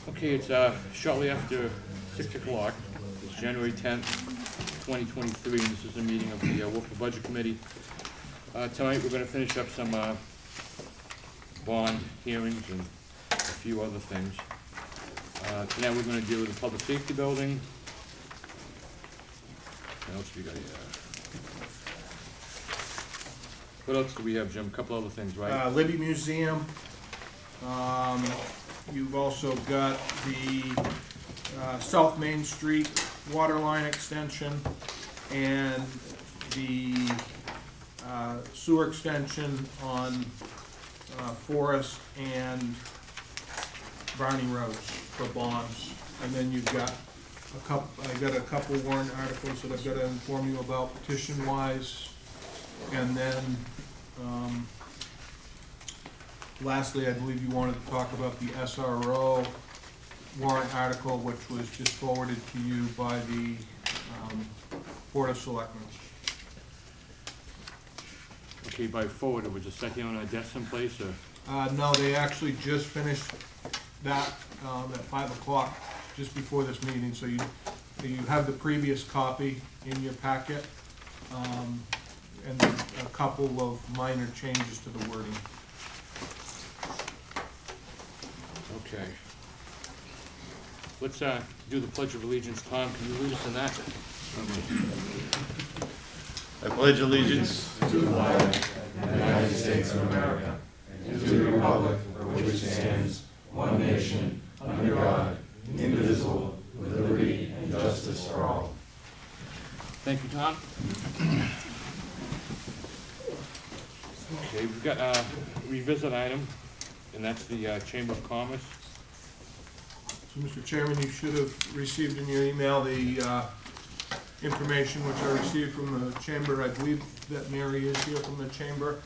Okay, it's shortly after 6 o'clock. It's January 10th, 2023, and this is a meeting of the Wolfeboro Budget Committee. Tonight we're going to finish up some bond hearings and a few other things. Tonight we're going to deal with the public safety building. What else we got here? What else do we have, Jim? A couple other things, right? Libby Museum. You've also got the South Main Street water line extension and the sewer extension on Forest and Barney Roads for bonds. And then you've got a couple warrant articles that I've got to inform you about petition-wise. And then lastly, I believe you wanted to talk about the SRO warrant article, which was just forwarded to you by the Board of Selectmen. Okay, by forward, was it set here on our desk someplace, or? No, they actually just finished that at 5 o'clock, just before this meeting. So you have the previous copy in your packet, and a couple of minor changes to the wording. Okay. Let's do the Pledge of Allegiance. Tom, can you lead us in that? I pledge allegiance to the flag of the United States of America and to the republic for which it stands, one nation, under God, indivisible, with liberty and justice for all. Thank you, Tom. Okay, we've got a revisit item, and that's the Chamber of Commerce. So, Mr. Chairman, you should have received in your email the information which I received from the Chamber. I believe that Mary is here from the Chamber.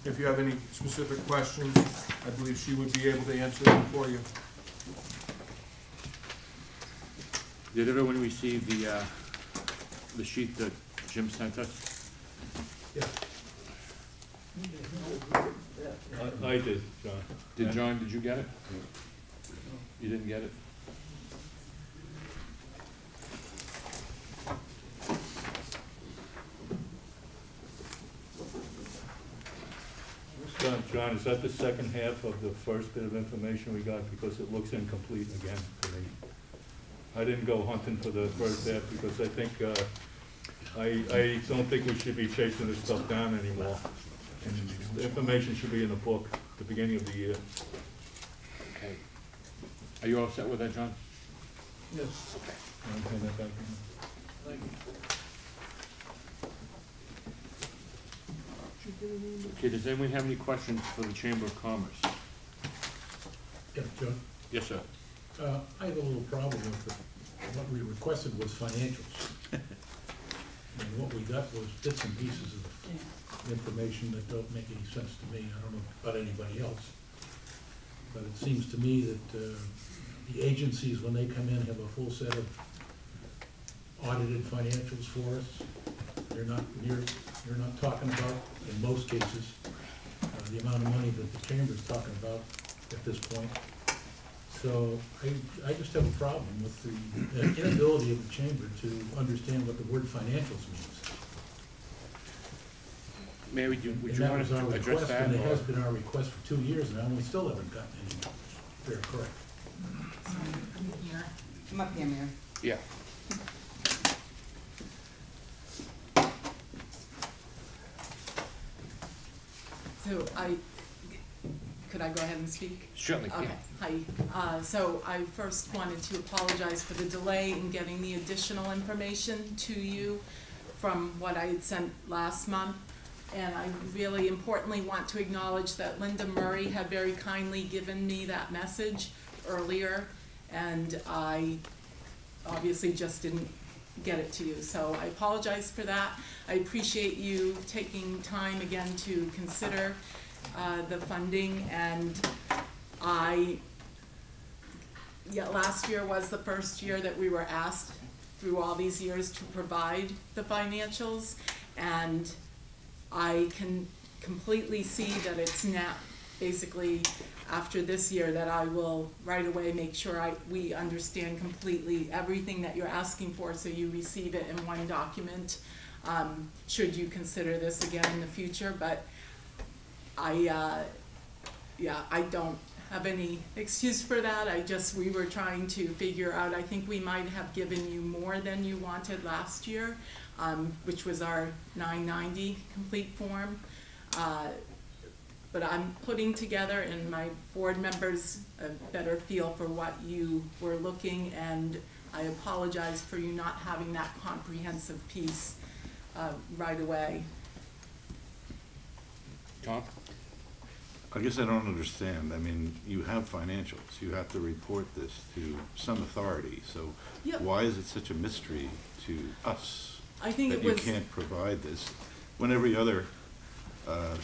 If you have any specific questions, I believe she would be able to answer them for you. Did everyone receive the sheet that Jim sent us? Yeah. I did, John. John, did you get it? You didn't get it? John, is that the second half of the first bit of information we got? Because it looks incomplete again to me. I didn't go hunting for the first half because I think, I don't think we should be chasing this stuff down anymore. And the information should be in the book at the beginning of the year. Okay. Are you all set with that, John? Yes. Okay. I'll hand that back to you. Thank you. Okay, does anyone have any questions for the Chamber of Commerce? Yeah, John. Yes, sir. I have a little problem with what we requested was financials. And what we got was bits and pieces of information that don't make any sense to me. I don't know about anybody else. But it seems to me that the agencies, when they come in, have a full set of audited financials for us. You're not talking about, in most cases, the amount of money that the Chamber's talking about at this point. So I just have a problem with the inability of the Chamber to understand what the word financials means. Mary, would you want us to address that? And it has been our request for 2 years now, and we still haven't gotten any numbers. They're correct. Come up here, Mary. Yeah. So could I go ahead and speak? Certainly. Okay, hi. So I first wanted to apologize for the delay in getting the additional information to you from what I had sent last month. And I really importantly want to acknowledge that Linda Murray had very kindly given me that message earlier, and I obviously just didn't get it to you. So I apologize for that. I appreciate you taking time again to consider the funding, and last year was the first year that we were asked through all these years to provide the financials, and I can completely see that it's basically, after this year, that I will right away make sure we understand completely everything that you're asking for, so you receive it in one document, should you consider this again in the future. But I don't have any excuse for that. We were trying to figure out, I think we might have given you more than you wanted last year, which was our 990 complete form. But I'm putting together, and my board members a better feel for what you were looking, and I apologize for you not having that comprehensive piece right away. Tom? I guess I don't understand. I mean, you have financials. You have to report this to some authority. So Yep. why is it such a mystery to us I think that it you was, can't provide this when every other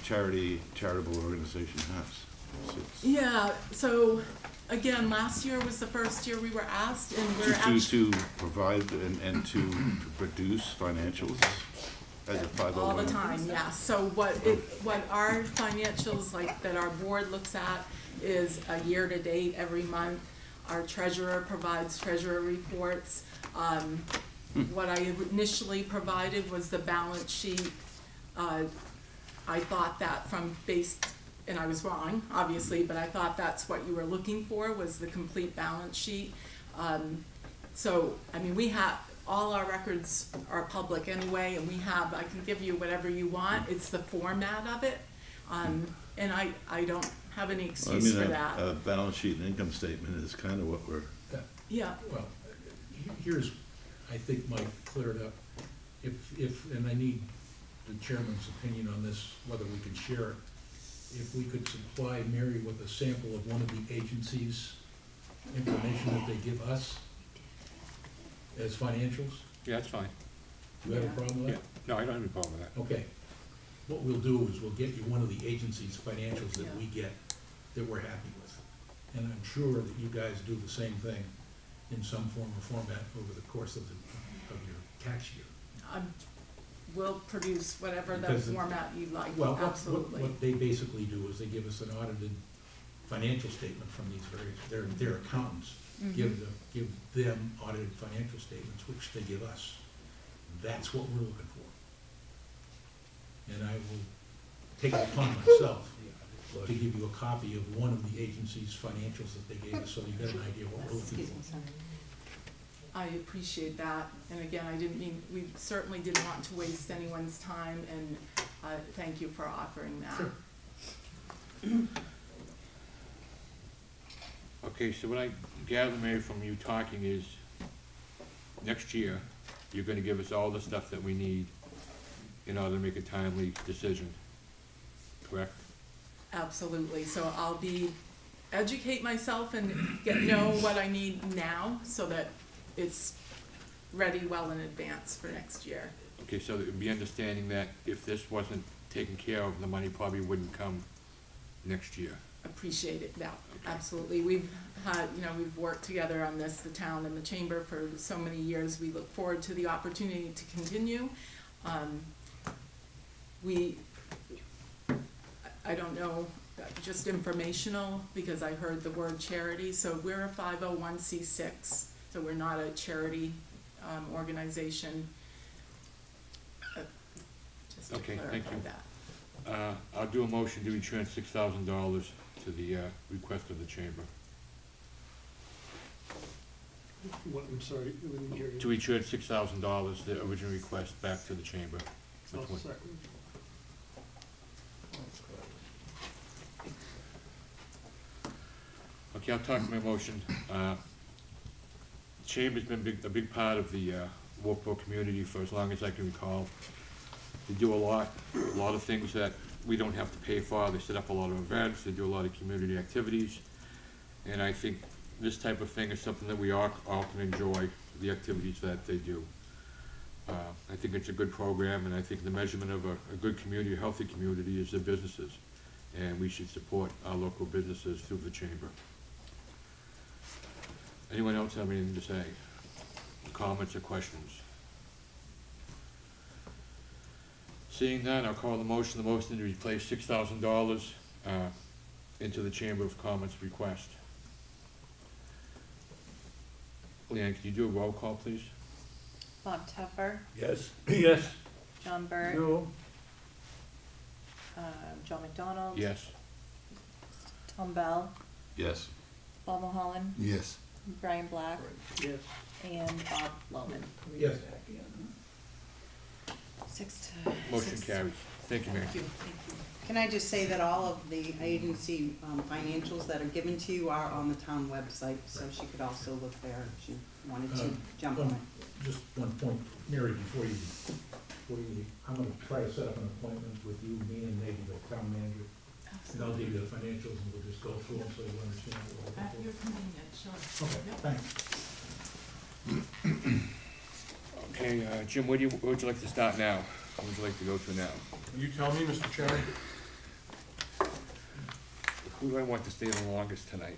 charitable organization has? yeah, so again, last year was the first year we were asked, and we're actually. To provide and to produce financials as a 501? All the time, yeah. So what our financials, like, that our board looks at is a year-to-date every month. Our treasurer provides treasurer reports. What I initially provided was the balance sheet. I thought that and I was wrong, obviously, but I thought that's what you were looking for, was the complete balance sheet. So, I mean, all our records are public anyway, and I can give you whatever you want. It's the format of it, and I don't have any excuse for that. A balance sheet and income statement is kind of what we're... Yeah. Well, here's, I think, Mike cleared up. If, and I need the chairman's opinion on this, whether we can share it. If we could supply Mary with a sample of one of the agencies' information that they give us as financials. Yeah, that's fine. Do you have a problem with Yeah. that? No, I don't have any problem with that. Okay. What we'll do is we'll get you one of the agency's financials that we get that we're happy with. And I'm sure that you guys do the same thing in some form or format over the course of your tax year. We'll produce whatever the Because format you like, Well, absolutely. what they basically do is they give us an audited financial statement from these various, their accountants give them audited financial statements, which they give us. That's what we're looking for. And I will take it upon myself to give you a copy of one of the agency's financials that they gave us, so you get an idea what we're looking for. I appreciate that, and again, we certainly didn't want to waste anyone's time, and thank you for offering that. Sure. Okay, so what I gather, Mary, from you talking is, next year, you're gonna give us all the stuff that we need in order to make a timely decision, correct? Absolutely, so I'll educate myself and know what I need now, so that it's ready well in advance for next year. Okay, so it would be understanding that if this wasn't taken care of, the money probably wouldn't come next year. Appreciate it, yeah, absolutely. We've worked together on this, the town and the chamber, for so many years. We look forward to the opportunity to continue. I don't know, just informational, because I heard the word charity. So we're a 501c6, so we're not a charity organization. Just to Okay, clarify thank you. that. I'll do a motion to return $6,000 to the request of the chamber. What, I'm sorry, I didn't hear you. To return $6,000, the original request, back to the chamber. I'll second. Okay, I'll talk my motion. The chamber's been a big part of the Wolfeboro community for as long as I can recall. They do a lot of things that we don't have to pay for. They set up a lot of events, they do a lot of community activities. And I think this type of thing is something that we all can enjoy, the activities that they do. I think it's a good program, and I think the measurement of a good community, a healthy community, is the businesses. And we should support our local businesses through the chamber. Anyone else have anything to say? Comments or questions? Seeing that, I'll call the motion to replace $6,000 into the Chamber of Commerce request. Leanne, can you do a roll call, please? Bob Tuffer, Yes. Yes. John Burt, No. John McDonald. Yes. Tom Bell, Yes. Bob Mulholland, Yes. Brian Black, Yes. and Bob Lohman. Yes. 6 to. Motion 6. carries. Thank you, Mary. Thank you, thank you. Can I just say that all of the agency financials that are given to you are on the town website, so she could also look there if she wanted to jump on it. Just one point, Mary, before you, I'm gonna try to set up an appointment with you, me, and maybe the town manager. And I'll give you the financials and we'll just go through them so you understand what we're At looking your convenience, sure. for. Okay, Yep. thanks. Okay, Jim, where would you like to start now? Where would you like to go to now? You tell me, Mr. Chairman. Who do I want to stay the longest tonight?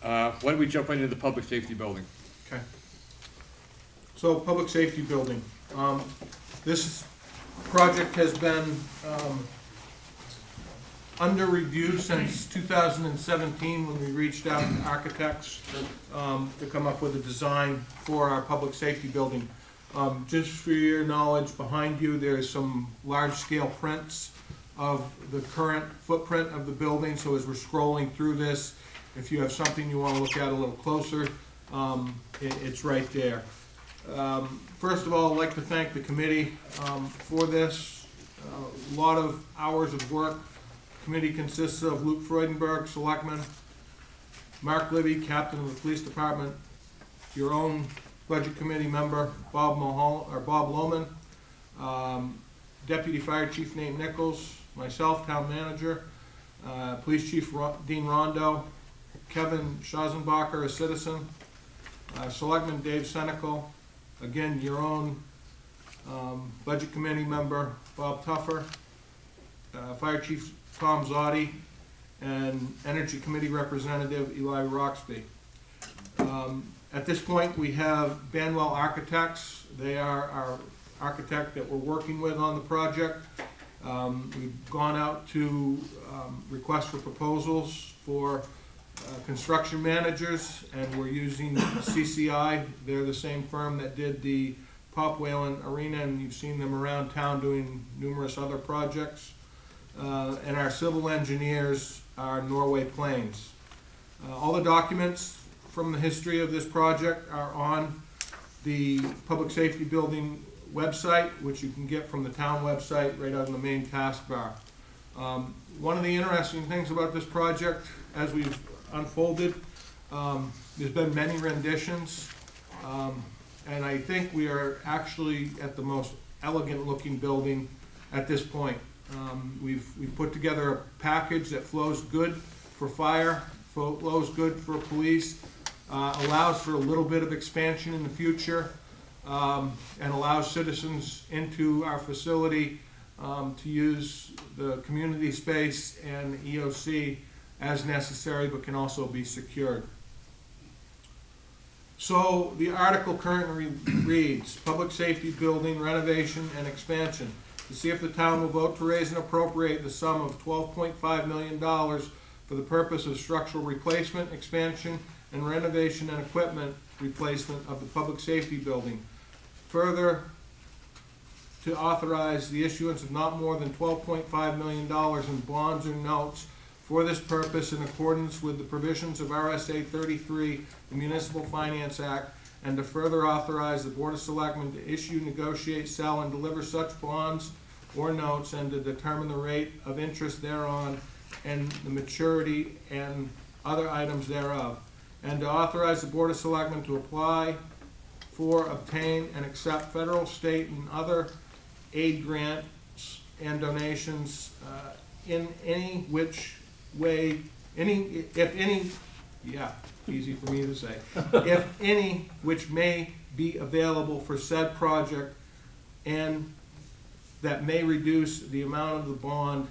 Why don't we jump right into the public safety building? Okay. So, public safety building. This project has been under review since 2017, when we reached out to architects to come up with a design for our public safety building. Just for your knowledge, behind you, there's some large-scale prints of the current footprint of the building. So as we're scrolling through this, if you have something you want to look at a little closer, it's right there. First of all, I'd like to thank the committee for this. A lot of hours of work. The committee consists of Luke Freudenberg, Selectman, Mark Libby, Captain of the Police Department, your own Budget Committee member, Bob Lohman, Deputy Fire Chief Nate Nichols, myself, Town Manager, Police Chief Dean Rondo, Kevin Schazenbacher, a citizen, Selectman Dave Senecal, again, your own Budget Committee member, Bob Tuffer, Fire Chief Tom Zotti, and Energy Committee Representative Eli Roxby. At this point, we have Banwell Architects. They are our architect that we're working with on the project. We've gone out to request for proposals for construction managers, and we're using CCI. They're the same firm that did the Pop Whalen Arena, and you've seen them around town doing numerous other projects. And our civil engineers are Norway Plains. All the documents from the history of this project are on the Public Safety Building website, which you can get from the town website right on the main taskbar. One of the interesting things about this project, as we've unfolded, there's been many renditions, and I think we are actually at the most elegant looking building at this point. We've put together a package that flows good for fire, flows good for police, allows for a little bit of expansion in the future, and allows citizens into our facility to use the community space and EOC as necessary, but can also be secured. So the article currently reads, Public Safety Building Renovation and Expansion. To see if the town will vote to raise and appropriate the sum of $12.5 million for the purpose of structural replacement, expansion, and renovation and equipment replacement of the public safety building. Further, to authorize the issuance of not more than $12.5 million in bonds or notes for this purpose in accordance with the provisions of RSA 33, the Municipal Finance Act, and to further authorize the Board of Selectmen to issue, negotiate, sell, and deliver such bonds or notes, and to determine the rate of interest thereon and the maturity and other items thereof, and to authorize the Board of Selectmen to apply for, obtain, and accept federal, state, and other aid grants and donations in any which way, easy for me to say, if any which may be available for said project, and that may reduce the amount of the bond,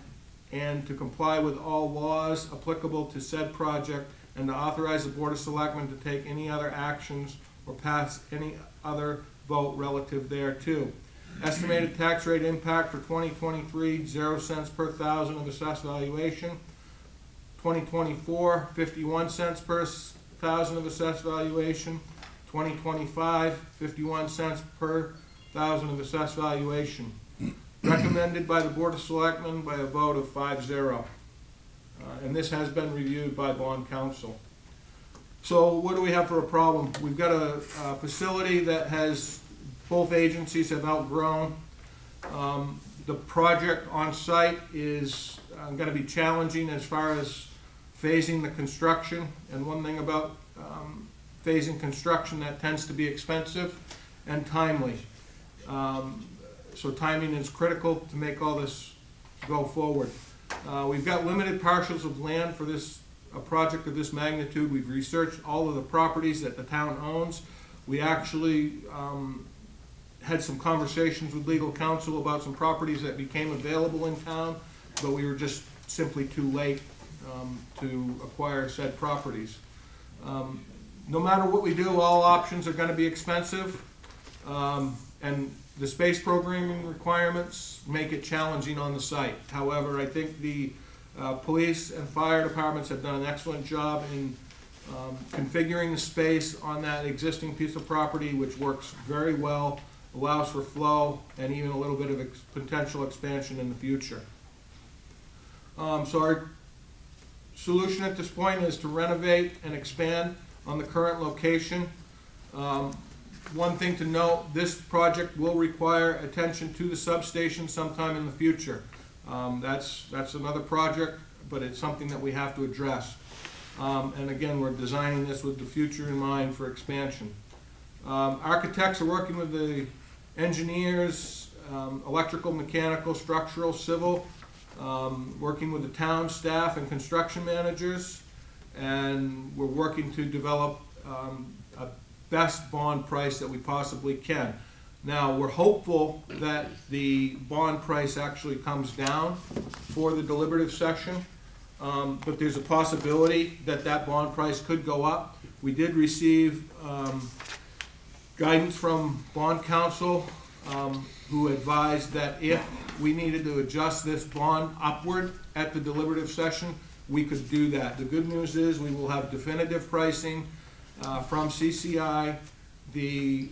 and to comply with all laws applicable to said project, and to authorize the Board of Selectmen to take any other actions or pass any other vote relative thereto. Estimated tax rate impact for 2023, 0 cents per thousand of assessed valuation. 2024, 51 cents per thousand of assessed valuation. 2025, 51 cents per thousand of assessed valuation. Recommended by the Board of Selectmen by a vote of 5-0. And this has been reviewed by bond counsel. So what do we have for a problem? We've got a facility that has, both agencies have outgrown. The project on site is going to be challenging as far as phasing the construction. And one thing about phasing construction, that tends to be expensive and timely. So timing is critical to make all this go forward. We've got limited parcels of land for this a project of this magnitude. We've researched all of the properties that the town owns. We actually had some conversations with legal counsel about some properties that became available in town, but we were just simply too late to acquire said properties. No matter what we do, all options are going to be expensive, and the space programming requirements make it challenging on the site. However, I think the police and fire departments have done an excellent job in configuring the space on that existing piece of property, which works very well, allows for flow, and even a little bit of potential expansion in the future. So our solution at this point is to renovate and expand on the current location. One thing to note, this project will require attention to the substation sometime in the future. That's another project, but it's something that we have to address. And again, we're designing this with the future in mind for expansion. Architects are working with the engineers, electrical, mechanical, structural, civil, working with the town staff and construction managers, and we're working to develop a best bond price that we possibly can. Now, we're hopeful that the bond price actually comes down for the deliberative session, but there's a possibility that that bond price could go up. We did receive guidance from bond counsel, who advised that if we needed to adjust this bond upward at the deliberative session, we could do that. The good news is we will have definitive pricing from CCI, the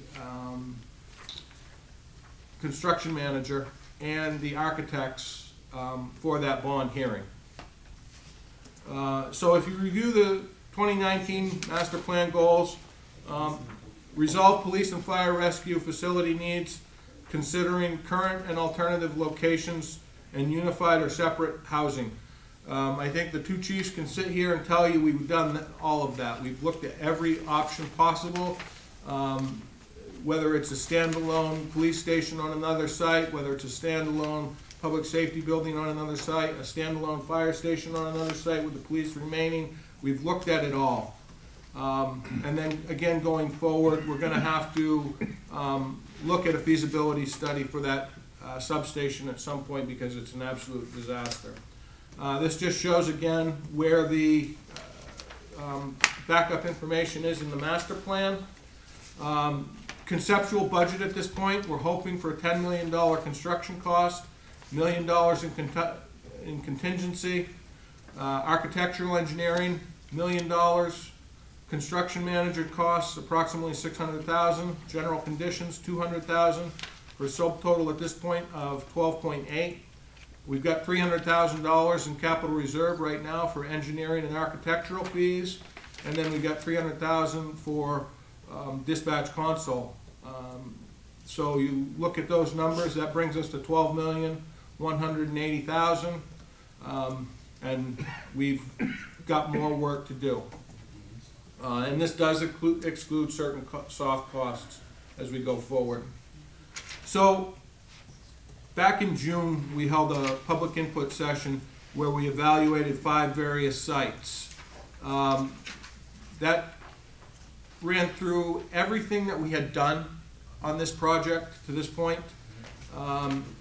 construction manager, and the architects for that bond hearing. So if you review the 2019 master plan goals, resolve police and fire rescue facility needs, considering current and alternative locations, and unified or separate housing. I think the two chiefs can sit here and tell you we've done all of that. We've looked at every option possible, whether it's a standalone police station on another site, whether it's a standalone public safety building on another site, a standalone fire station on another site with the police remaining. We've looked at it all. And then again, going forward, we're going to have to look at a feasibility study for that substation at some point, because it's an absolute disaster. This just shows again where the backup information is in the master plan. Conceptual budget at this point, we're hoping for a $10 million construction cost, $1 million in contingency, architectural engineering, $1 million, construction manager costs approximately $600,000, general conditions $200,000, for a subtotal at this point of $12.8. We've got $300,000 in capital reserve right now for engineering and architectural fees, and then we've got $300,000 for dispatch console. So you look at those numbers, that brings us to $12,180,000, and we've got more work to do. And this does exclude certain soft costs as we go forward. So back in June, we held a public input session where we evaluated 5 various sites. That ran through everything that we had done on this project to this point.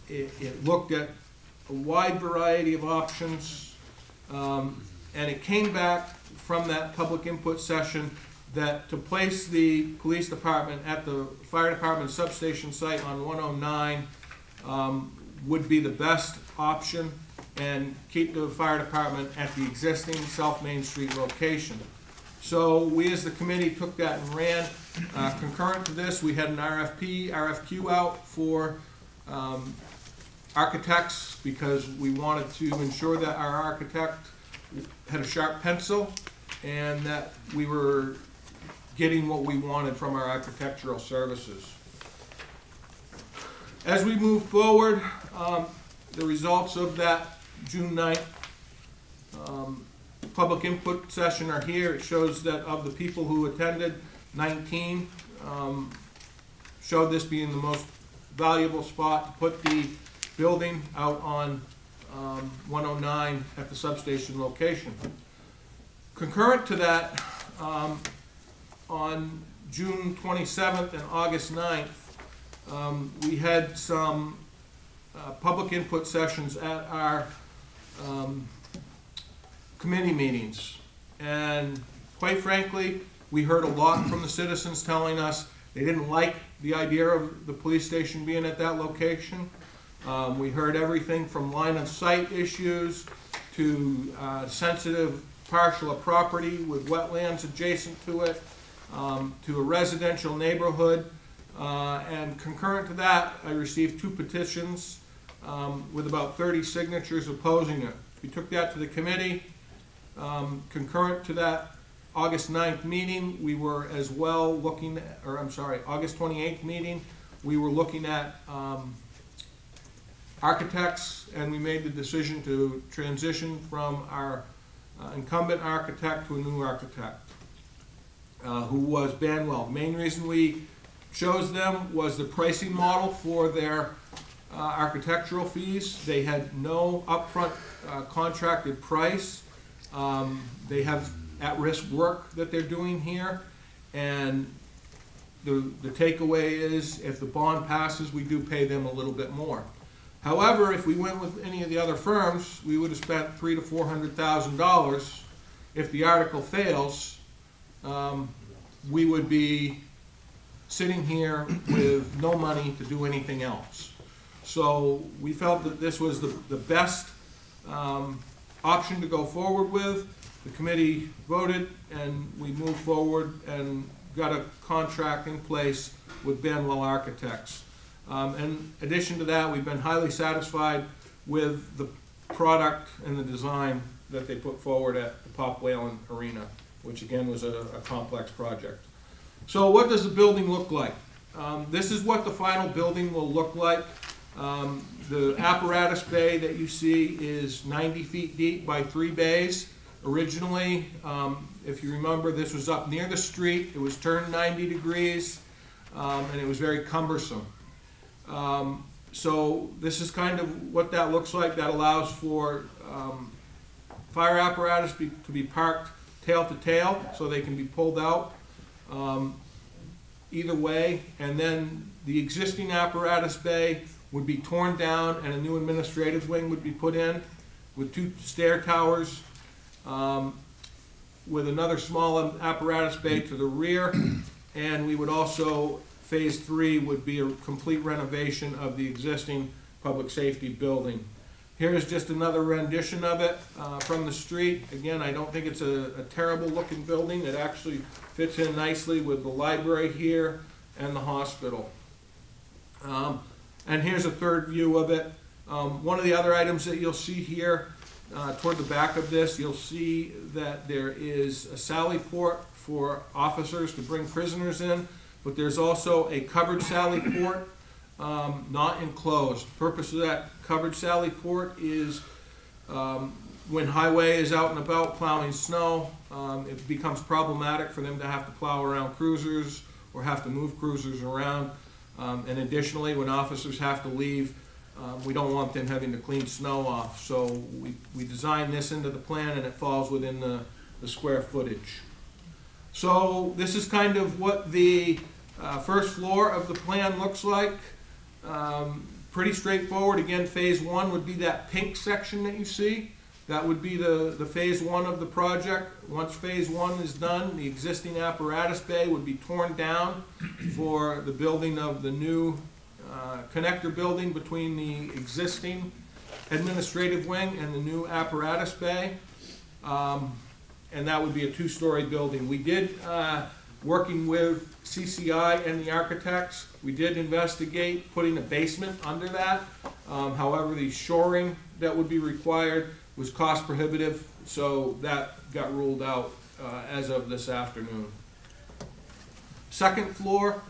It looked at a wide variety of options, and it came back from that public input session that to place the police department at the fire department substation site on 109 would be the best option and keep the fire department at the existing South Main Street location. So we as the committee took that and ran. Concurrent to this, we had an RFQ out for architects because we wanted to ensure that our architect had a sharp pencil and that we were getting what we wanted from our architectural services. As we move forward, the results of that June 9th public input session are here. It shows that of the people who attended, 19 showed this being the most valuable spot to put the building out on 109 at the substation location. Concurrent to that, on June 27th and August 9th, we had some public input sessions at our committee meetings. And quite frankly, we heard a lot from the citizens telling us they didn't like the idea of the police station being at that location. We heard everything from line of sight issues to sensitive parcel of property with wetlands adjacent to it, to a residential neighborhood. And concurrent to that, I received 2 petitions with about 30 signatures opposing it. We took that to the committee. Concurrent to that August 9th meeting, we were as well looking at, or I'm sorry, August 28th meeting, we were looking at architects, and we made the decision to transition from our incumbent architect to a new architect, who was Banwell. Main reason we chose them was the pricing model for their architectural fees. They had no upfront contracted price. They have at-risk work that they're doing here, and the takeaway is if the bond passes, we do pay them a little bit more. However, if we went with any of the other firms, we would have spent $300,000 to $400,000. If the article fails, we would be sitting here with no money to do anything else. So we felt that this was the best option to go forward with. The committee voted, and we moved forward and got a contract in place with Banwell Architects. In addition to that, we've been highly satisfied with the product and the design that they put forward at the Pop Whalen Arena, which again was a complex project. So what does the building look like? This is what the final building will look like. The apparatus bay that you see is 90 feet deep by 3 bays. Originally, if you remember, this was up near the street. It was turned 90 degrees, and it was very cumbersome. So this is kind of what that looks like. That allows for fire apparatus to be parked tail to tail, so they can be pulled out either way. And then the existing apparatus bay would be torn down, and a new administrative wing would be put in with 2 stair towers, with another small apparatus bay to the rear. And we would also, phase 3 would be a complete renovation of the existing public safety building. Here's just another rendition of it from the street. Again, I don't think it's a terrible looking building. It actually fits in nicely with the library here and the hospital. And here's a third view of it. One of the other items that you'll see here toward the back of this, you'll see that there is a sally port for officers to bring prisoners in, but there's also a covered sally port, not enclosed. The purpose of that covered sally port is when highway is out and about plowing snow, it becomes problematic for them to have to plow around cruisers or have to move cruisers around. And additionally, when officers have to leave, we don't want them having to clean snow off. So we designed this into the plan, and it falls within the square footage. So this is kind of what the first floor of the plan looks like. Pretty straightforward. Again, phase 1 would be that pink section that you see. That would be the phase 1 of the project. Once phase 1 is done, the existing apparatus bay would be torn down for the building of the new connector building between the existing administrative wing and the new apparatus bay. And that would be a two-story building. We did, working with CCI and the architects, we did investigate putting a basement under that. However, the shoring that would be required was cost prohibitive, so that got ruled out as of this afternoon. Second floor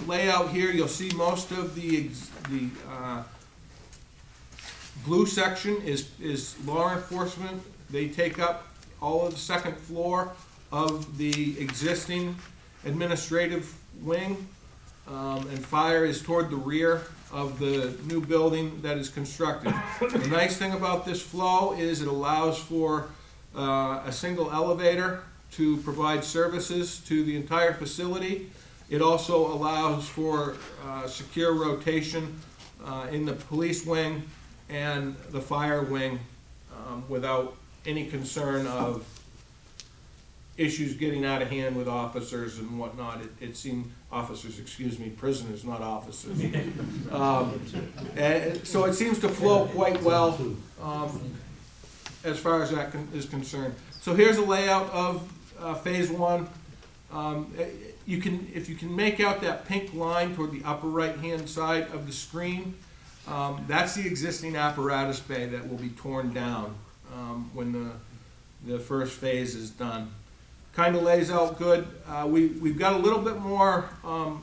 layout here, you'll see most of the blue section is law enforcement. They take up all of the second floor of the existing administrative wing, and fire is toward the rear of the new building that is constructed. The nice thing about this flow is it allows for a single elevator to provide services to the entire facility. It also allows for secure rotation in the police wing and the fire wing without any concern of issues getting out of hand with officers and whatnot. It seemed, officers, excuse me, prisoners, not officers. And so it seems to flow quite well as far as that is concerned. So here's a layout of phase one. If you can make out that pink line toward the upper right-hand side of the screen, that's the existing apparatus bay that will be torn down when the first phase is done. Kind of lays out good. We've got a little bit more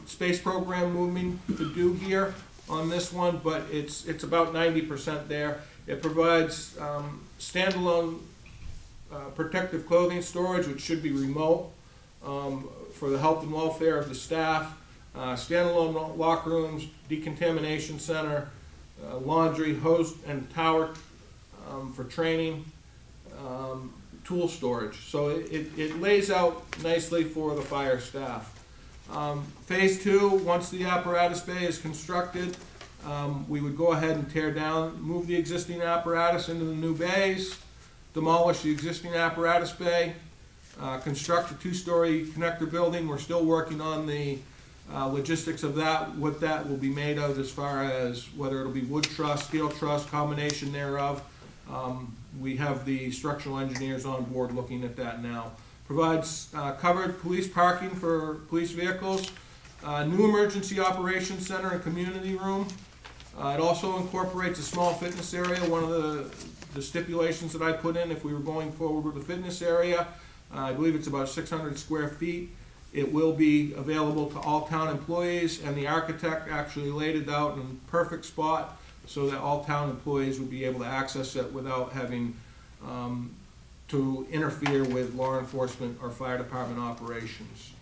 space program moving to do here on this one, but it's about 90% there. It provides standalone protective clothing storage, which should be remote for the health and welfare of the staff. Standalone locker rooms, decontamination center, laundry, hose and tower for training. Tool storage. So it lays out nicely for the fire staff. Phase two, once the apparatus bay is constructed, we would go ahead and tear down, move the existing apparatus into the new bays, demolish the existing apparatus bay, construct a two-story connector building. We're still working on the logistics of that, what that will be made of as far as whether it'll be wood truss, steel truss, combination thereof. We have the structural engineers on board looking at that now. Provides covered police parking for police vehicles, new emergency operations center and community room. It also incorporates a small fitness area. One of the stipulations that I put in, if we were going forward with the fitness area, I believe it's about 600 square feet. It will be available to all town employees, and the architect actually laid it out in a perfect spot so that all town employees would be able to access it without having to interfere with law enforcement or fire department operations.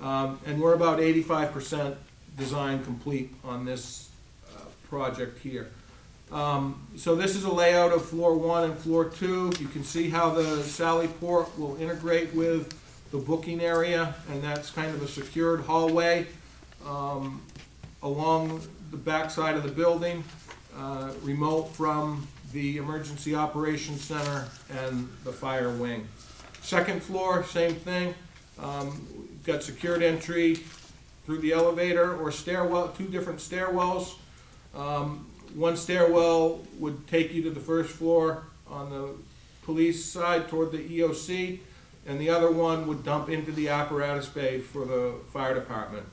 And we're about 85% design complete on this project here. So this is a layout of floor one and floor two. You can see how the Sally Port will integrate with the booking area, and that's kind of a secured hallway along the back side of the building. Remote from the Emergency Operations Center and the fire wing. Second floor, same thing. Got secured entry through the elevator or stairwell, two different stairwells. One stairwell would take you to the first floor on the police side toward the EOC, and the other one would dump into the apparatus bay for the fire department.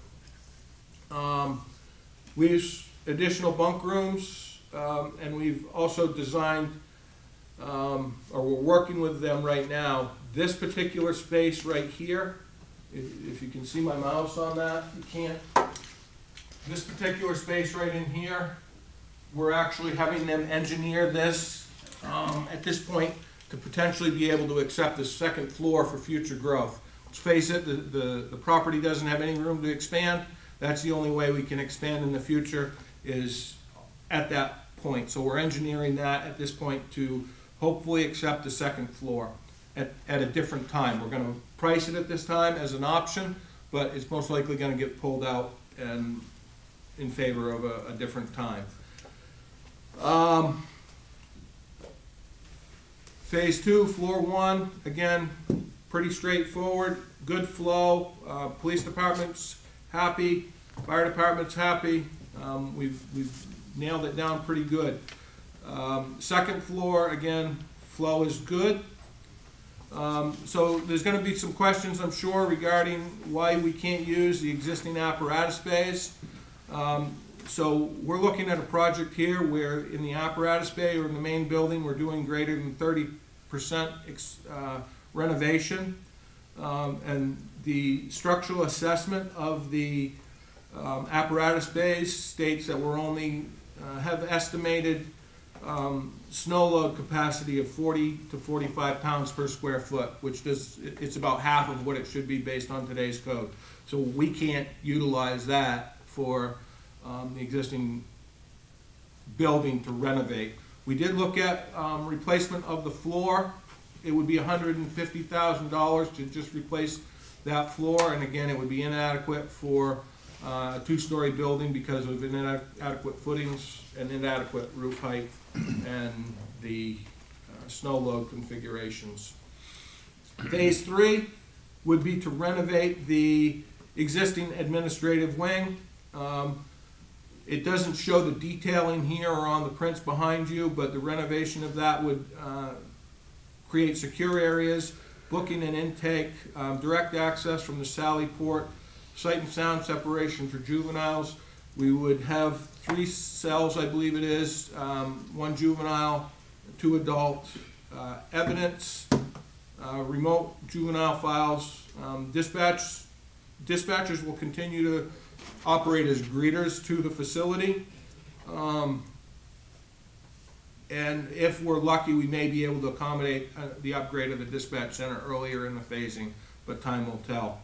We use additional bunk rooms. And we've also designed, or we're working with them right now, this particular space right here, if you can see my mouse on that, you can't. This particular space right in here, we're actually having them engineer this at this point to potentially be able to accept the second floor for future growth. Let's face it, the property doesn't have any room to expand. That's the only way we can expand in the future is at that point. So we're engineering that at this point to hopefully accept the second floor at a different time. We're going to price it at this time as an option, but it's most likely going to get pulled out and in favor of a different time. Phase two, floor one, again, pretty straightforward, good flow. Police department's happy, fire department's happy. We've nailed it down pretty good. Second floor, again, flow is good. So there's gonna be some questions, I'm sure, regarding why we can't use the existing apparatus bays. So we're looking at a project here where in the apparatus bay or in the main building, we're doing greater than 30% renovation. And the structural assessment of the apparatus bays states that we're only have estimated snow load capacity of 40 to 45 pounds per square foot, which it's about half of what it should be based on today's code. So we can't utilize that for the existing building to renovate. We did look at replacement of the floor. It would be $150,000 to just replace that floor, and again, it would be inadequate for a two-story building because of inadequate footings and inadequate roof height and the snow load configurations. Phase 3 would be to renovate the existing administrative wing. It doesn't show the detailing here or on the prints behind you, but the renovation of that would create secure areas, booking and intake, direct access from the Sally Port, sight and sound separation for juveniles. We would have 3 cells, I believe it is, 1 juvenile, 2 adult, evidence, remote juvenile files. Dispatchers will continue to operate as greeters to the facility. And if we're lucky, we may be able to accommodate the upgrade of the dispatch center earlier in the phasing, but time will tell.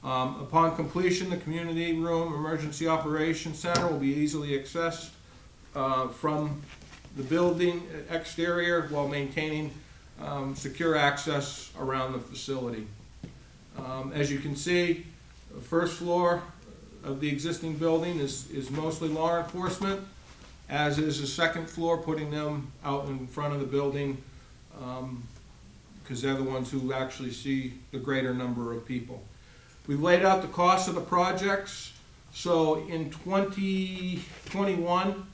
Upon completion, the community room emergency operations center will be easily accessed from the building exterior while maintaining secure access around the facility. As you can see, the first floor of the existing building is mostly law enforcement, as is the second floor, putting them out in front of the building because they're the ones who actually see the greater number of people. We've laid out the cost of the projects. So in 2021,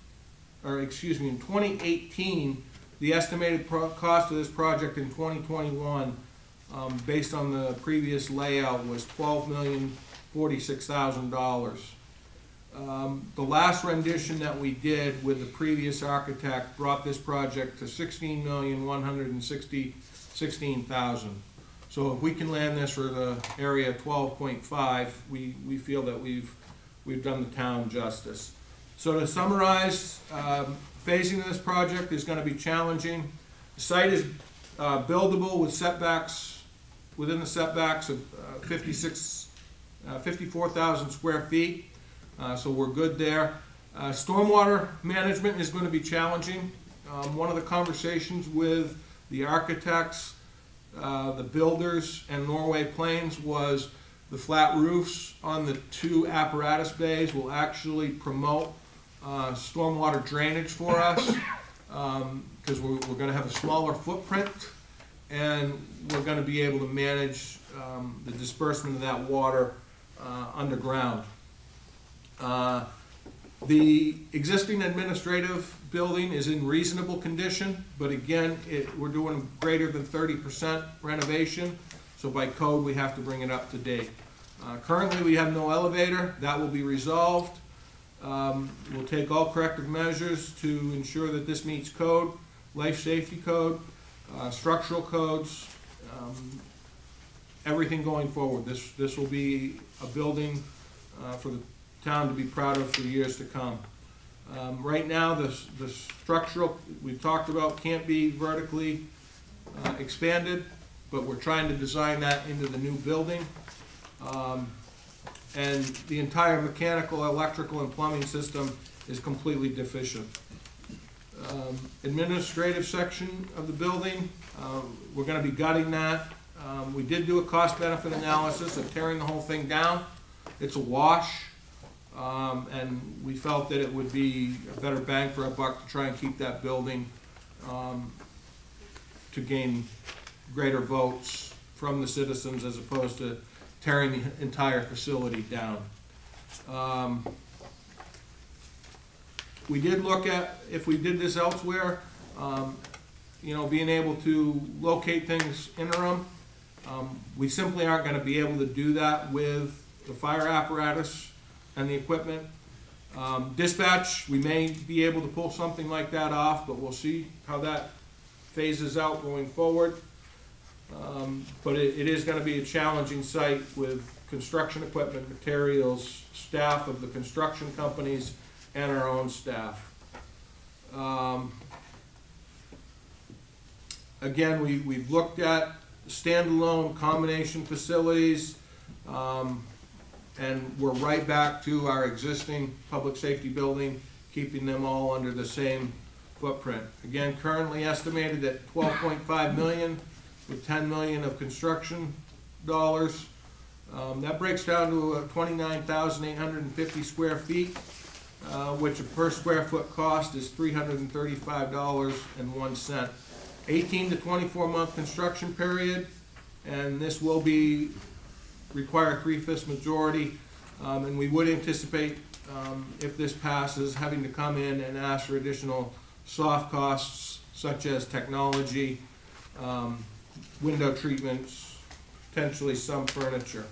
or excuse me, in 2018, the estimated cost of this project in 2021, based on the previous layout, was $12,046,000. The last rendition that we did with the previous architect brought this project to $16,116,000. So if we can land this for the area 12.5, we feel that we've done the town justice. So to summarize, phasing of this project is going to be challenging. The site is buildable with setbacks, within the setbacks of 54,000 square feet. So we're good there. Stormwater management is going to be challenging. One of the conversations with the architects, the builders, and Norway Plains was the flat roofs on the 2 apparatus bays will actually promote stormwater drainage for us because we're going to have a smaller footprint and we're going to be able to manage the disbursement of that water underground. The existing administrative building is in reasonable condition, but again, we're doing greater than 30% renovation, so by code we have to bring it up to date. Currently we have no elevator. That will be resolved. We'll take all corrective measures to ensure that this meets code, life safety code, structural codes, everything going forward. This will be a building for the town to be proud of for years to come. Right now, the structural we've talked about can't be vertically expanded, but we're trying to design that into the new building. And the entire mechanical, electrical, and plumbing system is completely deficient. Administrative section of the building, we're going to be gutting that. We did do a cost-benefit analysis of tearing the whole thing down. It's a wash. And we felt that it would be a better bang for our buck to try and keep that building to gain greater votes from the citizens as opposed to tearing the entire facility down. We did look at, if we did this elsewhere, you know, being able to locate things interim. We simply aren't gonna be able to do that with the fire apparatus and the equipment. Dispatch, we may be able to pull something like that off, but we'll see how that phases out going forward. But it is gonna be a challenging site with construction equipment, materials, staff of the construction companies, and our own staff. Again, we've looked at standalone combination facilities, and we're right back to our existing public safety building, keeping them all under the same footprint. Again, currently estimated at 12.5 million, with 10 million of construction dollars. That breaks down to 29,850 square feet, which a per square foot cost is $335.01. 18 to 24 month construction period, and this will be require 3/5 majority, and we would anticipate, if this passes, having to come in and ask for additional soft costs such as technology, window treatments, potentially some furniture.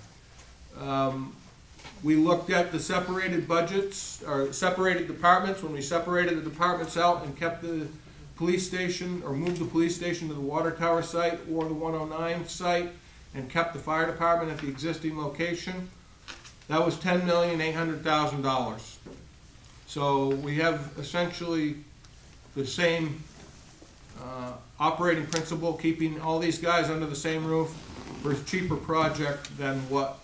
We looked at the separated budgets, or separated departments, when we separated the departments out and kept the police station, or moved the police station to the water tower site or the 109 site, and kept the fire department at the existing location. That was $10,800,000. So we have essentially the same operating principle, keeping all these guys under the same roof for a cheaper project than what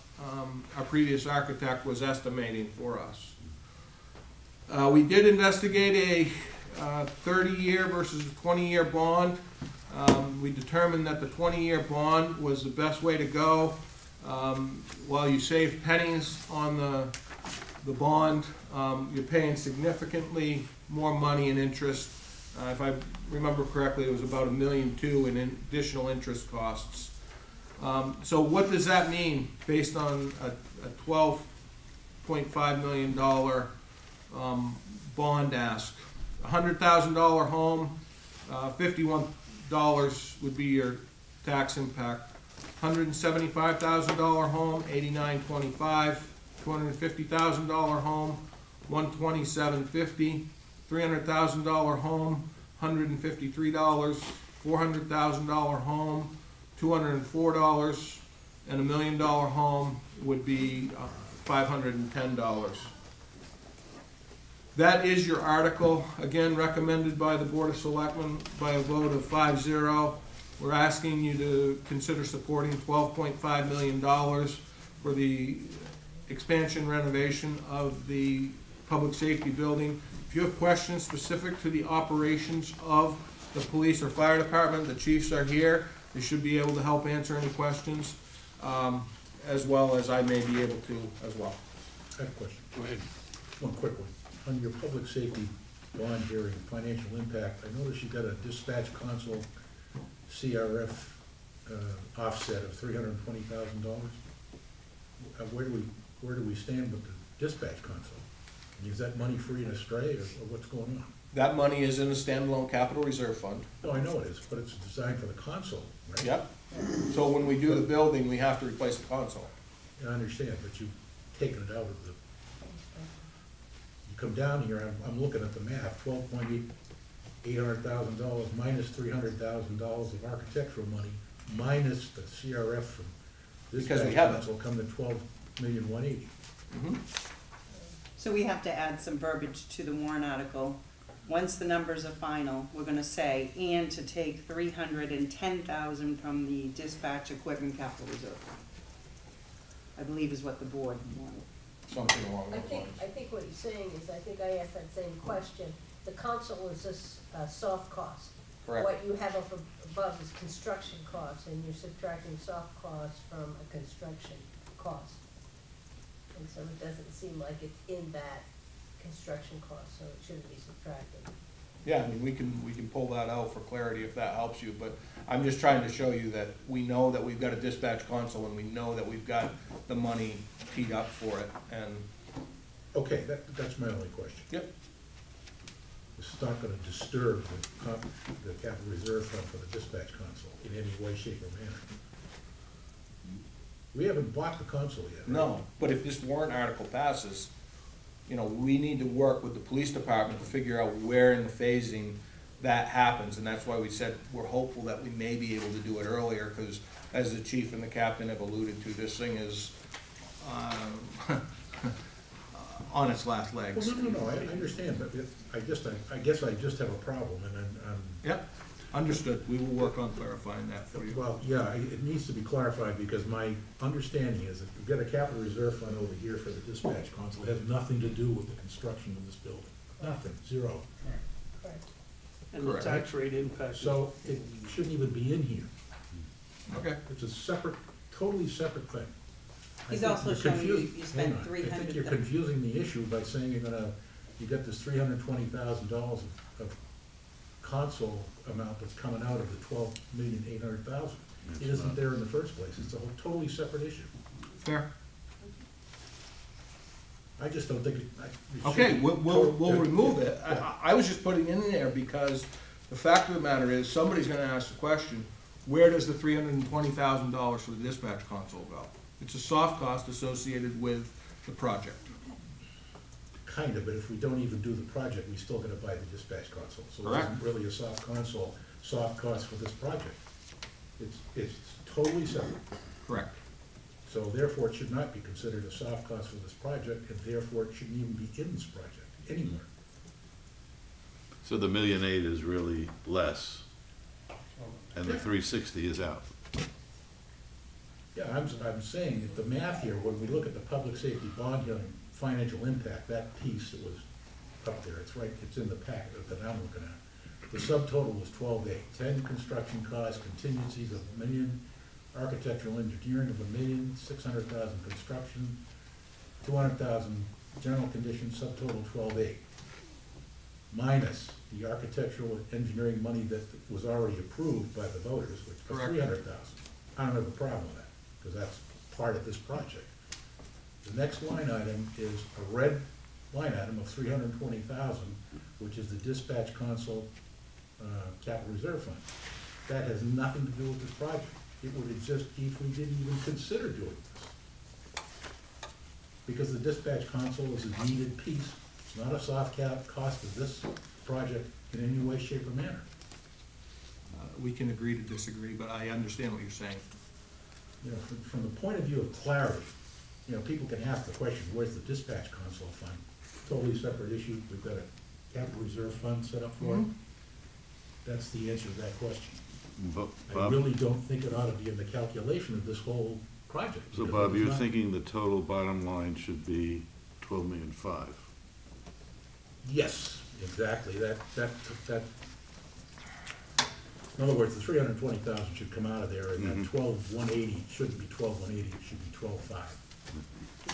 our previous architect was estimating for us. We did investigate a 30-year versus a 20-year bond. We determined that the 20-year bond was the best way to go. While you save pennies on the bond, you're paying significantly more money in interest. If I remember correctly, it was about $1.2 million in additional interest costs. So what does that mean based on a $12.5 million bond ask? $100,000 home, $51 would be your tax impact. $175,000 home, $89.25. $250,000 home, $127.50. $300,000 home, $153. $400,000 home, $204, and $1 million home would be $510. That is your article, again recommended by the Board of Selectmen by a vote of 5-0. We're asking you to consider supporting $12.5 million for the expansion renovation of the public safety building. If you have questions specific to the operations of the police or fire department, the chiefs are here. They should be able to help answer any questions, as well as I may be able to as well. I have a question. Go ahead. One quick one. On your public safety bond hearing, financial impact, I noticed you got a dispatch console CRF offset of $320,000. Where do we stand with the dispatch console? Is that money free and astray, or what's going on? That money is in the standalone capital reserve fund. No, I know it is, but it's designed for the console, right? Yep. So when we do the building, we have to replace the console. I understand, but you've taken it out of the, you come down here, I'm looking at the math, $12,800,000 minus $300,000 of architectural money, minus the CRF from this Because we have it. console, come to $12,180,000. Mm-hmm. So we have to add some verbiage to the warrant article. Once the numbers are final, we're gonna say, and to take $310,000 from the dispatch equipment capital reserve. I believe is what the board wanted. Something along I those think, lines. I think what he's saying is, I think I asked that same question. The console is a soft cost. Correct. What you have up above is construction costs, and you're subtracting soft costs from a construction cost. And so it doesn't seem like it's in that construction cost, so it shouldn't be subtracted. Yeah, I mean, we can pull that out for clarity if that helps you, but I'm just trying to show you that we know that we've got a dispatch console and we know that we've got the money teed up for it, and. Okay, that's my only question. Yep. It's not gonna disturb the capital reserve fund for the dispatch console in any way, shape, or manner. We haven't bought the console yet, right? No, but if this warrant article passes, you know, we need to work with the police department to figure out where in the phasing that happens, and that's why we said we're hopeful that we may be able to do it earlier, because as the chief and the captain have alluded to, this thing is, on its last legs. Well, no, I understand, but I guess I just have a problem, and I'm. Yep, understood, we will work on clarifying that for you. Well, yeah, it needs to be clarified, because my understanding is that you've got a capital reserve fund over here for the dispatch console. It has nothing to do with the construction of this building. Nothing, zero. Correct. And the Correct. tax rate impact. So it shouldn't even be in here. Okay. It's a separate, totally separate thing. I He's think also you're showing you, confused- you spent hang on. I 300. think you're confusing the issue by saying you got this $320,000 of console amount that's coming out of the $12,800,000. It isn't there in the first place. It's a whole totally separate issue. Fair. I just don't think it should Okay, be we'll total- remove it. Yeah. I was just putting it in there because the fact of the matter is, somebody's gonna ask the question, where does the $320,000 for the dispatch console go? It's a soft cost associated with the project. Kind of, but if we don't even do the project, we still gotta buy the dispatch console. So it Correct. isn't really a soft cost for this project. It's totally separate. Correct. So therefore, it should not be considered a soft cost for this project, and therefore it shouldn't even be in this project anywhere. So the 1.8 million is really less, and the Yeah. 360 is out. Yeah, I'm saying that the math here, when we look at the public safety bond hearing, financial impact, that piece that was up there, it's right, it's in the packet that I'm looking at. The subtotal was 12.8, 10 construction costs, contingencies of $1 million, architectural engineering of $1 million, 600,000 construction, 200,000 general conditions, subtotal 12.8. Minus the architectural engineering money that was already approved by the voters, which was Correct. 300,000. I don't have a problem with that, because that's part of this project. The next line item is a red line item of 320,000, which is the dispatch console capital reserve fund. That has nothing to do with this project. It would exist if we didn't even consider doing this. Because the dispatch console is a needed piece. It's not a soft cap cost of this project in any way, shape, or manner. We can agree to disagree, but I understand what you're saying. You know, from the point of view of clarity, you know, people can ask the question, where's the dispatch console fund? Totally separate issue. We've got a capital reserve fund set up for it. Mhm. That's the answer to that question. But I Bob, really don't think it ought to be in the calculation of this whole project. so because Bob, it was you're not- thinking the total bottom line should be 12.5 million. Yes, exactly, that, in other words, the 320,000 should come out of there, and that Mhm. 12,180 shouldn't be 12,180, it should be 12,500.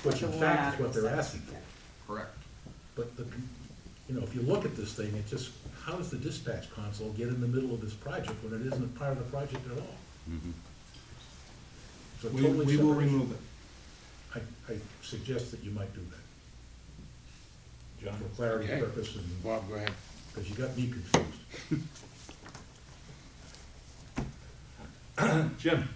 What Which the in warrant fact is article what they're says. asking for. Correct. But you know, if you look at this thing, it just, how does the dispatch console get in the middle of this project when it isn't part of the project at all? Mhm. It's a We totally will separate issue. remove it. I suggest that you might do that, John? for clarity Okay. purpose, and, Bob, go ahead. because you got me confused. Jim?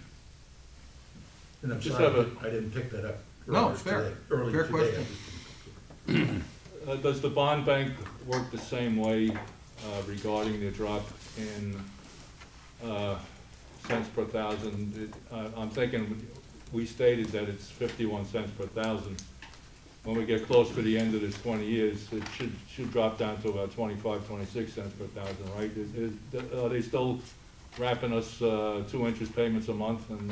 And I'm Just sorry, have I didn't pick that up No, earlier it's fair. today. Earlier Fair today, I question. just didn't pick it up. Does the bond bank work the same way regarding the drop in cents per thousand? I'm thinking, we stated that it's 51 cents per thousand. When we get close to the end of this 20 years, it should drop down to about 25, 26 cents per thousand, right? Are they still wrapping us 2 interest payments a month, and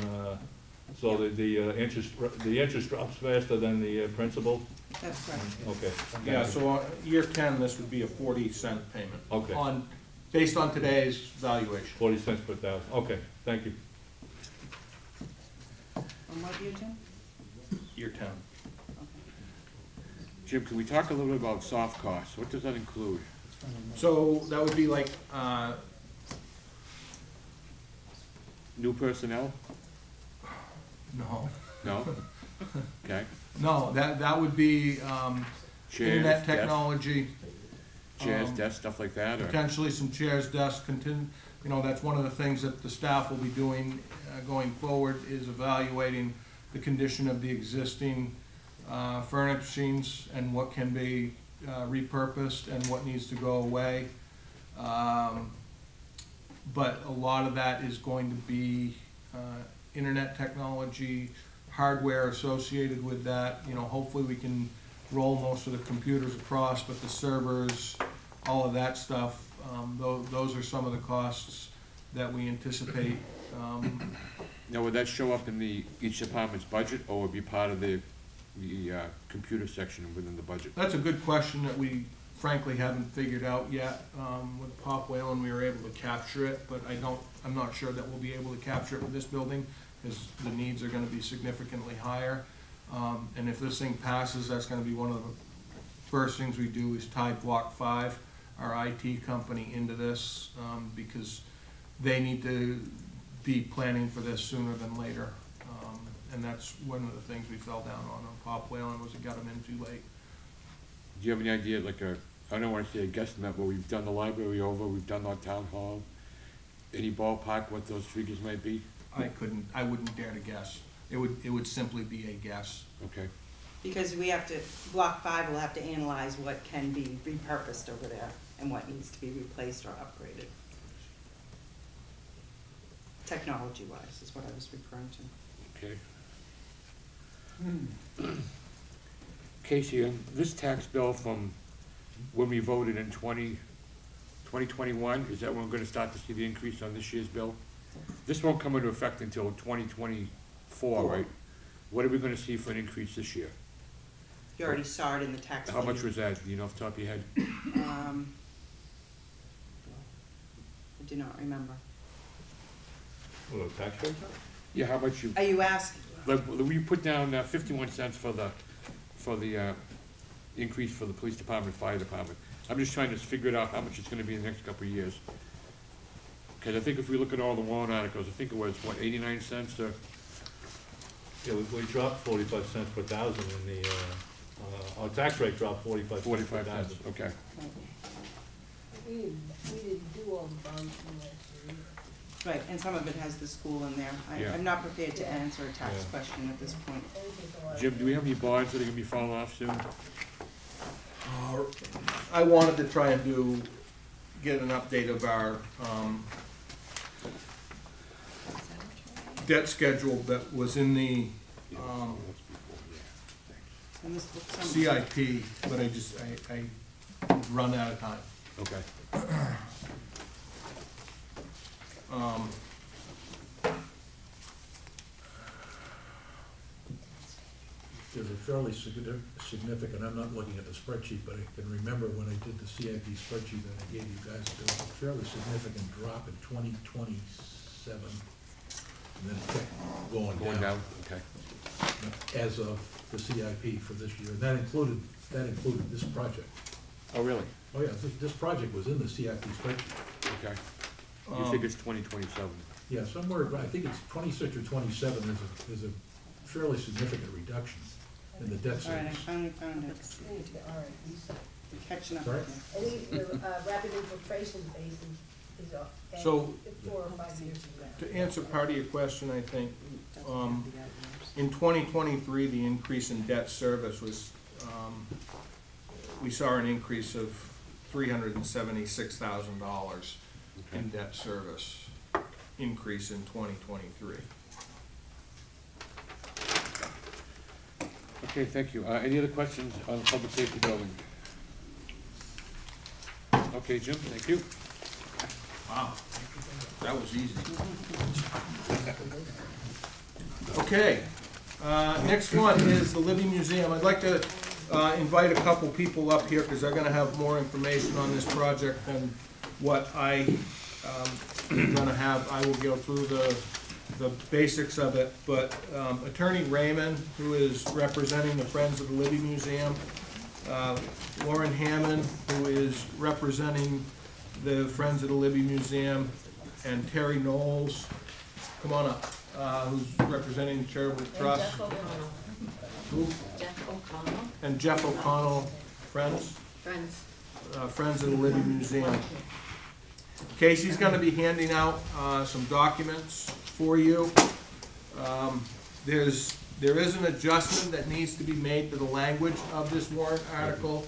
so the interest drops faster than the principal? That's right. Okay. Yeah, so on year 10, this would be a 40-cent payment. Okay. Based on today's valuation. 40 cents per thousand, okay, thank you. And what year, Jim? Year 10. Jim, can we talk a little bit about soft costs? What does that include? So that would be like, New personnel? no, No? Okay. no, that would be Chairs, internet desks? technology, Chairs, desks, stuff like that, or? Potentially some chairs, desks, you know, that's one of the things that the staff will be doing going forward, is evaluating the condition of the existing furnishings and what can be repurposed and what needs to go away. But a lot of that is going to be internet technology, hardware associated with that. You know, hopefully we can roll most of the computers across, but the servers, all of that stuff, those are some of the costs that we anticipate. Now, would that show up in each department's budget, or would it be part of the computer section within the budget? That's a good question that we frankly haven't figured out yet. With Pop Whalen, we were able to capture it, but I'm not sure that we'll be able to capture it with this building, because the needs are gonna be significantly higher. And if this thing passes, that's gonna be one of the first things we do, is tie Block 5, our IT company, into this, because they need to be planning for this sooner than later. And that's one of the things we fell down on Pop Whalen, was it got them in too late. Do you have any idea, like I don't wanna say a guesstimate, but we've done the library over, we've done our town hall. Any ballpark what those figures might be? I wouldn't dare to guess. It would simply be a guess. Okay. Because Block 5 will have to analyze what can be repurposed over there and what needs to be replaced or upgraded. Technology-wise is what I was referring to. Okay. Casey, this tax bill from when we voted in 2021, is that when we're gonna start to see the increase on this year's bill? This won't come into effect until 2024, right? What are we gonna see for an increase this year? You already saw it in the tax. How much was that? Do you know off the top of your head? I do not remember. Well, the tax rate? Yeah, how much you, Are you asking? like, we put down 51 cents for the increase for the police department, fire department. I'm just trying to figure it out how much it's gonna be in the next couple of years. Because I think if we look at all the warrant articles, I think it was, what, 89 cents or? Yeah, we dropped 45 cents per thousand in the, our tax rate dropped 45 cents per 45 cents, thousand. okay. We didn't do all the bonds from last year either. Right, and some of it has the school in there. Yeah. I'm not prepared to answer a tax Yeah. question at this point. Anything's a lot. Jim, do we have any bonds that are gonna be falling off soon? I wanted to try and get an update of our debt schedule that was in the And this book somewhere. CIP, but I run out of time. Okay. There's a fairly significant, I'm not looking at the spreadsheet, but I can remember when I did the CIP spreadsheet that I gave you guys, there was a fairly significant drop in 2027, and then it kept going down. Okay. As of the CIP for this year. That included this project. Oh, really? Oh, yeah, this project was in the CIP spreadsheet. Okay. You think it's 2027? Yeah, somewhere, I think it's 26 or 27 is a fairly significant reduction in the debt All right, I service. finally found it. I think the R&D side. We're catching up. Sorry? with I think the rapid infiltration basin is up. and So- 4 or 5 years ago. To answer part of your question, I think, you. in 2023, the increase in debt service was, we saw an increase of $376,000 in debt service increase in 2023. Okay, thank you. Any other questions on the public safety building? Okay, Jim, thank you. Wow, that was easy. Okay, next one is the Libby Museum. I'd like to invite a couple people up here because they're gonna have more information on this project than what I am gonna have. I will go through the basics of it, but Attorney Raymond, who is representing the Friends of the Libby Museum, Lauren Hammond, who is representing the Friends of the Libby Museum, and Terry Knowles, come on up, who's representing the Charitable Trust. Jeff O'Connell. Who? Jeff O'Connell, And Jeff O'Connell, Friends. Friends. Friends of the Libby Museum. Casey's gonna be handing out some documents for you. There is an adjustment that needs to be made to the language of this warrant article,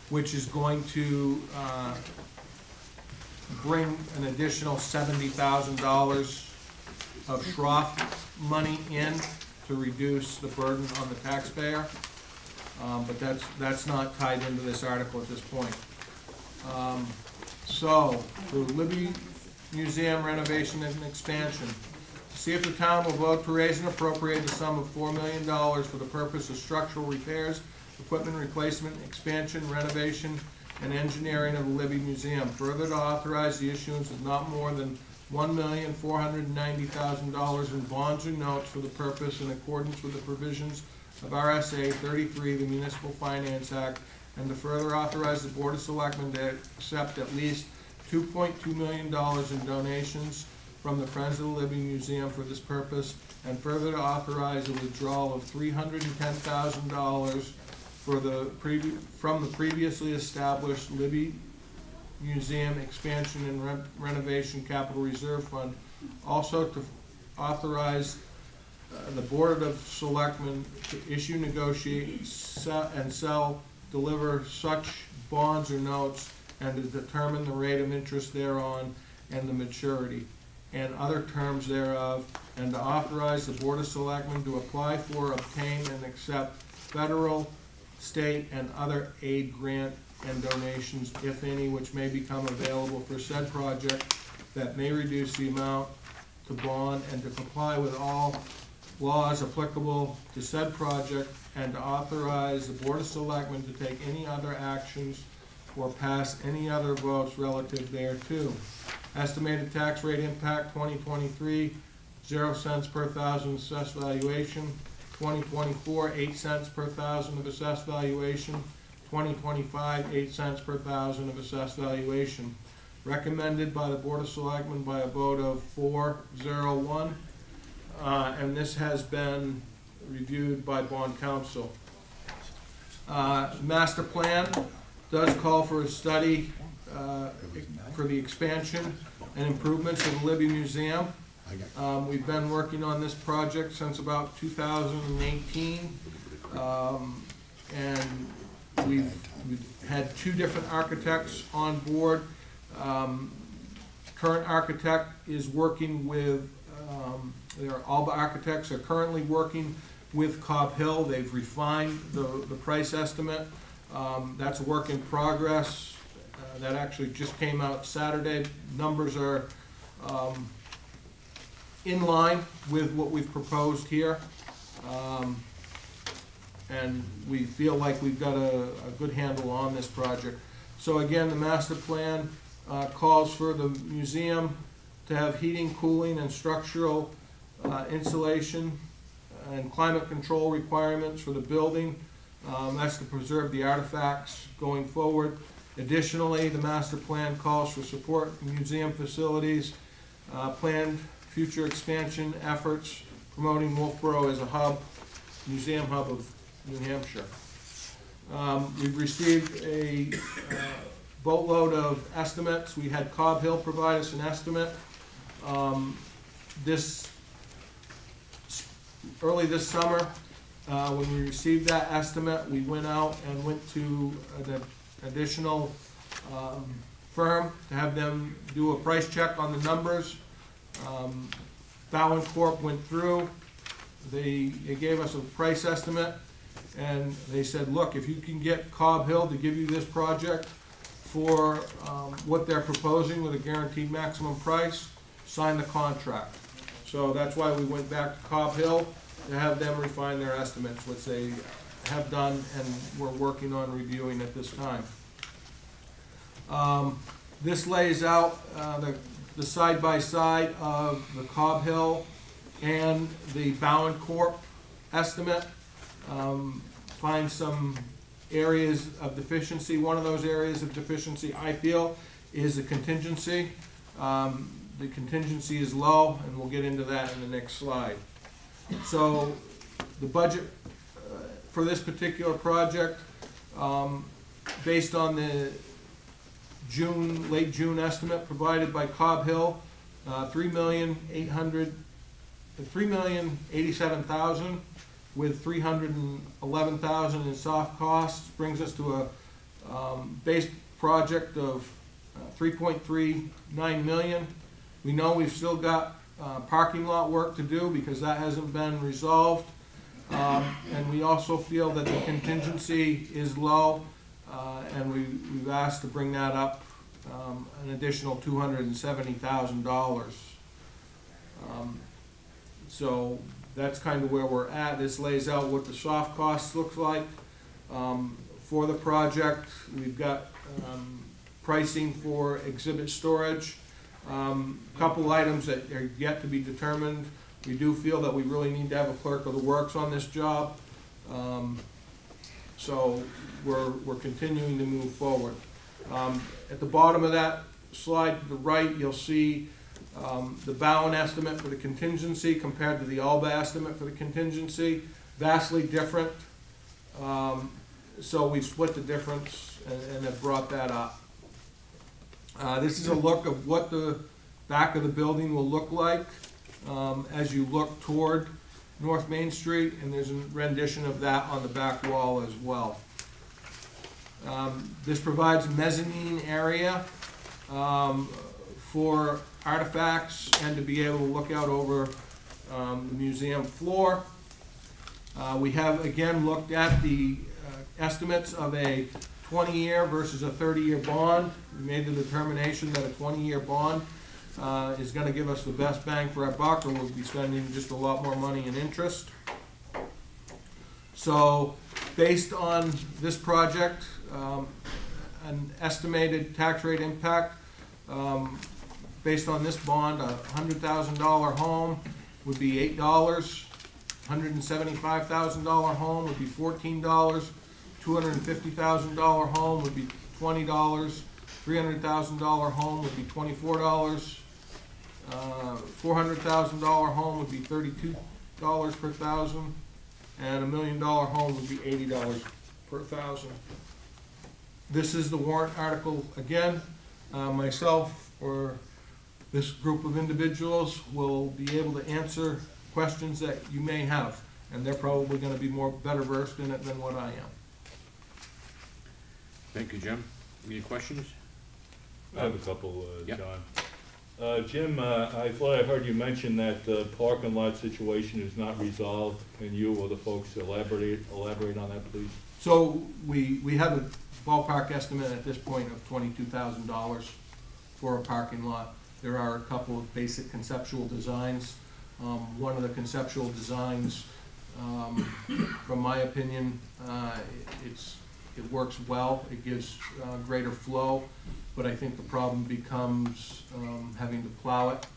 which is going to bring an additional $70,000 of Schroff money in to reduce the burden on the taxpayer. But that's not tied into this article at this point. So, the Libby Museum renovation and expansion. See if the town will vote to raise and appropriate the sum of $4 million for the purpose of structural repairs, equipment replacement, expansion, renovation, and engineering of the Libby Museum. Further, to authorize the issuance of not more than $1,490,000 in bonds or notes for the purpose in accordance with the provisions of RSA 33, the Municipal Finance Act, and to further authorize the Board of Selectmen to accept at least $2.2 million in donations from the Friends of the Libby Museum for this purpose, and further to authorize a withdrawal of $310,000 from the previously established Libby Museum Expansion and Renovation Capital Reserve Fund. Also to authorize the Board of Selectmen to issue, negotiate, and sell, deliver such bonds or notes, and to determine the rate of interest thereon and the maturity and other terms thereof, and to authorize the Board of Selectmen to apply for, obtain, and accept federal, state, and other aid grant and donations, if any, which may become available for said project that may reduce the amount to bond, and to comply with all laws applicable to said project, and to authorize the Board of Selectmen to take any other actions or pass any other votes relative thereto. Estimated tax rate impact 2023, 0 cents per thousand assessed valuation. 2024, 8 cents per thousand of assessed valuation. 2025, 8 cents per thousand of assessed valuation. Recommended by the Board of Selectmen by a vote of 4-0-1. And this has been reviewed by bond counsel. Master plan does call for a study for the expansion and improvements of the Libby Museum. We've been working on this project since about 2018, and we've had 2 different architects on board. Current architect is working with, all the architects are currently working with Cobb Hill. They've refined the price estimate. That's a work in progress. That actually just came out Saturday. Numbers are in line with what we've proposed here. And we feel like we've got a good handle on this project. So again, the master plan calls for the museum to have heating, cooling, and structural insulation and climate control requirements for the building. That's to preserve the artifacts going forward. Additionally, the master plan calls for support museum facilities, planned future expansion efforts, promoting Wolfeboro as a hub, museum hub of New Hampshire. We've received a boatload of estimates. We had Cobb Hill provide us an estimate. Early this summer, when we received that estimate, we went out and went to an additional firm to have them do a price check on the numbers. Bowen Corp went through. They gave us a price estimate, and they said, look, if you can get Cobb Hill to give you this project for what they're proposing with a guaranteed maximum price, sign the contract. So that's why we went back to Cobb Hill to have them refine their estimates, which they have done and we're working on reviewing at this time. This lays out the side-by-side of the Cobb Hill and the Bowen Corp estimate. Find some areas of deficiency. One of those areas of deficiency, I feel, is the contingency. The contingency is low, and we'll get into that in the next slide. So the budget for this particular project, based on the late June estimate provided by Cobb Hill, $3,087,000 with $311,000 in soft costs, brings us to a base project of $3.39 million. We know we've still got parking lot work to do because that hasn't been resolved. And we also feel that the contingency is low, and we've asked to bring that up an additional $270,000. So that's kind of where we're at. This lays out what the soft costs look like for the project. We've got pricing for exhibit storage. Couple items that are yet to be determined. We do feel that we really need to have a clerk of the works on this job. So we're continuing to move forward. At the bottom of that slide to the right, you'll see the Bowen estimate for the contingency compared to the Alba estimate for the contingency. Vastly different. So we've split the difference and have brought that up. This is a look of what the back of the building will look like as you look toward North Main Street, and there's a rendition of that on the back wall as well. This provides a mezzanine area for artifacts and to be able to look out over the museum floor. We have again looked at the estimates of a 20-year versus a 30-year bond. We made the determination that a 20-year bond is going to give us the best bang for our buck, and we'll be spending just a lot more money in interest. So based on this project, an estimated tax rate impact based on this bond, a $100,000 home would be $8. $175,000 home would be $14. $250,000 home would be $20. $300,000 home would be $24. $400,000 home would be $32 per thousand, and $1 million home would be $80 per thousand. This is the warrant article again. Myself or this group of individuals will be able to answer questions that you may have, and they're probably going to be better versed in it than what I am. Thank you, Jim. Any questions? I have a couple, Yep. John. Jim, I thought I heard you mention that the parking lot situation is not resolved. Can you or the folks elaborate on that, please? So we have a ballpark estimate at this point of $22,000 for a parking lot. There are a couple of basic conceptual designs. One of the conceptual designs, from my opinion, it works well. It gives greater flow, but I think the problem becomes having to plow it.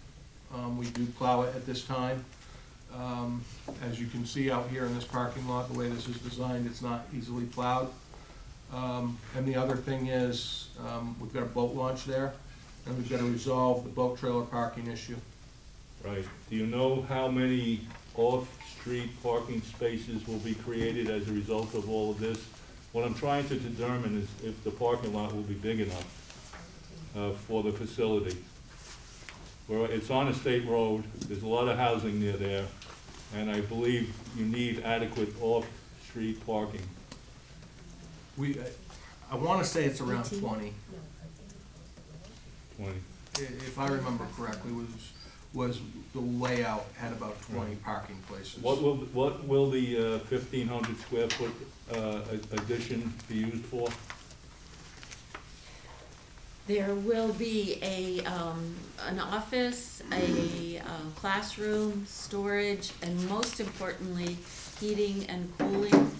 We do plow it at this time. As you can see out here in this parking lot, the way this is designed, it's not easily plowed. And the other thing is, we've got a boat launch there, and we've got to resolve the boat trailer parking issue. Right. Do you know how many off-street parking spaces will be created as a result of all of this? What I'm trying to determine is if the parking lot will be big enough for the facility. Where it's on a state road, there's a lot of housing near there, and I believe you need adequate off-street parking. I want to say it's around 20, 20. if I remember correctly, was the layout had about 20 parking places. What will the 1,500 square foot addition be used for? There will be an office, a classroom, storage, and most importantly, heating and cooling.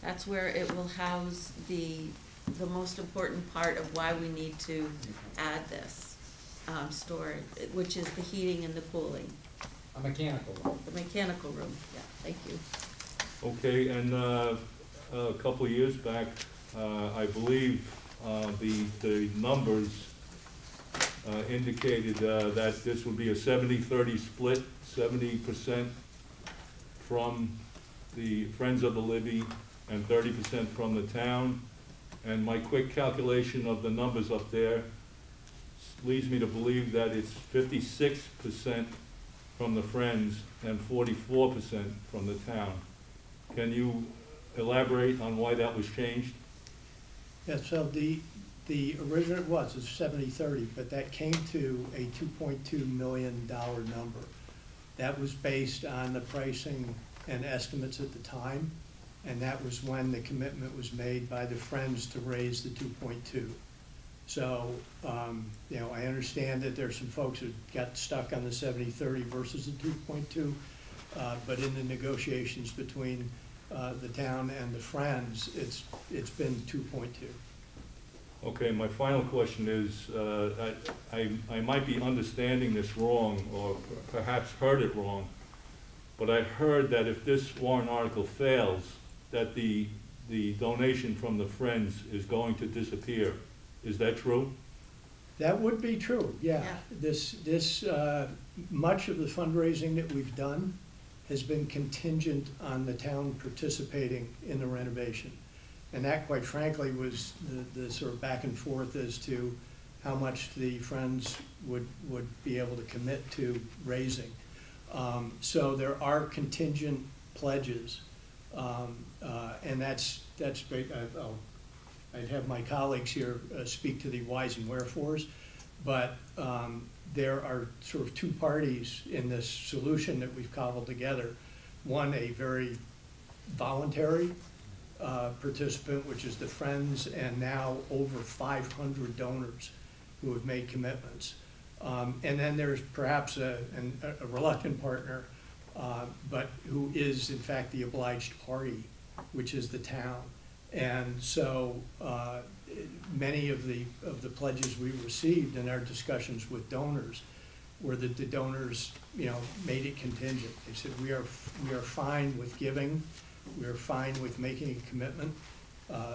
That's where it will house the most important part of why we need to add this storage, which is the heating and the cooling. A mechanical room. The mechanical room, yeah, thank you. Okay, and a couple of years back, I believe the numbers indicated that this would be a 70-30 split, 70% from the Friends of the Libby and 30% from the town. And my quick calculation of the numbers up there leads me to believe that it's 56% from the Friends and 44% from the town. Can you elaborate on why that was changed? Yeah, so the original it's 70-30, but that came to a $2.2 million number. That was based on the pricing and estimates at the time, and that was when the commitment was made by the Friends to raise the 2.2. So, you know, I understand that there's some folks who got stuck on the 70-30 versus the 2.2, but in the negotiations between the town and the Friends, it's been 2.2. Okay, my final question is, I might be understanding this wrong, or perhaps heard it wrong, but I heard that if this warrant article fails, that the donation from the Friends is going to disappear. Is that true? That would be true, yeah. Yeah. Much of the fundraising that we've done has been contingent on the town participating in the renovation. And that, quite frankly, was the sort of back and forth as to how much the Friends would be able to commit to raising. So there are contingent pledges, and that's great. I'd have my colleagues here speak to the whys and wherefores, but there are sort of two parties in this solution that we've cobbled together. One, a very voluntary participant, which is the Friends, and now over 500 donors who have made commitments. And then there's perhaps a reluctant partner, but who is in fact the obliged party, which is the town. And so many of the pledges we received in our discussions with donors were that the donors, you know, made it contingent. They said, we are fine with giving, we are fine with making a commitment.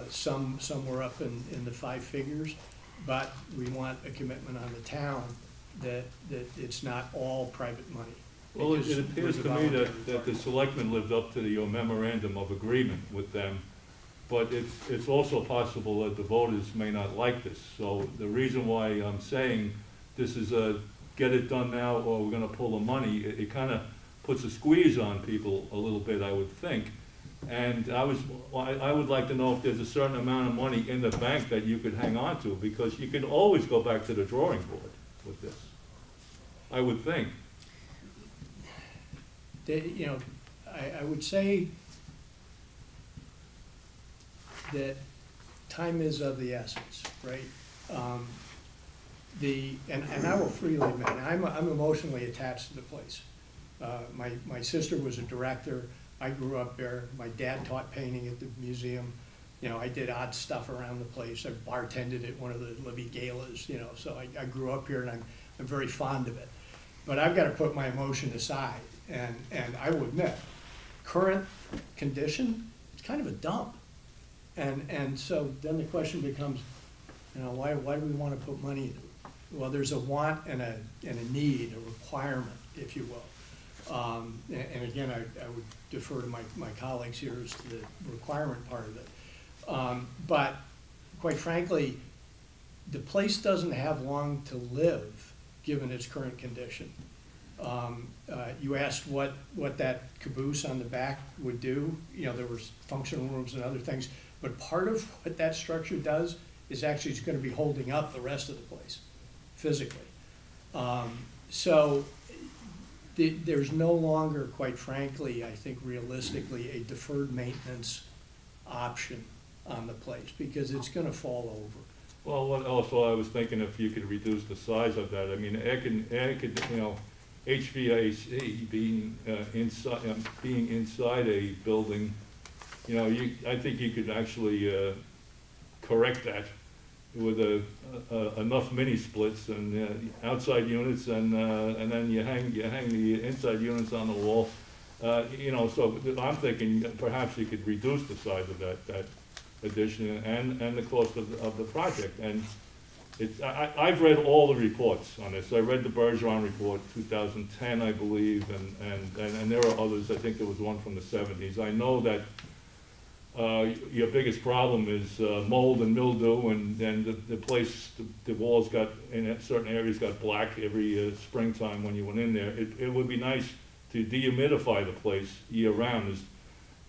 Some were up in the 5 figures, but we want a commitment on the town that it's not all private money. Well, it appears to me that the selectmen lived up to your memorandum of agreement with them, but it's also possible that the voters may not like this. So the reason why I'm saying this is a get it done now or we're gonna pull the money, it kind of puts a squeeze on people a little bit, I would think. And I would like to know if there's a certain amount of money in the bank that you could hang on to, because you can always go back to the drawing board with this, I would think. You know, I would say that time is of the essence, right? And I will freely admit, I'm emotionally attached to the place. My sister was a director. I grew up there. My dad taught painting at the museum. You know, I did odd stuff around the place. I bartended at one of the Libby galas, you know, so I grew up here and I'm very fond of it. But I've got to put my emotion aside, and I will admit, current condition, it's kind of a dump. And so then the question becomes, you know, why do we want to put money into it? Well, there's a want and a need, a requirement, if you will. And again, I would defer to my colleagues here as to the requirement part of it. But quite frankly, the place doesn't have long to live, given its current condition. You asked what that caboose on the back would do. You know, there was functional rooms and other things, but part of what that structure does is actually it's going to be holding up the rest of the place, physically. So there's no longer, quite frankly, I think realistically, a deferred maintenance option on the place, because it's going to fall over. Well, what also I was thinking, if you could reduce the size of that, I mean, air could, you know, HVAC being inside a building, you know, I think you could actually correct that with enough mini splits and outside units, and then you hang the inside units on the wall. You know, so I'm thinking perhaps you could reduce the size of that addition and the cost of the project. And I've read all the reports on this. I read the Bergeron report, 2010, I believe, and there are others. I think there was one from the 70s. I know that your biggest problem is mold and mildew, and the place, the walls got, in certain areas got black every springtime when you went in there. It would be nice to dehumidify the place year-round,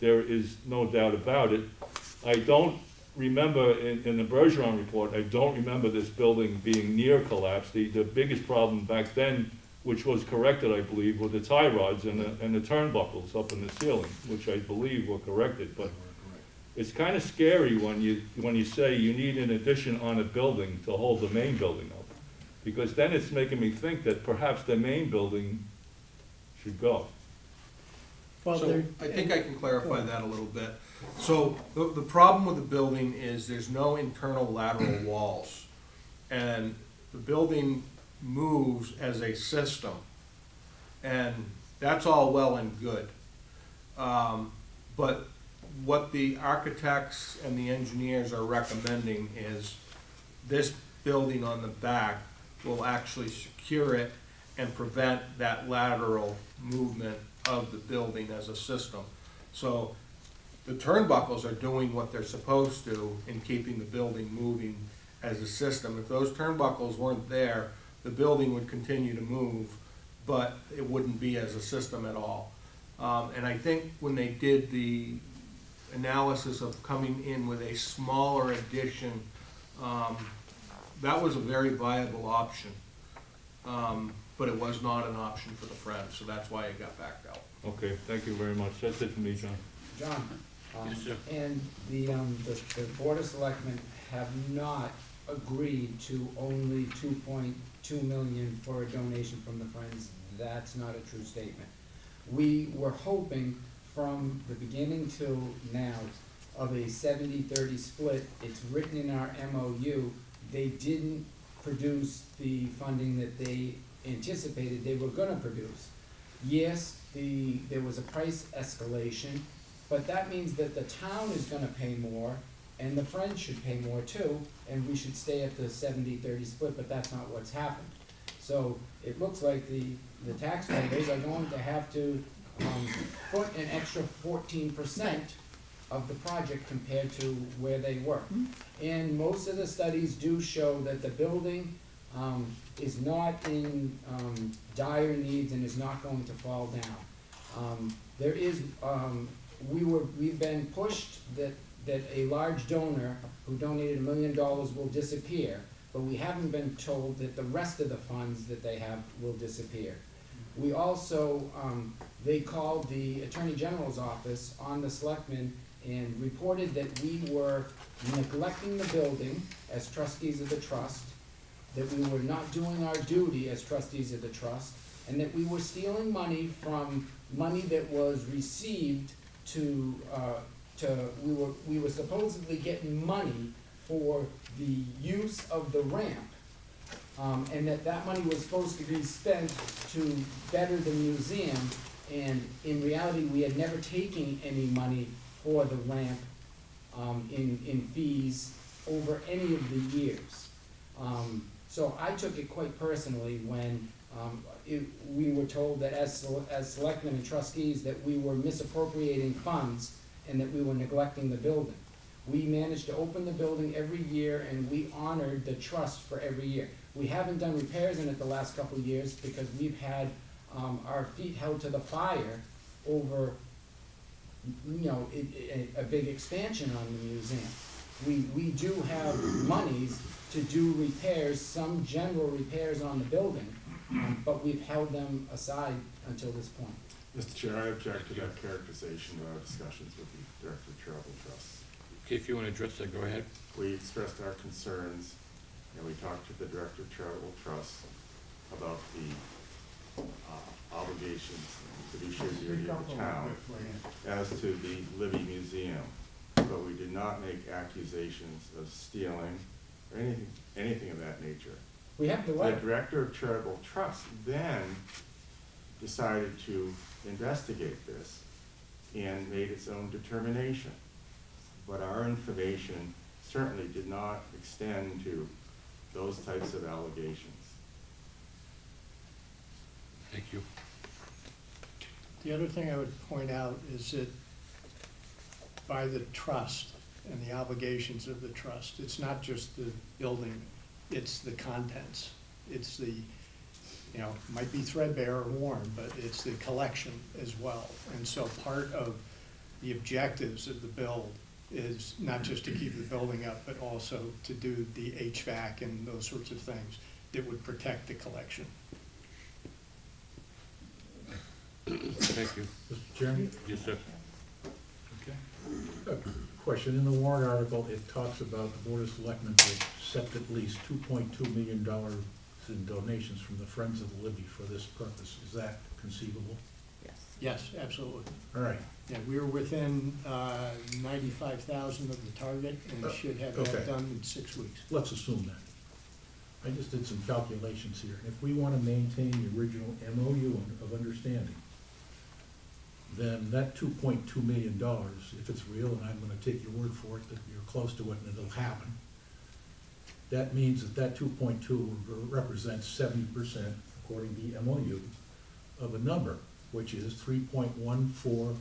there is no doubt about it. I don't remember, in the Bergeron report, I don't remember this building being near collapse. The biggest problem back then, which was corrected, I believe, were the tie rods and the turnbuckles up in the ceiling, which I believe were corrected. But it's kind of scary when you say you need an addition on a building to hold the main building up, because then it's making me think that perhaps the main building should go. Well, So I think I can clarify that a little bit. So the problem with the building is there's no internal lateral walls. And the building moves as a system. And that's all well and good. But what the architects and the engineers are recommending is this building on the back will actually secure it and prevent that lateral movement of the building as a system. So the turnbuckles are doing what they're supposed to in keeping the building moving as a system. If those turnbuckles weren't there, the building would continue to move, but it wouldn't be as a system at all. And I think when they did the analysis of coming in with a smaller addition, that was a very viable option. But it was not an option for the Friends, so that's why it got backed out. Okay, thank you very much. That's it for me, John. John, Yes, sir. and the Board of Selectmen have not agreed to only 2.2 million for a donation from the Friends. That's not a true statement. We were hoping from the beginning till now of a 70-30 split. It's written in our MOU. They didn't produce the funding that they anticipated they were gonna produce. Yes, there was a price escalation, but that means that the town is gonna pay more, and the Friends should pay more too, and we should stay at the 70-30 split, but that's not what's happened. So it looks like the taxpayers are going to have to put an extra 14% of the project compared to where they were. And most of the studies do show that the building is not in dire needs and is not going to fall down. There is, we've been pushed that a large donor who donated $1 million will disappear, but we haven't been told that the rest of the funds that they have will disappear. We also, they called the Attorney General's office on the selectmen and reported that we were neglecting the building as trustees of the trust, that we were not doing our duty as trustees of the trust, and that we were stealing money from money that was received we were supposedly getting money for the use of the ramp, and that money was supposed to be spent to better the museum, and in reality, we had never taken any money for the ramp in fees over any of the years. So I took it quite personally when we were told that as selectmen and trustees that we were misappropriating funds and that we were neglecting the building. We managed to open the building every year and we honored the trust for every year. We haven't done repairs in it the last couple of years because we've had our feet held to the fire over a big expansion on the museum. We do have monies to do repairs, some general repairs on the building, but we've held them aside until this point. Mr. Chair, I object to that characterization of our discussions with the Director of Charitable Trusts. Okay, if you want to address that, go ahead. We expressed our concerns, and we talked to the Director of Charitable Trusts about the obligations and fiduciary duty of the town as to the Libby Museum, but we did not make accusations of stealing or anything of that nature. We have the right. The Director of Charitable Trust then decided to investigate this and made its own determination. But our information certainly did not extend to those types of allegations. Thank you. The other thing I would point out is that by the trust and the obligations of the trust. It's not just the building, it's the contents. It's the, you know, might be threadbare or worn, but it's the collection as well. And so part of the objectives of the build is not just to keep the building up, but also to do the HVAC and those sorts of things that would protect the collection. Thank you. Mr. Chairman? Yes, sir. Okay. A question, in the warrant article, it talks about the Board of Selectmen to accept at least $2.2 million in donations from the Friends of the Libby for this purpose. Is that conceivable? Yes. Yes, absolutely. All right. Yeah, we were within 95,000 of the target and should have Okay. that done in 6 weeks. Let's assume that. I just did some calculations here. If we want to maintain the original MOU of understanding, then that $2.2 million, if it's real, and I'm going to take your word for it, that you're close to it and it'll happen, that means that that 2.2 represents 70%, according to the MOU, of a number, which is $3.14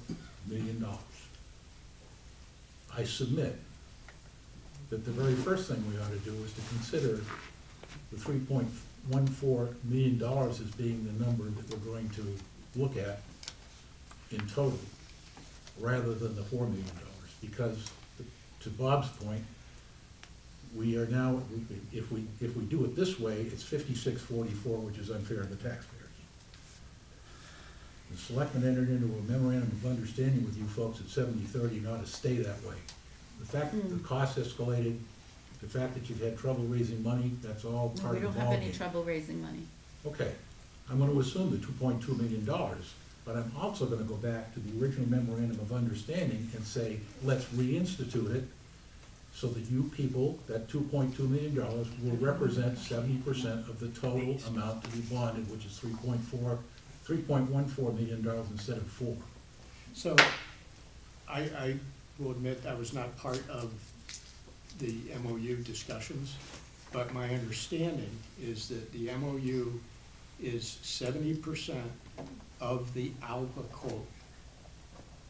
million. I submit that the very first thing we ought to do is to consider the $3.14 million as being the number that we're going to look at in total, rather than the $4 million, because to Bob's point, we are now, if we do it this way, it's 56-44, which is unfair to the taxpayers. The selectmen entered into a memorandum of understanding with you folks at 70-30 and ought to stay that way. The fact that the cost escalated, the fact that you've had trouble raising money, that's all No, part we of the don't have any ballgame. trouble raising money. Okay, I'm gonna assume the $2.2 million, but I'm also gonna go back to the original memorandum of understanding and say, let's reinstitute it so that you people, that $2.2 million will represent 70% of the total amount to be bonded, which is $3.14 million instead of $4. So I will admit I was not part of the MOU discussions, but my understanding is that the MOU is 70% of the ALBA quote.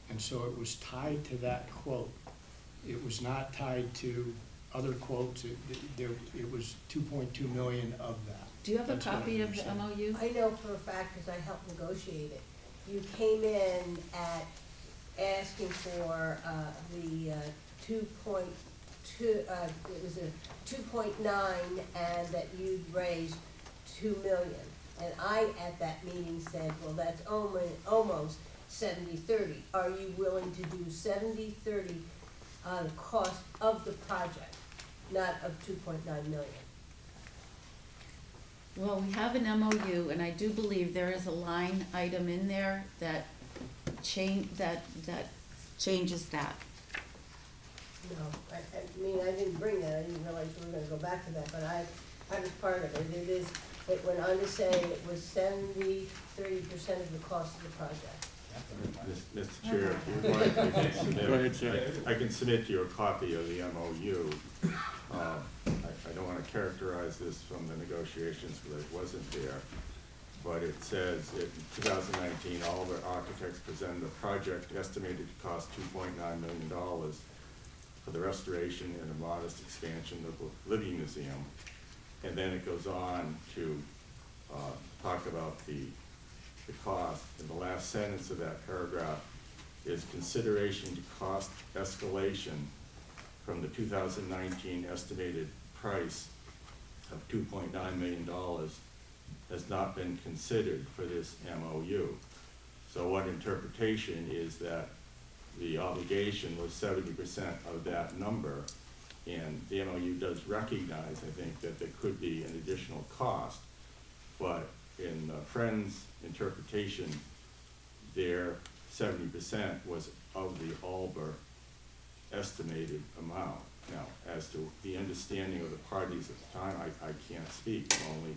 And so it was tied to that quote. It was not tied to other quotes. It was 2.2 million of that. Do you have a That's what I copy of the understand. MOU? I know for a fact, because I helped negotiate it. You came in at asking for the 2.2, it was a 2.9, and that you'd raised 2 million. And I, at that meeting, said, well, that's almost 70-30. Are you willing to do 70-30 on the cost of the project, not of 2.9 million? Well, we have an MOU, and I do believe there is a line item in there that changes that. No, I mean, I didn't bring that, I didn't realize we were gonna go back to that, but I was part of it. It went on to say it was 30% of the cost of the project. Mr. Chair, if you'd like, I can submit. Go ahead, sir. I can submit you a copy of the MOU. I don't want to characterize this from the negotiations because it wasn't there, but it says in 2019, all of our architects presented a project estimated to cost $2.9 million for the restoration and a modest expansion of the Libby Museum. And then it goes on to talk about the cost. And the last sentence of that paragraph is consideration to cost escalation from the 2019 estimated price of $2.9 million has not been considered for this MOU. So one interpretation is that the obligation was 70% of that number, and the MOU does recognize, I think, that there could be an additional cost, but in Friends' interpretation, their 70% was of the Alber estimated amount. Now, as to the understanding of the parties at the time, I can't speak. I'm only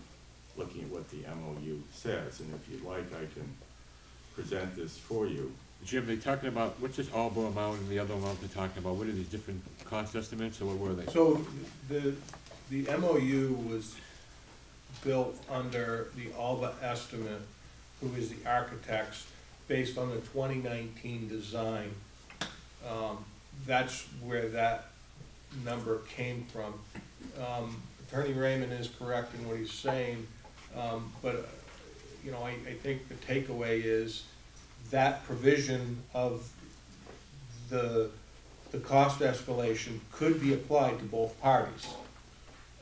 looking at what the MOU says, and if you'd like, I can present this for you. Jim, they're talking about, what's this Alba amount and the other amount they're talking about? What are these different cost estimates, or what were they? So the MOU was built under the Alba estimate, who is the architects, based on the 2019 design. that's where that number came from. Attorney Raymond is correct in what he's saying, but, you know, I think the takeaway is that provision of the cost escalation could be applied to both parties.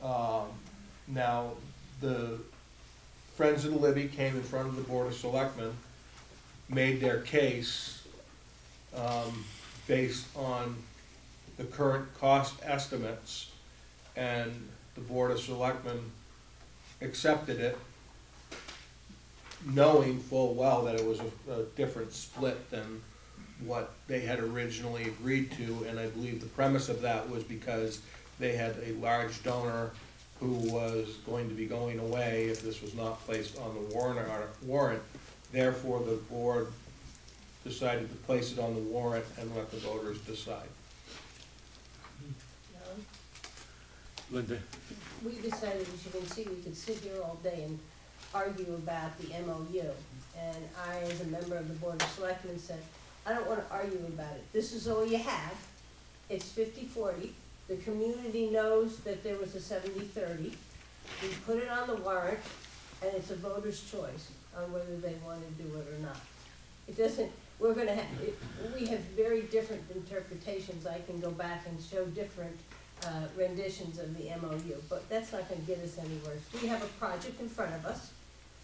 Now, the Friends of the Libby came in front of the Board of Selectmen, made their case based on the current cost estimates, and the Board of Selectmen accepted it, knowing full well that it was a different split than what they had originally agreed to, and I believe the premise of that was because they had a large donor who was going to be going away if this was not placed on the warrant. Therefore, the board decided to place it on the warrant and let the voters decide. No? Linda? We decided, as you can see, we could sit here all day and argue about the MOU. And I, as a member of the Board of Selectmen, said, I don't wanna argue about it. This is all you have. It's 50-40. The community knows that there was a 70-30. We put it on the warrant, and it's a voter's choice on whether they wanna do it or not. It doesn't, we're gonna have, we have very different interpretations. I can go back and show different renditions of the MOU, but that's not gonna get us anywhere. We have a project in front of us.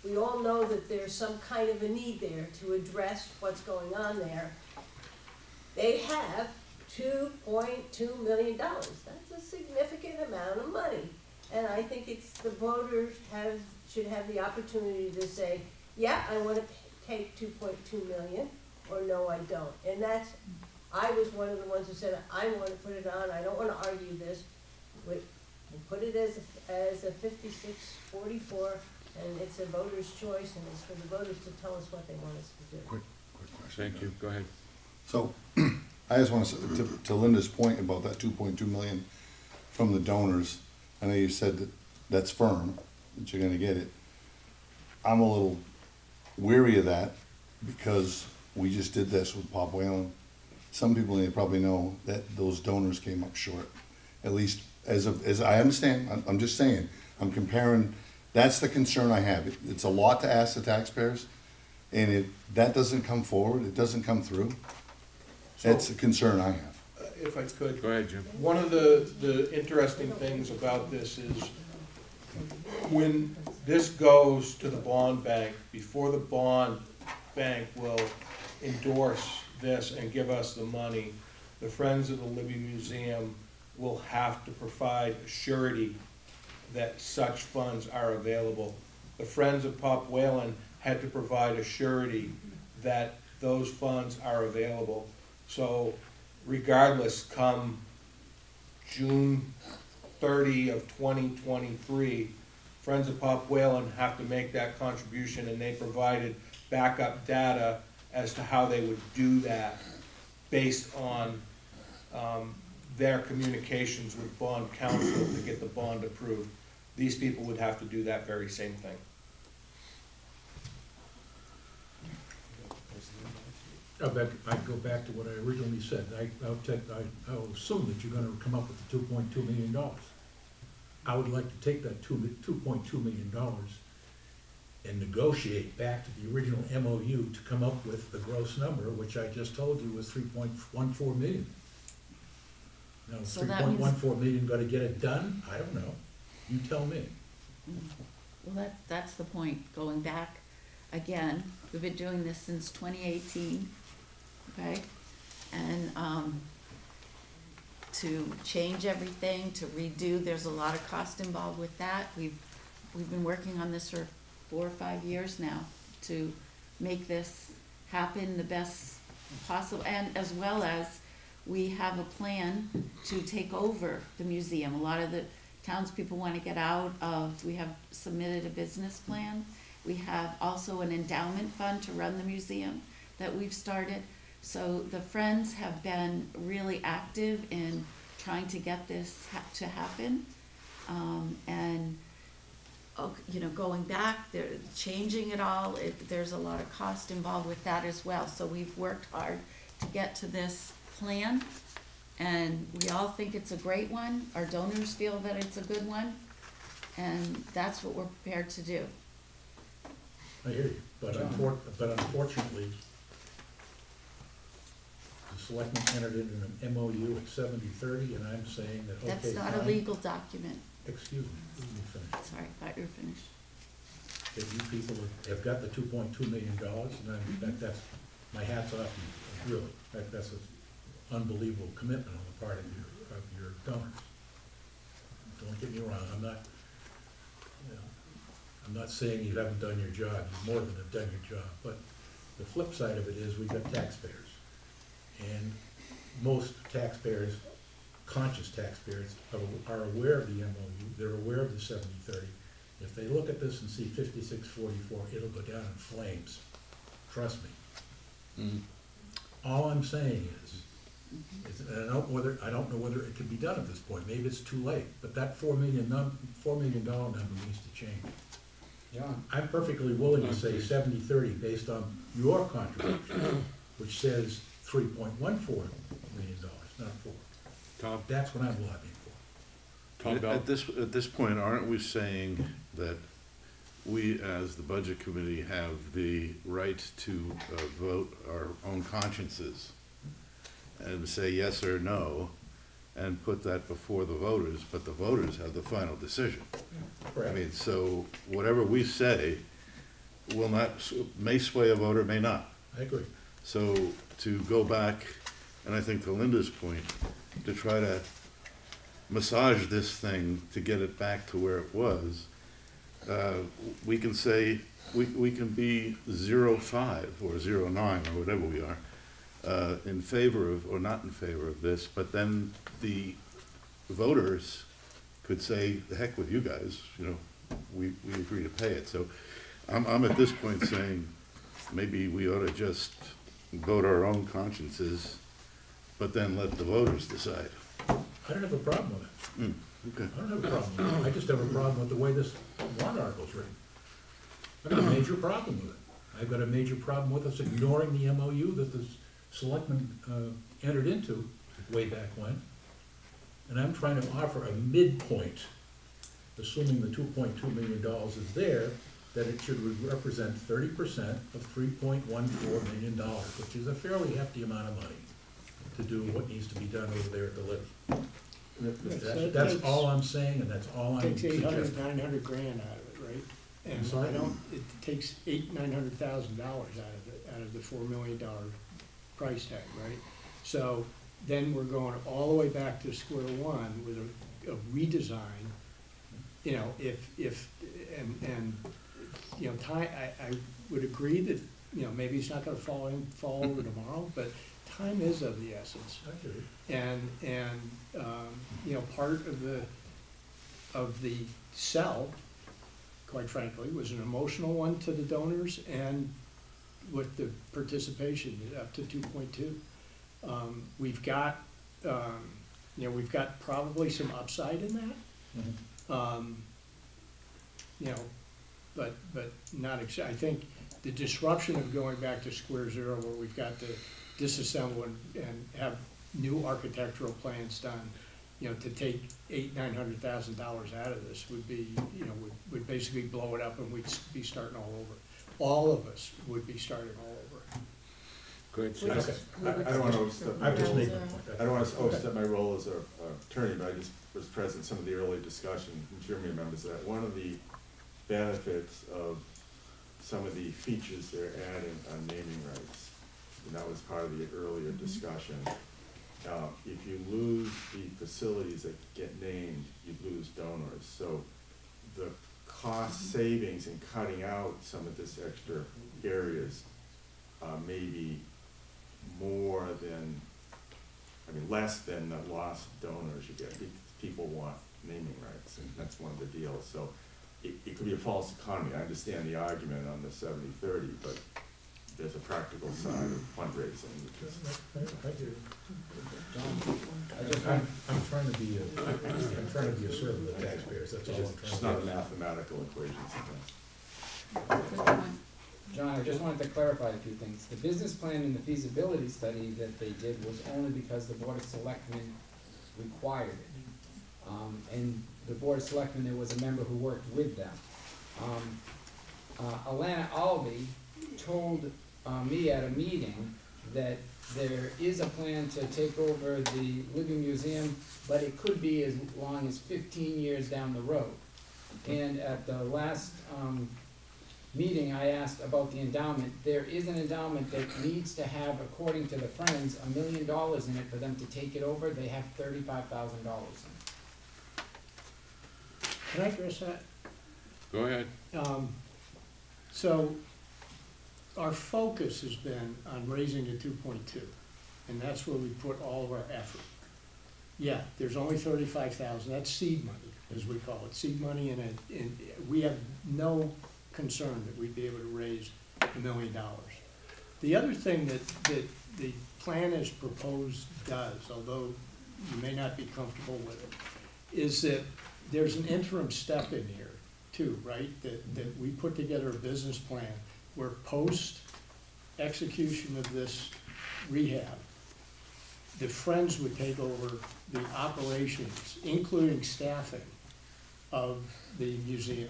We all know that there's some kind of a need there to address what's going on there. They have $2.2 million. That's a significant amount of money. And I think it's, the voters should have the opportunity to say, yeah, I wanna take 2.2 million, or no, I don't. And that's, I was one of the ones who said, I want to put it on, I don't want to argue this. We put it as a 56-44, and it's a voter's choice, and it's for the voters to tell us what they want us to do. Quick question. Thank you, go ahead. So, I just want to Linda's point about that 2.2 million from the donors, I know you said that that's firm, that you're gonna get it. I'm a little weary of that, because we just did this with Pop Whalen. Some people in here probably know that those donors came up short, at least as I understand. I'm just saying, I'm comparing, that's the concern I have. It's a lot to ask the taxpayers, and that doesn't come forward, it doesn't come through. That's the concern I have. If I could. Go ahead, Jim. One of the interesting things about this is when this goes to the bond bank, before the bond bank will endorse this and give us the money, the Friends of the Libby Museum will have to provide a surety that such funds are available. The Friends of Pop Whalen had to provide a surety that those funds are available. So regardless, come June 30 of 2023, Friends of Pop Whalen have to make that contribution, and they provided backup data as to how they would do that based on their communications with bond counsel to get the bond approved. These people would have to do that very same thing. I'd go back to what I originally said. I'll assume that you're gonna come up with the $2.2 million. I would like to take that $2.2 million and negotiate back to the original MOU to come up with the gross number, which I just told you was 3.14 million. Now, is So that means- 3.14 million gonna get it done? I don't know. You tell me. Well, that's the point, going back again, we've been doing this since 2018, okay? And, to change everything, to redo, there's a lot of cost involved with that. We've been working on this for 4 or 5 years now to make this happen the best possible, and as well as we have a plan to take over the museum. A lot of the townspeople want to get out of, we have submitted a business plan. We have also an endowment fund to run the museum that we've started. So the Friends have been really active in trying to get this to happen. And, you know, going back, they're changing it all, there's a lot of cost involved with that as well. So we've worked hard to get to this plan, And we all think it's a great one, our donors feel that it's a good one, and that's what we're prepared to do. I hear you, but unfortunately, the selectmen entered into an MOU at 70-30, and I'm saying that, okay, That's not a fine. legal document. Excuse me, let me finish. Sorry, thought you were finished. That you people have got the $2.2 million, and that's, my hat's off to you, really. That's an unbelievable commitment on the part of your donors. Don't get me wrong, I'm not saying you haven't done your job, you more than have done your job, but the flip side of it is we've got taxpayers. And most taxpayers, conscious taxpayers, are aware of the MOU, they're aware of the 70-30. If they look at this and see 5644, it'll go down in flames, trust me. All I'm saying is and I don't know whether it can be done at this point, maybe it's too late, but that $4 million number needs to change. Yeah. I'm perfectly willing to say 70-30 based on your contribution, which says $3.14 million, not 4. Tom? That's what I'm lobbying for. Tom Bell? At this point, aren't we saying that we, as the Budget Committee, have the right to vote our own consciences and say yes or no, and put that before the voters, but the voters have the final decision? I mean, so whatever we say will not, may sway a voter, may not. I agree. So to go back, and I think to Linda's point, to try to massage this thing to get it back to where it was, we can say, we can be 0.5 or 0.9 or whatever we are, in favor of, or not in favor of this, but then the voters could say, the heck with you guys, you know, we agree to pay it. So I'm at this point saying, maybe we ought to just vote our own consciences, but then let the voters decide. I don't have a problem with it. Okay. I don't have a problem with it. I just have a problem with the way this warrant article's written. I've got a major problem with it. I've got a major problem with us ignoring the MOU that the selectmen entered into way back when. And I'm trying to offer a midpoint, assuming the $2.2 million is there, that it should represent 30% of $3.14 million, which is a fairly hefty amount of money to do what needs to be done over there at the levee. That's all I'm saying, and that's all I'm Takes suggesting. 900 grand out of it, right? And I'm sorry? it takes $900,000 out of it, out of the $4 million price tag, right? So then we're going all the way back to square one with a redesign, you know, you know, I would agree that, you know, maybe it's not gonna fall over tomorrow, but time is of the essence. I agree. And you know, part of the sell, quite frankly, was an emotional one to the donors and with the participation up to 2.2. We've got, you know, we've got probably some upside in that. You know, but not I think the disruption of going back to square zero where we've got to disassemble and have new architectural plans done, you know, to take $800,000-900,000 out of this would be, you know, would basically blow it up and we'd be starting all over. All of us would be starting all over. Good. I don't want to overstep, I'm just making a point. I don't want to overstep my role as an attorney, but I just was present in some of the early discussion, I'm sure you remember that. One of the benefits of some of the features they're adding on naming rights, and that was part of the earlier discussion. If you lose the facilities that get named, you lose donors. So the cost savings in cutting out some of this extra areas may be more than, I mean, less than the lost donors you get. People want naming rights, and that's one of the deals. So it could be a false economy. I understand the argument on the 70-30, but there's a practical side of fundraising. I'm trying to be a servant of the taxpayers, that's all I'm trying to do. It's not a mathematical equation sometimes. Good point. John, I just wanted to clarify a few things. The business plan and the feasibility study that they did was only because the Board of Selectmen required it. And the Board of Selectmen, there was a member who worked with them. Alana Albee told me at a meeting that there is a plan to take over the Living Museum, but it could be as long as 15 years down the road. And at the last meeting, I asked about the endowment. There is an endowment that needs to have, according to the Friends, $1 million in it for them to take it over. They have $35,000 in it. Can I address that? Go ahead. So, our focus has been on raising the 2.2, and that's where we put all of our effort. Yeah, there's only 35,000, that's seed money, as we call it, seed money, and we have no concern that we'd be able to raise $1 million. The other thing that the plan as proposed does, although you may not be comfortable with it, is that there's an interim step in here too, right? That we put together a business plan where post execution of this rehab, the Friends would take over the operations, including staffing of the museum.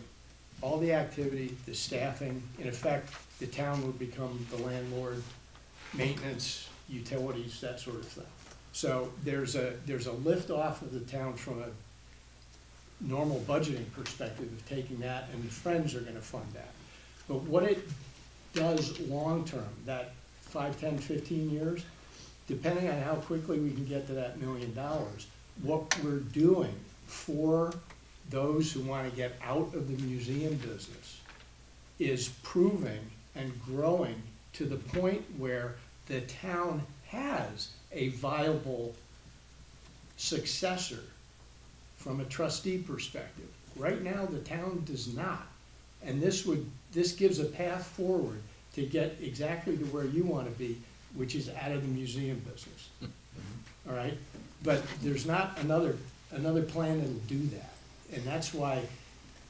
All the activity, the staffing, in effect, the town would become the landlord, maintenance, utilities, that sort of thing. So there's a lift off of the town from a normal budgeting perspective of taking that, and the Friends are gonna fund that. But what it does long-term, that 5, 10, 15 years, depending on how quickly we can get to that $1 million, what we're doing for those who want to get out of the museum business is proving and growing to the point where the town has a viable successor from a trustee perspective. Right now, the town does not. And this gives a path forward to get exactly to where you want to be, which is out of the museum business. All right? But there's not another plan that'll do that. And that's why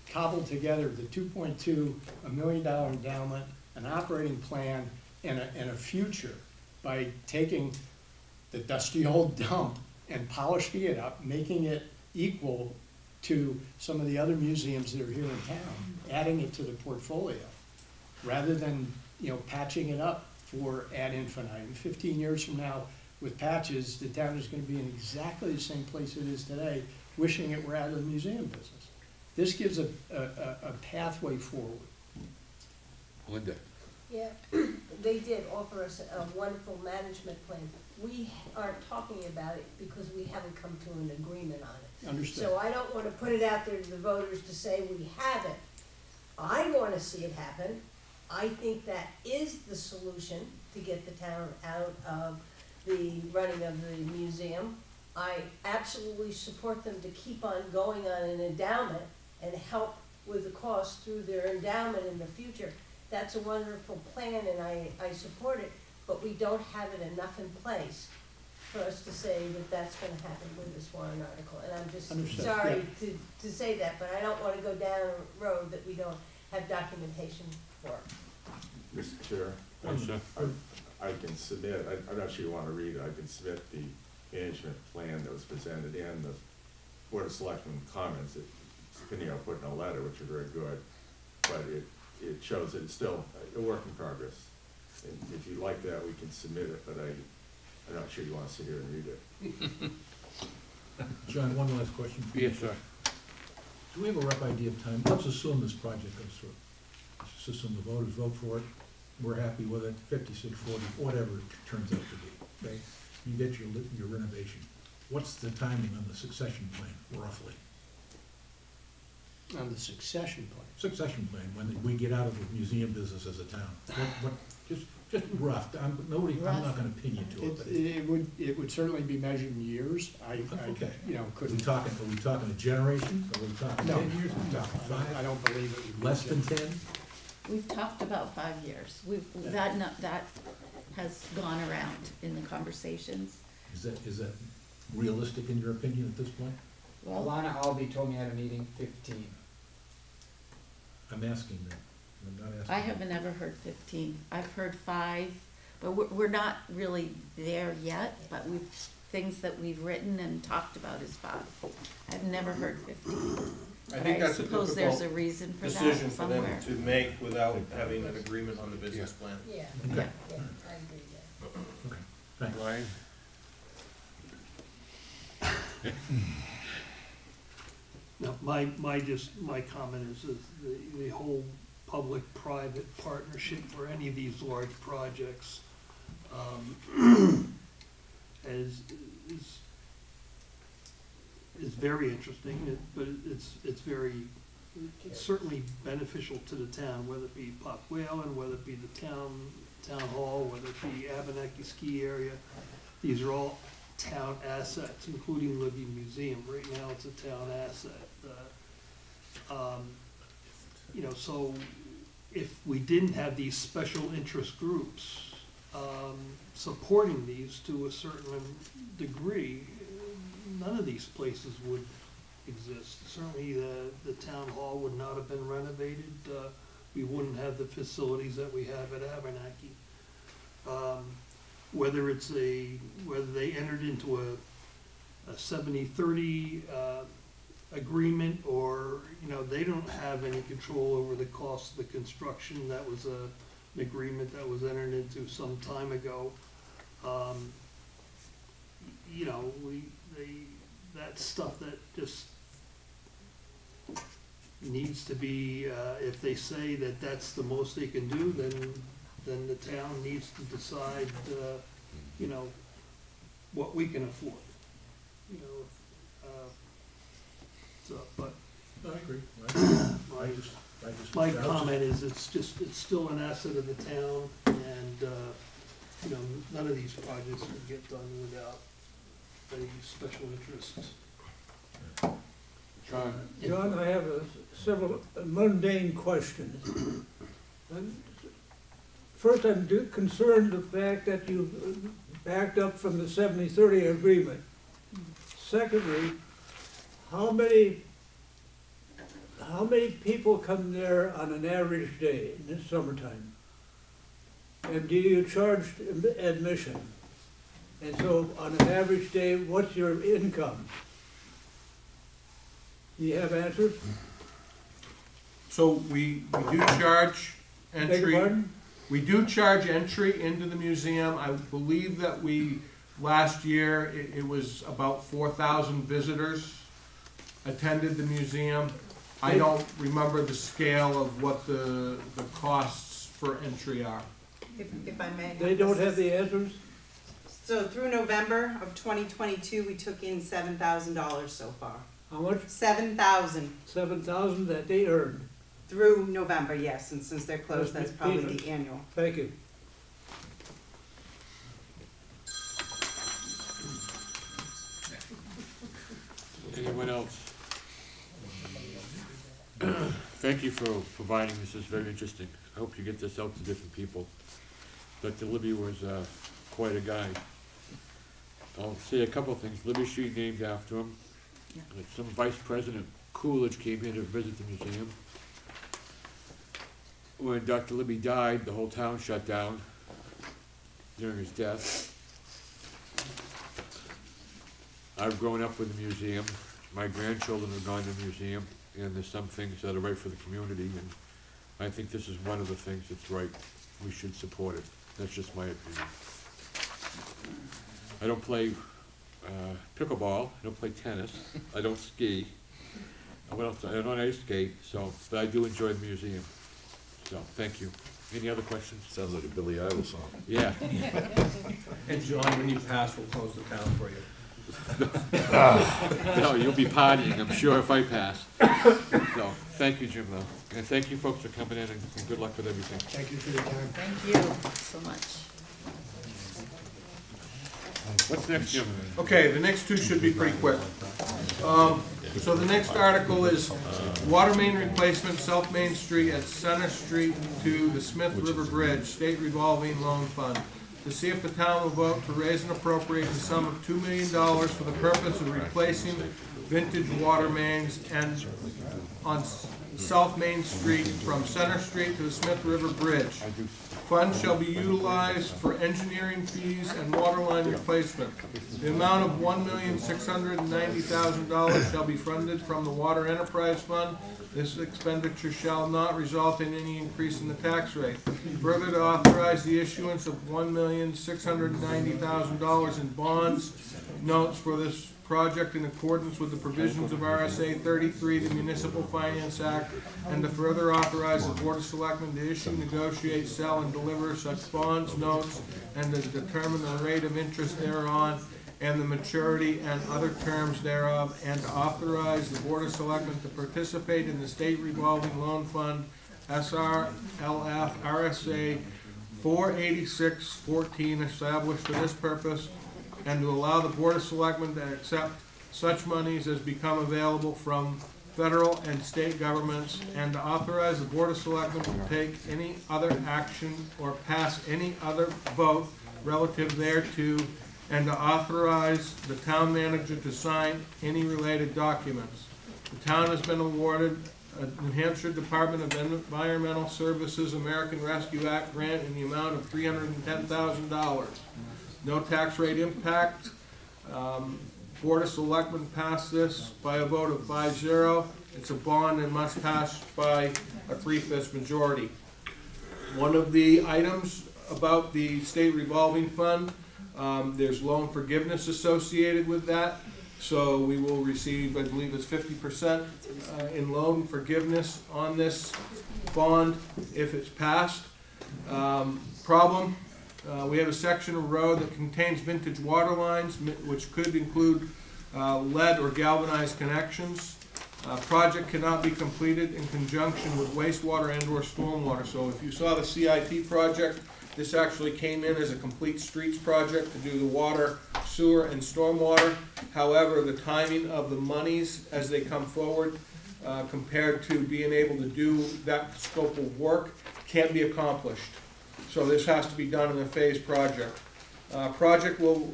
cobbled together the 2.2, $1 million endowment, an operating plan, and a future by taking the dusty old dump and polishing it up, making it equal to some of the other museums that are here in town, adding it to the portfolio, rather than, patching it up for ad infinitum. 15 years from now, with patches, the town is gonna be in exactly the same place it is today, wishing it were out of the museum business. This gives a pathway forward. Linda? Yeah, they did offer us a wonderful management plan. We aren't talking about it because we haven't come to an agreement on it. Understood. So I don't wanna put it out there to the voters to say we haven't. I wanna see it happen. I think that is the solution to get the town out of the running of the museum. I absolutely support them to keep on going on an endowment and help with the cost through their endowment in the future. That's a wonderful plan and I support it, but we don't have it enough in place for us to say that that's gonna happen with this warrant article. And I'm just Understood. sorry to say that, but I don't wanna go down a road that we don't have documentation for. Mr. Chair, Yes, sir. I can submit, I'm not sure you want to read it, I can submit the management plan that was presented and the Board of Selectmen comments that Spinio put in a letter, which are very good, but it shows that it's still a work in progress. And if you like that, we can submit it, but I'm not sure you want to sit here and read it. John, one last question for you. Yes, sir. Do we have a rough idea of time? Let's assume this project goes through. Let's just assume the voters vote for it, we're happy with it, 56-40, whatever it turns out to be, okay? You get your renovation. What's the timing on the succession plan, roughly? On the succession plan. Succession plan, when we get out of the museum business as a town. Just rough, I'm not gonna pin you to it, but. It would certainly be measured in years. I Okay. Are we couldn't. talking a generation? Are we talking No. 10 years? Are we talking I 5? don't believe it would be. Less than 10? We've talked about 5 years. That has gone around in the conversations. Is that realistic in your opinion at this point? Well, Alana Albee told me at a meeting 15. I'm asking that. I'm not asking. I haven't ever heard 15. I've heard 5, but we're not really there yet, but things that we've written and talked about is 5. I've never heard 15. I But think that's a suppose there's a difficult reason for that decision for them somewhere. to make without having an agreement on the business plan. Yeah, Yeah. yeah, I agree with that. Okay, thanks. Ryan? No, my comment is the whole public-private partnership for any of these large projects, is very interesting, but it's certainly beneficial to the town, whether it be Pop Whalen, whether it be the town hall, whether it be Abenaki ski area. These are all town assets, including Libby Museum. Right now, it's a town asset. You know, so if we didn't have these special interest groups supporting these to a certain degree, none of these places would exist. Certainly, the town hall would not have been renovated. We wouldn't have the facilities that we have at Abenaki. Whether they entered into a 70-30 agreement, or, you know, they don't have any control over the cost of the construction. That was an agreement that was entered into some time ago. You know, that's stuff that just needs to be, if they say that that's the most they can do, then the town needs to decide, you know, what we can afford. You know, so, but No, I agree. my comment is it's still an asset of the town, and, you know, none of these projects would get done without any special interests. John? John, I have several mundane questions. First, I'm concerned the fact that you backed up from the 70-30 agreement. Secondly, how many people come there on an average day in the summertime? And do you charge admission? And so on an average day, what's your income? Do you have answers? So we do charge Beg your entry. pardon? We do charge entry into the museum. I believe that last year, it was about 4,000 visitors attended the museum. I don't remember the scale of what the costs for entry are. If I may. They don't have the answers? So through November of 2022, we took in $7,000 so far. How much? 7,000 7,000 that they earned. through November, yes, and since they're closed, That's that's probably peanuts. the annual. Thank you. Anyone else? Thank you for providing this, it's very interesting. I hope you get this out to different people. Dr. Libby was quite a guy. I'll say a couple of things. Libby Street named after him. Yeah. Some Vice President Coolidge came here to visit the museum. When Dr. Libby died, the whole town shut down during his death. I've grown up with the museum. My grandchildren have gone to the museum, and there's some things that are right for the community, and I think this is one of the things that's right. We should support it. That's just my opinion. I don't play pickleball, I don't play tennis, I don't ski, I don't ice skate, but I do enjoy the museum. So, thank you. Any other questions? Sounds like a Billy Idol song. Yeah. And John, when you pass, we'll close the town for you. No, you'll be partying, I'm sure, if I pass. So, thank you, Jim, though. And thank you folks for coming in, and good luck with everything. Thank you for your time. Thank you so much. What's next, Jim? Okay, the next two should be pretty quick. So the next article is water main replacement, South Main Street at Center Street to the Smith River Bridge, State Revolving Loan Fund. To see if the town will vote to raise and appropriate the sum of $2 million for the purpose of replacing vintage water mains and on South Main Street from Center Street to the Smith River Bridge. I do. Funds shall be utilized for engineering fees and water line replacement. The amount of $1,690,000 shall be funded from the Water Enterprise Fund. This expenditure shall not result in any increase in the tax rate. Further, to authorize the issuance of $1,690,000 in bonds, notes for this project in accordance with the provisions of RSA 33, the Municipal Finance Act, and to further authorize the Board of Selectmen to issue, negotiate, sell, and deliver such bonds, notes, and to determine the rate of interest thereon, and the maturity and other terms thereof, and to authorize the Board of Selectmen to participate in the State Revolving Loan Fund, SRLF, RSA 48614, established for this purpose, and to allow the Board of Selectmen to accept such monies as become available from federal and state governments, and to authorize the Board of Selectmen to take any other action or pass any other vote relative thereto, and to authorize the town manager to sign any related documents. The town has been awarded a New Hampshire Department of Environmental Services American Rescue Act grant in the amount of $310,000. No tax rate impact. Board of Selectmen passed this by a vote of 5-0. It's a bond and must pass by a 3/5 majority. One of the items about the state revolving fund, there's loan forgiveness associated with that. So we will receive, I believe it's 50% in loan forgiveness on this bond if it's passed. Problem. We have a section of road that contains vintage water lines, which could include lead or galvanized connections. Project cannot be completed in conjunction with wastewater and or stormwater. So if you saw the CIP project, this actually came in as a complete streets project to do the water, sewer, and stormwater. However, the timing of the monies as they come forward compared to being able to do that scope of work can't be accomplished. So this has to be done in a phased project. Project will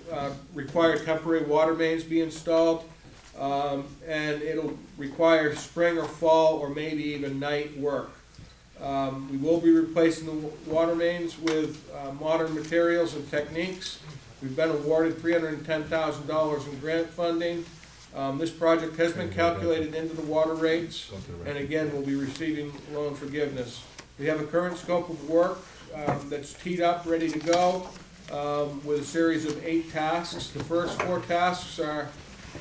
require temporary water mains be installed, and it'll require spring or fall or maybe even night work. We will be replacing the water mains with modern materials and techniques. We've been awarded $310,000 in grant funding. This project has been calculated into the water rates, and again, we'll be receiving loan forgiveness. We have a current scope of work that's teed up, ready to go, with a series of 8 tasks. The first 4 tasks are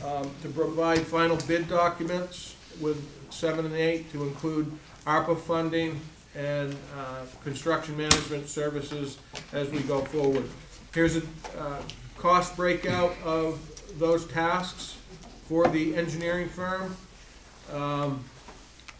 to provide final bid documents with 7 and 8 to include ARPA funding and construction management services as we go forward. Here's a cost breakout of those tasks for the engineering firm,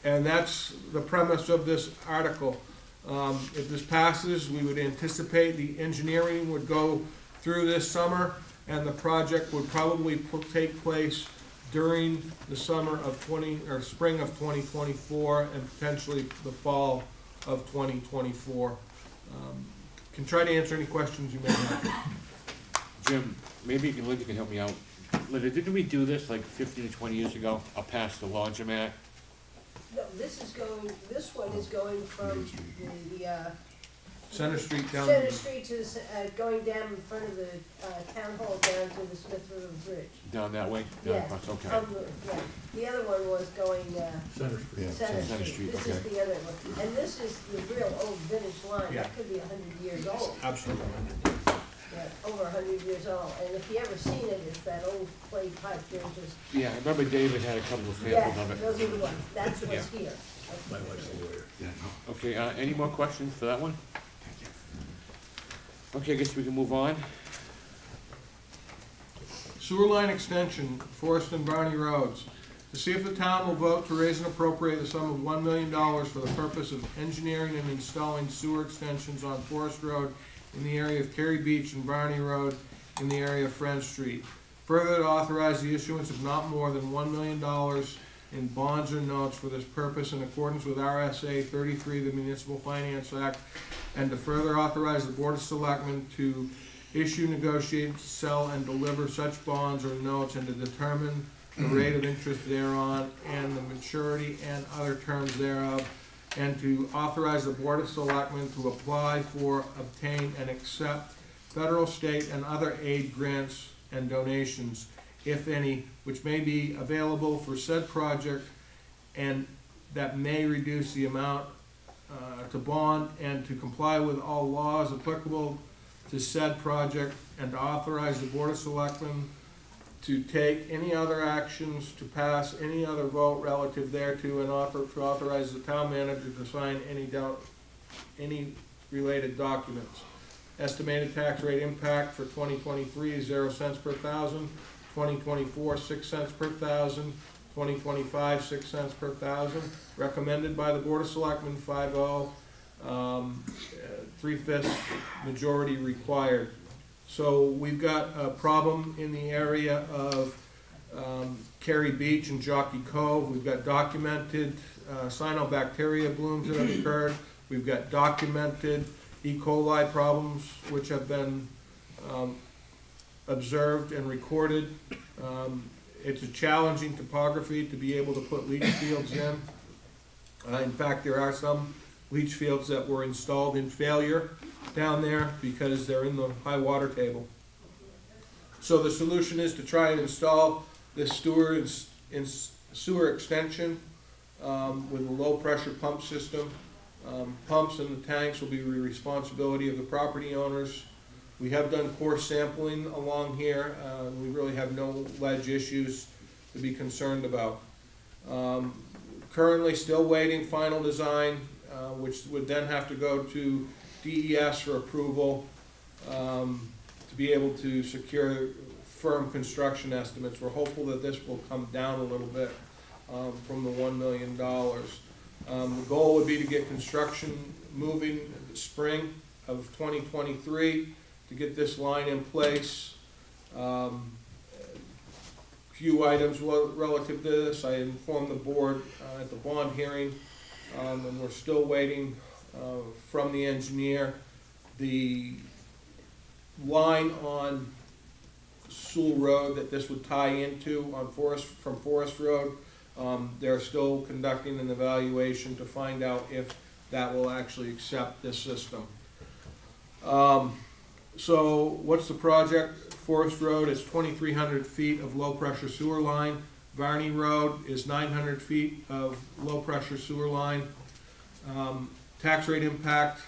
and that's the premise of this article. If this passes, we would anticipate the engineering would go through this summer, and the project would probably take place during the spring of 2024 and potentially the fall of 2024. Can try to answer any questions you may have. Jim, maybe Linda can help me out. Linda, didn't we do this like 15 to 20 years ago, up past the laundromat? No, this one is going from the, Center Street down. Center Street to, going down in front of the, town hall down to the Smith River Bridge. Down that way? Down Yeah. across, okay. Yeah, the other one was going, Center Street. Center Center Street. Street, This is okay. the other one, and this is the real old vintage line, Yeah. that could be 100 years old. Absolutely. Yeah, over 100 years old, and if you ever seen it, it's that old clay pipe, they're just, Yeah, I remember David had a couple of yeah, samples of it. those are the ones, that's what's here. My wife's a lawyer. Okay, any more questions for that one? Okay, I guess we can move on. Sewer line extension, Forest and Barney Roads. To see if the town will vote to raise and appropriate the sum of $1 million for the purpose of engineering and installing sewer extensions on Forest Road in the area of Cary Beach and Barney Road in the area of Friend Street. Further, to authorize the issuance of not more than $1 million in bonds or notes for this purpose in accordance with RSA 33, the Municipal Finance Act, and to further authorize the Board of Selectmen to issue, negotiate, sell, and deliver such bonds or notes, and to determine the rate of interest thereon, and the maturity and other terms thereof, and to authorize the Board of Selectmen to apply for, obtain, and accept federal, state, and other aid grants and donations, if any, which may be available for said project, and that may reduce the amount to bond, and to comply with all laws applicable to said project, and to authorize the Board of Selectmen to take any other actions, to pass any other vote relative thereto, and to authorize the town manager to sign any related documents. Estimated tax rate impact for 2023 is 0 cents per thousand, 2024 6 cents per thousand, 2025 6 cents per thousand. Recommended by the Board of Selectmen 5-0, 3/5 majority required. So we've got a problem in the area of Cary Beach and Jockey Cove. We've got documented cyanobacteria blooms that have occurred. We've got documented E. coli problems which have been observed and recorded. It's a challenging topography to be able to put leach fields in. In fact, there are some leach fields that were installed in failure down there because they're in the high water table. So the solution is to try and install this sewer extension with a low pressure pump system. Pumps in the tanks will be the responsibility of the property owners. We have done core sampling along here. We really have no ledge issues to be concerned about. Currently still waiting final design, which would then have to go to DES for approval to be able to secure firm construction estimates. We're hopeful that this will come down a little bit from the $1 million. The goal would be to get construction moving in the spring of 2023 to get this line in place. Few items relative to this. I informed the board at the bond hearing, and we're still waiting from the engineer. The line on Sewell Road that this would tie into on from Forest Road, they're still conducting an evaluation to find out if that will actually accept this system. So what's the project? Forest Road is 2,300 feet of low pressure sewer line. Varney Road is 900 feet of low pressure sewer line. Tax rate impact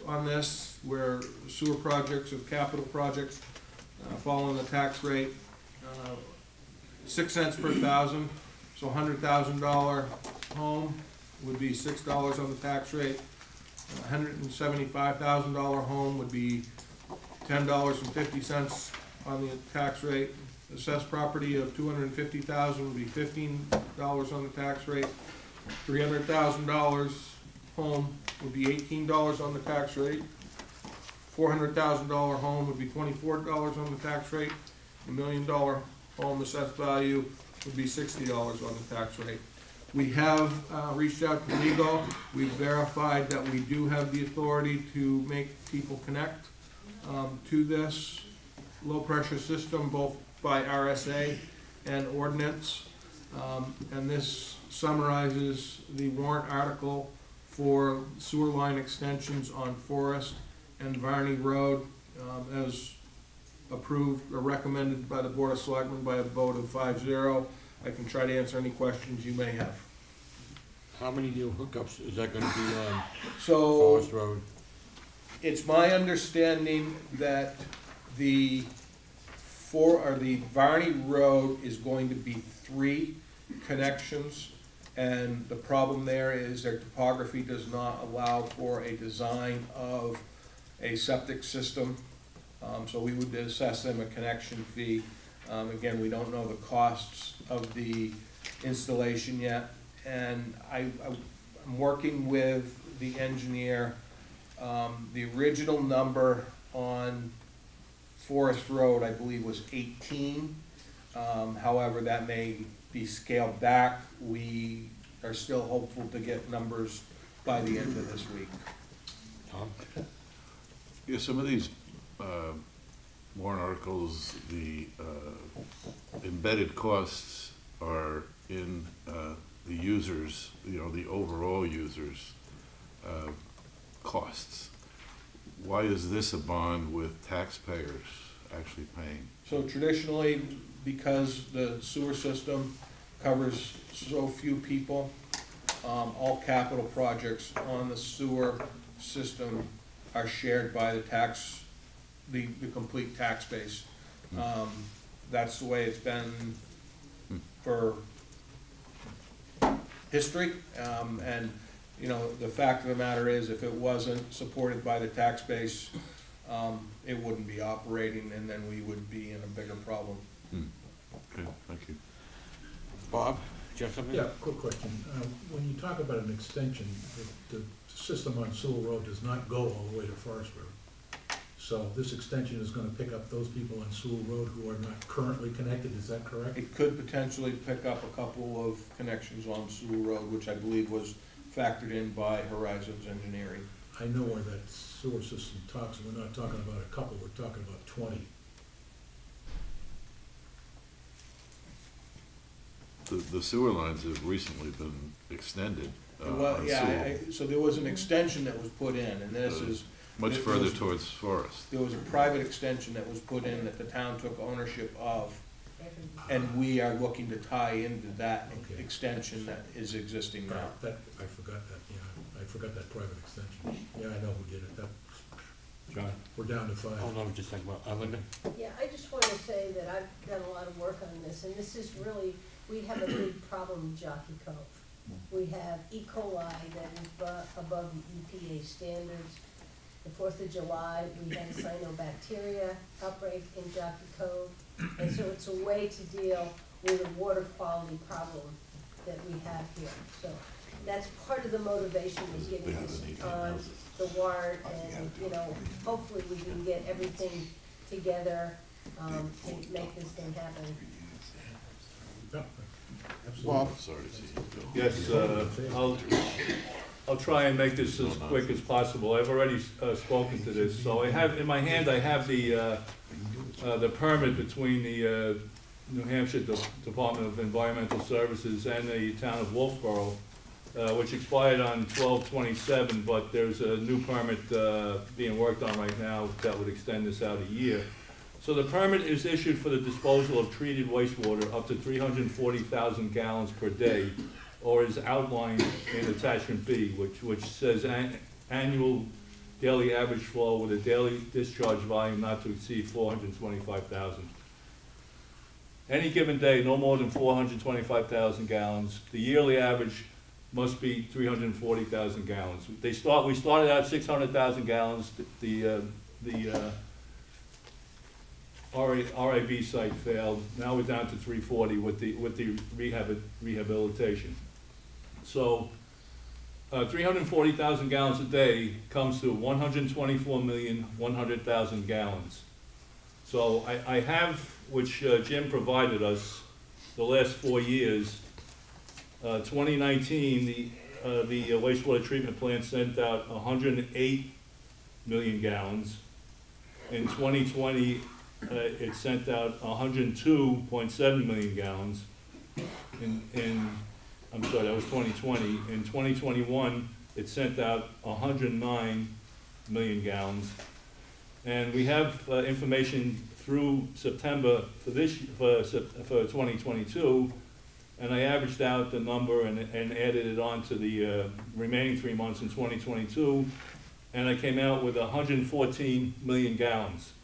on this, where sewer projects or capital projects fall in the tax rate, 6 cents per thousand. So $100,000 home would be $6 on the tax rate. $175,000 home would be $10.50 on the tax rate. Assessed property of $250,000 would be $15 on the tax rate. $300,000 home would be $18 on the tax rate. $400,000 home would be $24 on the tax rate. $1 million home assessed value would be $60 on the tax rate. We have reached out to legal. We've verified that we do have the authority to make people connect to this low pressure system, both by RSA and ordinance. And this summarizes the warrant article for sewer line extensions on Forest and Varney Road as approved or recommended by the Board of Selectmen by a vote of 5-0. I can try to answer any questions you may have. How many new hookups is that gonna be on So Forest Road? it's my understanding that the Varney Road is going to be 3 connections, and the problem there is their topography does not allow for a design of a septic system. So we would assess them a connection fee. Again, we don't know the costs of the installation yet, and I'm working with the engineer. The original number on Forest Road, I believe, was 18. However, that may be scaled back. We are still hopeful to get numbers by the end of this week. Tom? Yeah, some of these warrant articles, the embedded costs are in the users, you know, the overall users' costs. Why is this a bond with taxpayers actually paying? So traditionally, because the sewer system covers so few people, all capital projects on the sewer system are shared by the complete tax base. That's the way it's been for history, and, you know, the fact of the matter is, if it wasn't supported by the tax base, it wouldn't be operating, and then we would be in a bigger problem. Okay, thank you. Bob, do you have something? Yeah, quick question. When you talk about an extension, the system on Sewell Road does not go all the way to Forest Road. So this extension is gonna pick up those people on Sewell Road who are not currently connected, is that correct? It could potentially pick up a couple of connections on Sewell Road, which I believe was factored in by Horizons Engineering. I know where that sewer system talks, we're not talking about a couple, we're talking about 20. The sewer lines have recently been extended Well, on yeah, Sewell, so there was an extension that was put in, and this is, much it further was- towards Forest. there was a private extension that was put in that the town took ownership of, and we are looking to tie into that Okay. extension that is existing now. That, I forgot that, yeah, I forgot that private extension. Yeah, I know who did it, that, John? we're down to 5. Oh, no, just think about, Linda? Yeah, I just want to say that I've done a lot of work on this, and this is really, we have a big problem in Jockey Cove. We have E. coli that is above the EPA standards. The 4th of July, we had a cyanobacteria outbreak in Jockey Cove. And so it's a way to deal with a water quality problem that we have here. So that's part of the motivation is getting this on the warrant, and, you know, hopefully we can get everything together to make this thing happen. Yeah, Bob? absolutely. Sorry to see you go. Yes, I'll try and make this as quick as possible. I've already spoken to this. So I have, in my hand, I have the permit between the New Hampshire Department of Environmental Services and the town of Wolfeboro, which expired on 12/27, but there's a new permit being worked on right now that would extend this out a year. So the permit is issued for the disposal of treated wastewater up to 340,000 gallons per day, or is outlined in attachment B, which says annual daily average flow with a daily discharge volume not to exceed 425,000. Any given day, no more than 425,000 gallons. The yearly average must be 340,000 gallons. We started out 600,000 gallons. The RIB site failed. Now we're down to 340 with the rehabilitation. So 340,000 gallons a day comes to 124,100,000 gallons. So I have, which Jim provided us, the last 4 years. 2019, the wastewater treatment plant sent out 108 million gallons. In 2020, it sent out 102.7 million gallons. I'm sorry, that was 2020. In 2021, it sent out 109 million gallons. And we have information through September for 2022, and I averaged out the number and added it on to the remaining 3 months in 2022, and I came out with 114 million gallons.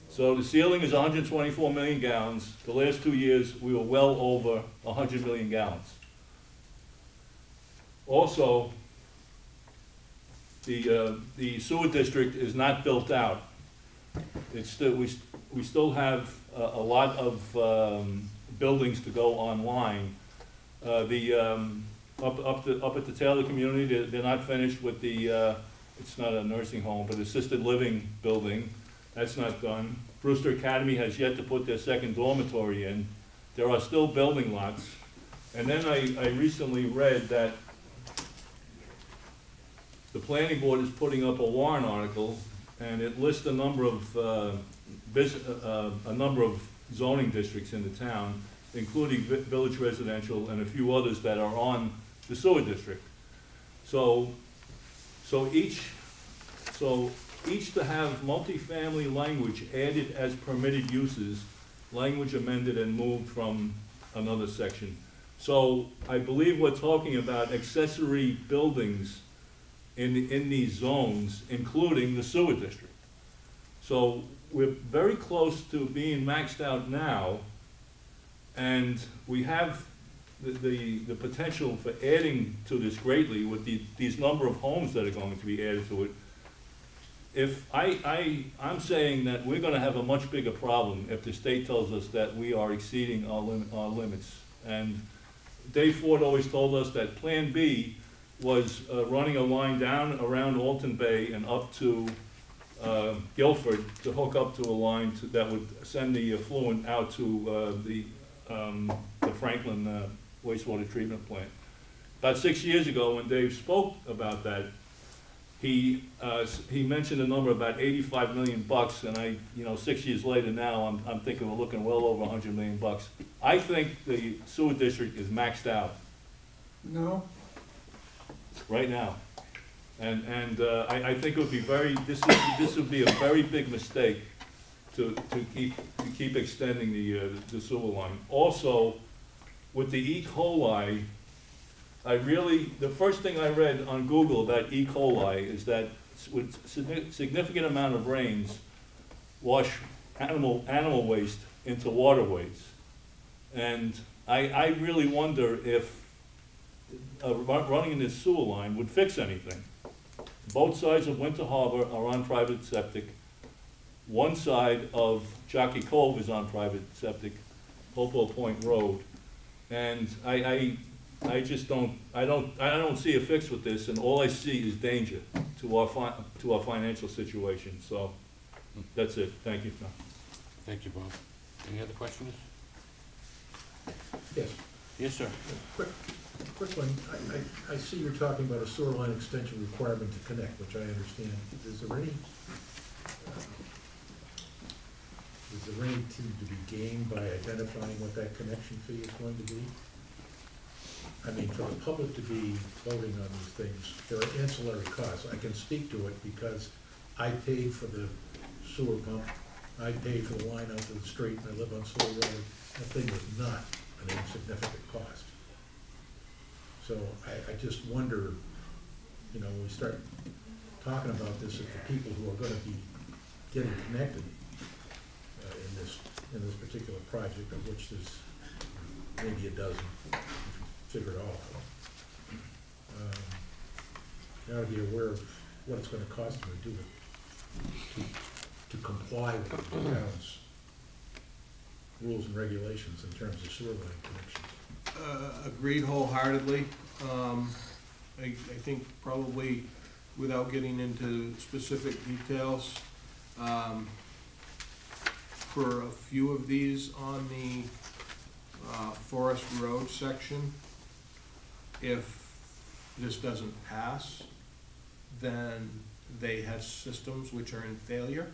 So the ceiling is 124 million gallons. The last 2 years, we were well over 100 million gallons. Also, the sewer district is not built out. It's still, we still have a lot of buildings to go online. Up at the Taylor community, they're not finished with the, it's not a nursing home, but assisted living building. That's not done. Brewster Academy has yet to put their second dormitory in. There are still building lots. And then I recently read that the planning board is putting up a warrant article, and it lists a number of zoning districts in the town. including Village Residential and a few others that are on the sewer district. So each to have multifamily language added as permitted uses, language amended and moved from another section. So I believe we're talking about accessory buildings in these zones, including the sewer district. So we're very close to being maxed out now, and we have the potential for adding to this greatly with these number of homes that are going to be added to it. If I'm saying that we're gonna have a much bigger problem if the state tells us that we are exceeding our limits. And Dave Ford always told us that Plan B was running a line down around Alton Bay and up to Guilford to hook up to a line that would send the effluent out to the Franklin wastewater treatment plant. About 6 years ago, when Dave spoke about that, he mentioned a number about $85 million, and 6 years later now, I'm thinking we're looking well over $100 million. I think the sewer district is maxed out No? right now. And I think it would be this would be a very big mistake to keep extending the sewer line. Also, with the E. coli, the first thing I read on Google about E. coli is that with significant amount of rains, wash animal waste into waterways. And I really wonder if running in this sewer line would fix anything. Both sides of Winter Harbor are on private septic. One side of Jockey Cove is on private septic, Hopewell Point Road. And I don't see a fix with this, and all I see is danger to our financial situation. So that's it. Thank you. Thank you, Bob. Any other questions? Yes. Yes, sir. Quick one. I see you're talking about a sewer line extension requirement to connect, which I understand. Is there anything to be gained by identifying what that connection fee is going to be? I mean, for the public to be voting on these things, there are ancillary costs. I can speak to it because I paid for the sewer pump, I paid for the line out to the street, and I live on Sewer Road. That thing was not an insignificant cost. So I just wonder, when we start talking about this, if the people who are gonna be getting connected in this particular project, of which there's maybe a dozen, if you figure it all out, you ought to be aware of what it's gonna cost them to do it, to comply with the town's rules and regulations in terms of sewer line connections. Agreed wholeheartedly. I think probably without getting into specific details, for a few of these on the Forest Road section, if this doesn't pass, then they have systems which are in failure,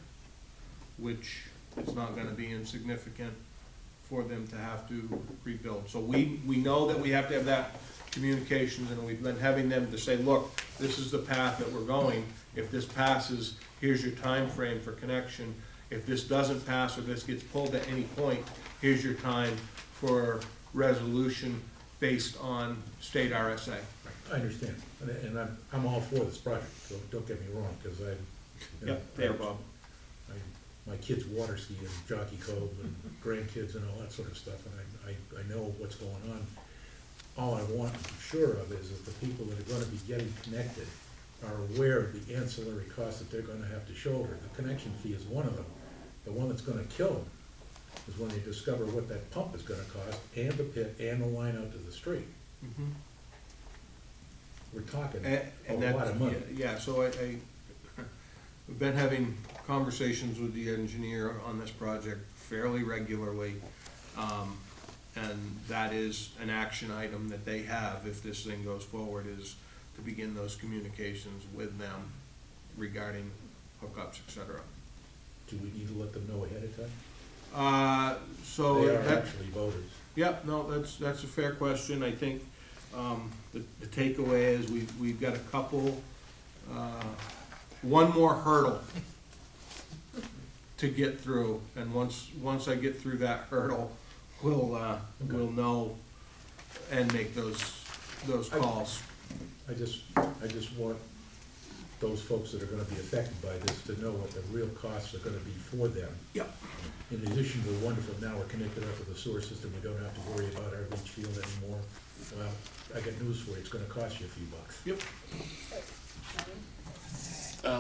which is not gonna be insignificant for them to have to rebuild. So we know that we have to have that communications, and we've been having them to say, look, this is the path that we're going. If this passes, here's your time frame for connection. If this doesn't pass or this gets pulled at any point, here's your time for resolution based on state RSA. I understand, and I'm all for this project, so don't get me wrong, because There, Bob. My kids water ski in Jockey Cove and grandkids and all that sort of stuff, and I know what's going on. All I want to be sure of is that the people that are gonna be getting connected are aware of the ancillary costs that they're gonna have to shoulder. The connection fee is one of them. The one that's gonna kill them is when they discover what that pump is gonna cost, and the pit, and the line out to the street. Mhm. We're talking And a lot of money. Yeah, so we've been having conversations with the engineer on this project fairly regularly. And that is an action item that they have, if this thing goes forward, is to begin those communications with them regarding hookups, et cetera. Do we need to let them know ahead of time? So They are that, actually voters. yep, no, that's a fair question. I think, the takeaway is we've got a couple, one more hurdle to get through, and once I get through that hurdle, we'll know and make those calls. I just want those folks that are gonna be affected by this to know what the real costs are gonna be for them. Yep. In addition to the wonderful, now we're connected up with the sewer system, we don't have to worry about our leach field anymore. Well, I got news for you, it's gonna cost you a few bucks. Yep.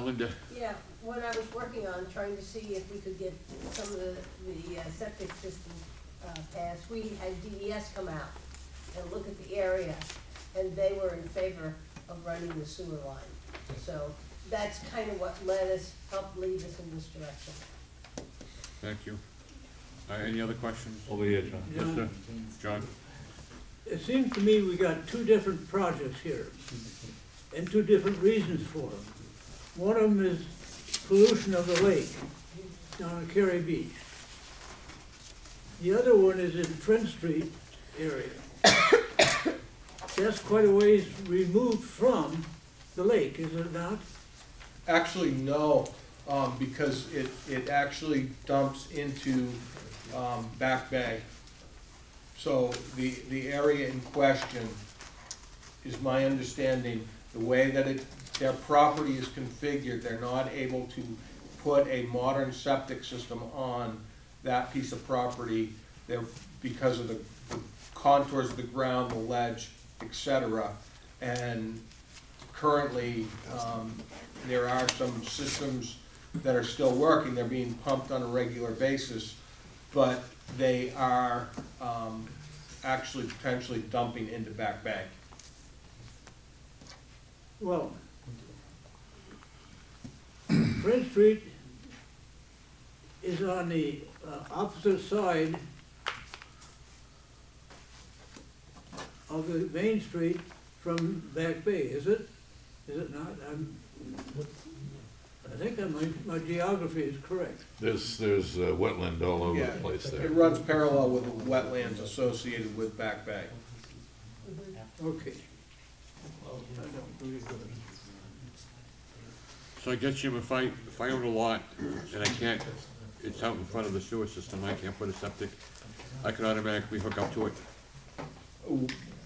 Linda? Yeah, when I was working on trying to see if we could get some of the septic system passed, we had DES come out and look at the area, and they were in favor of running the sewer line. So that's kind of what helped lead us in this direction. Thank you. Any other questions? Over here, John. Yeah. Mr. John? It seems to me we got two different projects here, and two different reasons for them. One of them is pollution of the lake down at Cary Beach. The other one is in Trent Street area. That's quite a ways removed from the lake, is it not? Actually, no, because it actually dumps into, Back Bay. So the area in question is my understanding, the way that their property is configured, they're not able to put a modern septic system on that piece of property. Because of the contours of the ground, the ledge, etc. And currently, there are some systems that are still working, they're being pumped on a regular basis, but they are actually potentially dumping into Back Bay. Well, Trent Street is on the opposite side of the main street from Back Bay, is it? Is it not? I think that my geography is correct. There's wetland all over the place there. It runs parallel with the wetlands associated with Back Bay. Okay. So I guess, Jim, if I own a lot and I can't, it's out in front of the sewer system, I can't put a septic, I can automatically hook up to it?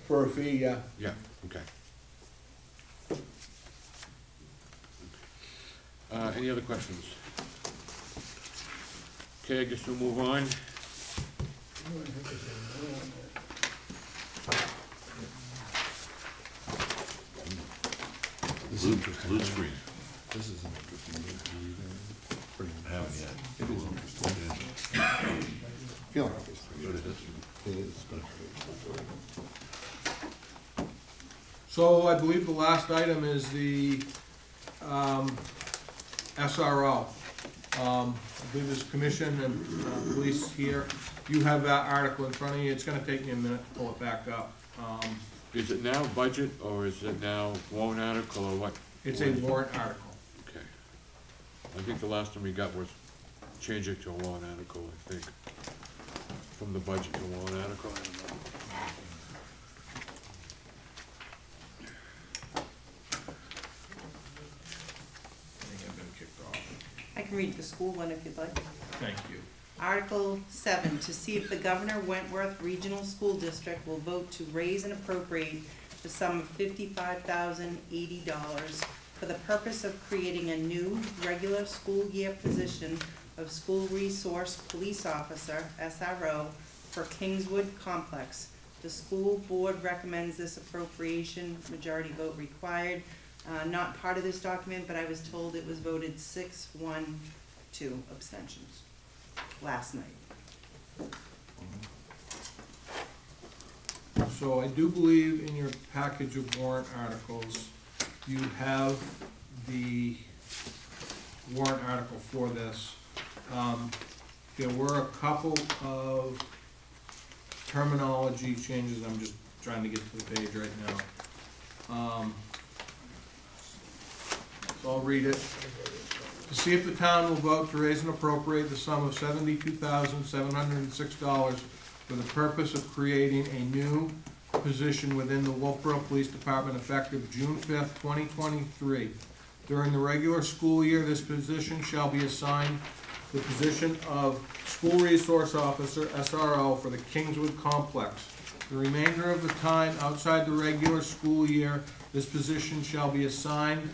For a fee, yeah. Yeah, okay. Any other questions? Okay, I guess we'll move on. Blue screen. This is interesting. I haven't yet. It is interesting. Feel it is. So I believe the last item is the SRO. I believe there's commission and police here. You have that article in front of you. It's gonna take me a minute to pull it back up. Is it now budget, or is it now warrant article, or what? It's a warrant article. Okay. I think the last one we got was change it to a warrant article, I think. From the budget to warrant article, I don't know. I think I've been kicked off. I can read the school one if you'd like. Thank you. Article 7, to see if the Governor Wentworth Regional School District will vote to raise and appropriate the sum of $55,080 for the purpose of creating a new regular school year position of School Resource Police Officer, SRO, for Kingswood Complex. The school board recommends this appropriation, majority vote required. Not part of this document, but I was told it was voted 6-1-2 abstentions last night. So I do believe in your package of warrant articles, you have the warrant article for this. There were a couple of terminology changes, I'm just trying to get to the page right now. so I'll read it. To see if the town will vote to raise and appropriate the sum of $72,706 for the purpose of creating a new position within the Wolfeboro Police Department effective June 5th, 2023. During the regular school year, this position shall be assigned the position of School Resource Officer, SRO, for the Kingswood Complex. The remainder of the time outside the regular school year, this position shall be assigned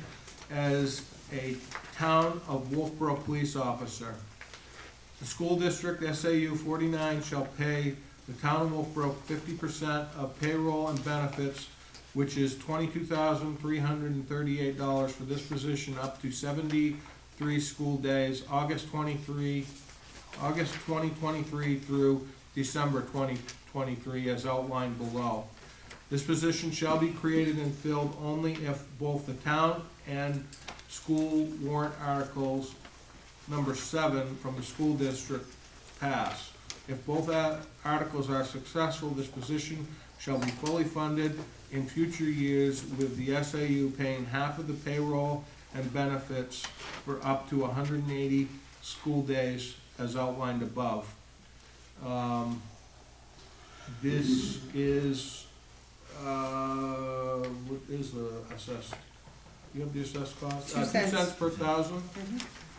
as a Town of Wolfeboro Police Officer. The school district, SAU 49, shall pay the Town of Wolfeboro 50% of payroll and benefits, which is $22,338 for this position up to 73 school days, August 2023 through December 2023, as outlined below. This position shall be created and filled only if both the town and school warrant articles number 7 from the school district pass. If both articles are successful, this position shall be fully funded in future years, with the SAU paying half of the payroll and benefits for up to 180 school days as outlined above. This is, what is the assessed? You have the assessed cost? 2 cents. 2 cents per thousand,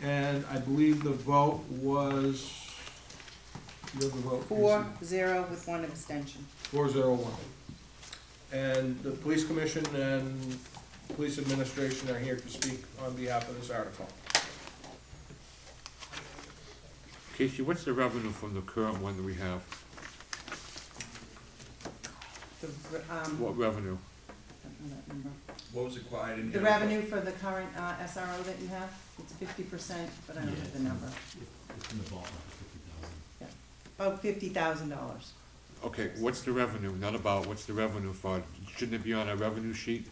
and I believe the vote was, you have the vote? 4-0 with 1 abstention. 401. And the police commission and police administration are here to speak on behalf of this article. Casey, what's the revenue from the current one that we have? What revenue? What was acquired in The revenue for the current SRO that you have, it's 50%, but I don't have the number. It's in the ballpark, About $50,000. Okay, what's the revenue? Not about, what's the revenue for? Shouldn't it be on a revenue sheet?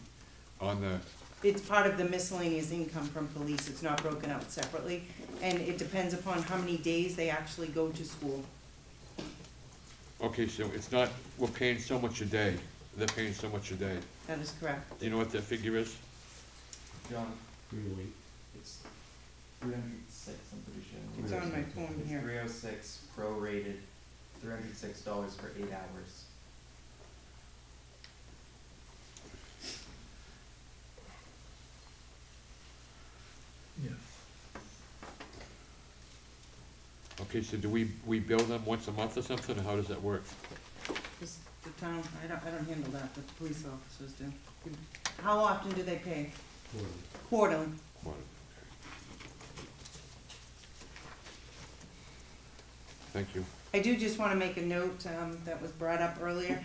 On the, It's part of the miscellaneous income from police, it's not broken out separately, and it depends upon how many days they actually go to school. okay, so it's not, we're paying so much a day. They're paying so much a day. That is correct. Do you know what that figure is? John, 308. it's 306, I'm pretty sure. It's on my form It's here. 306 prorated, $306 for 8 hours. Yeah. Okay, so do we bill them once a month or something, or how does that work? Just the town, I don't handle that, but the police officers do. How often do they pay? Quarterly. What? Thank you. I do just want to make a note that was brought up earlier.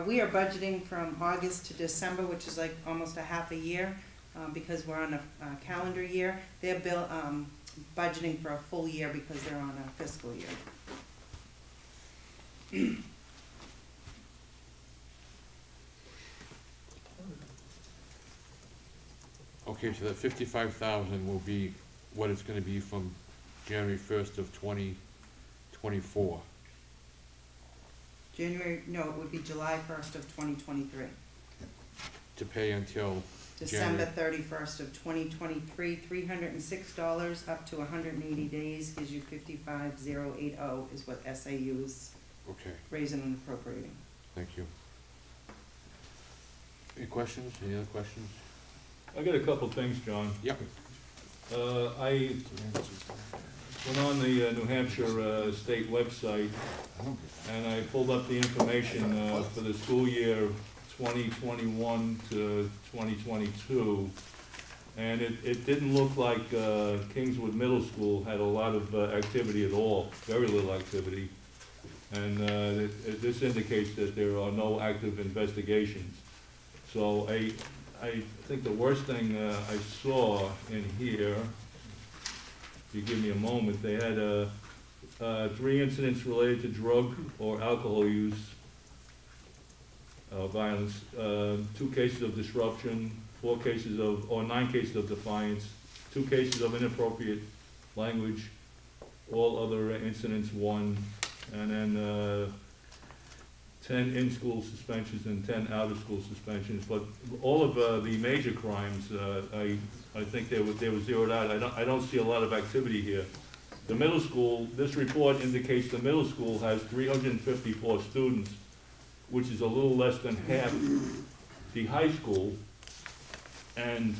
We are budgeting from August to December, which is like almost a half a year, because we're on a calendar year. They're budgeting for a full year because they're on a fiscal year. Okay, so that 55,000 will be what it's gonna be from January 1st of 2024. No, it would be July 1st of 2023. To pay until December January. 31st of 2023, $306 up to 180 days gives you 55,080 is what SAU is Okay, raising and appropriating. thank you. Any questions? Any other questions? I got a couple things, John. Yep. I went on the New Hampshire state website, and I pulled up the information for the school year 2021 to 2022, and it didn't look like Kingswood Middle School had a lot of activity at all, very little activity. And this indicates that there are no active investigations. So I think the worst thing I saw in here, if you give me a moment, they had 3 incidents related to drug or alcohol use, violence, 2 cases of disruption, 9 cases of defiance, 2 cases of inappropriate language, all other incidents 1, and then 10 in-school suspensions and 10 out-of-school suspensions, but all of the major crimes, I think they were zeroed out. I don't see a lot of activity here. The middle school, this report indicates the middle school has 354 students, which is a little less than half the high school. And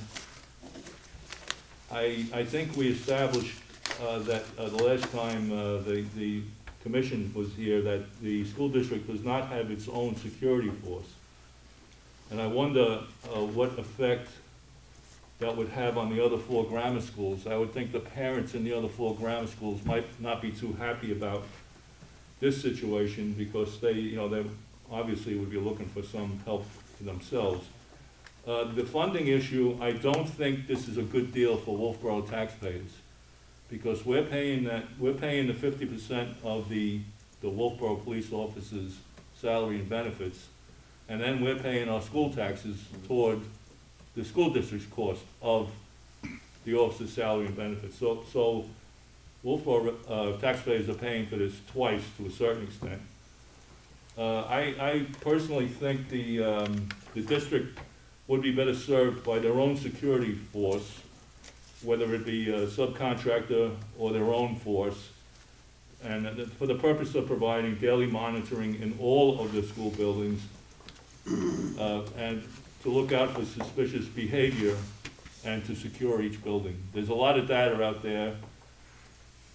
I think we established that the last time the commission was here, that the school district does not have its own security force. And I wonder what effect that would have on the other 4 grammar schools. I would think the parents in the other 4 grammar schools might not be too happy about this situation, because they obviously would be looking for some help for themselves. The funding issue, I don't think this is a good deal for Wolfeboro taxpayers, because we're paying the 50% of the Wolfeboro police officers' salary and benefits, and then we're paying our school taxes toward the school district's cost of the officer's salary and benefits. So Wolfeboro taxpayers are paying for this twice to a certain extent. I personally think the district would be better served by their own security force, whether it be a subcontractor or their own force, and for the purpose of providing daily monitoring in all of the school buildings, and to look out for suspicious behavior and to secure each building. There's a lot of data out there,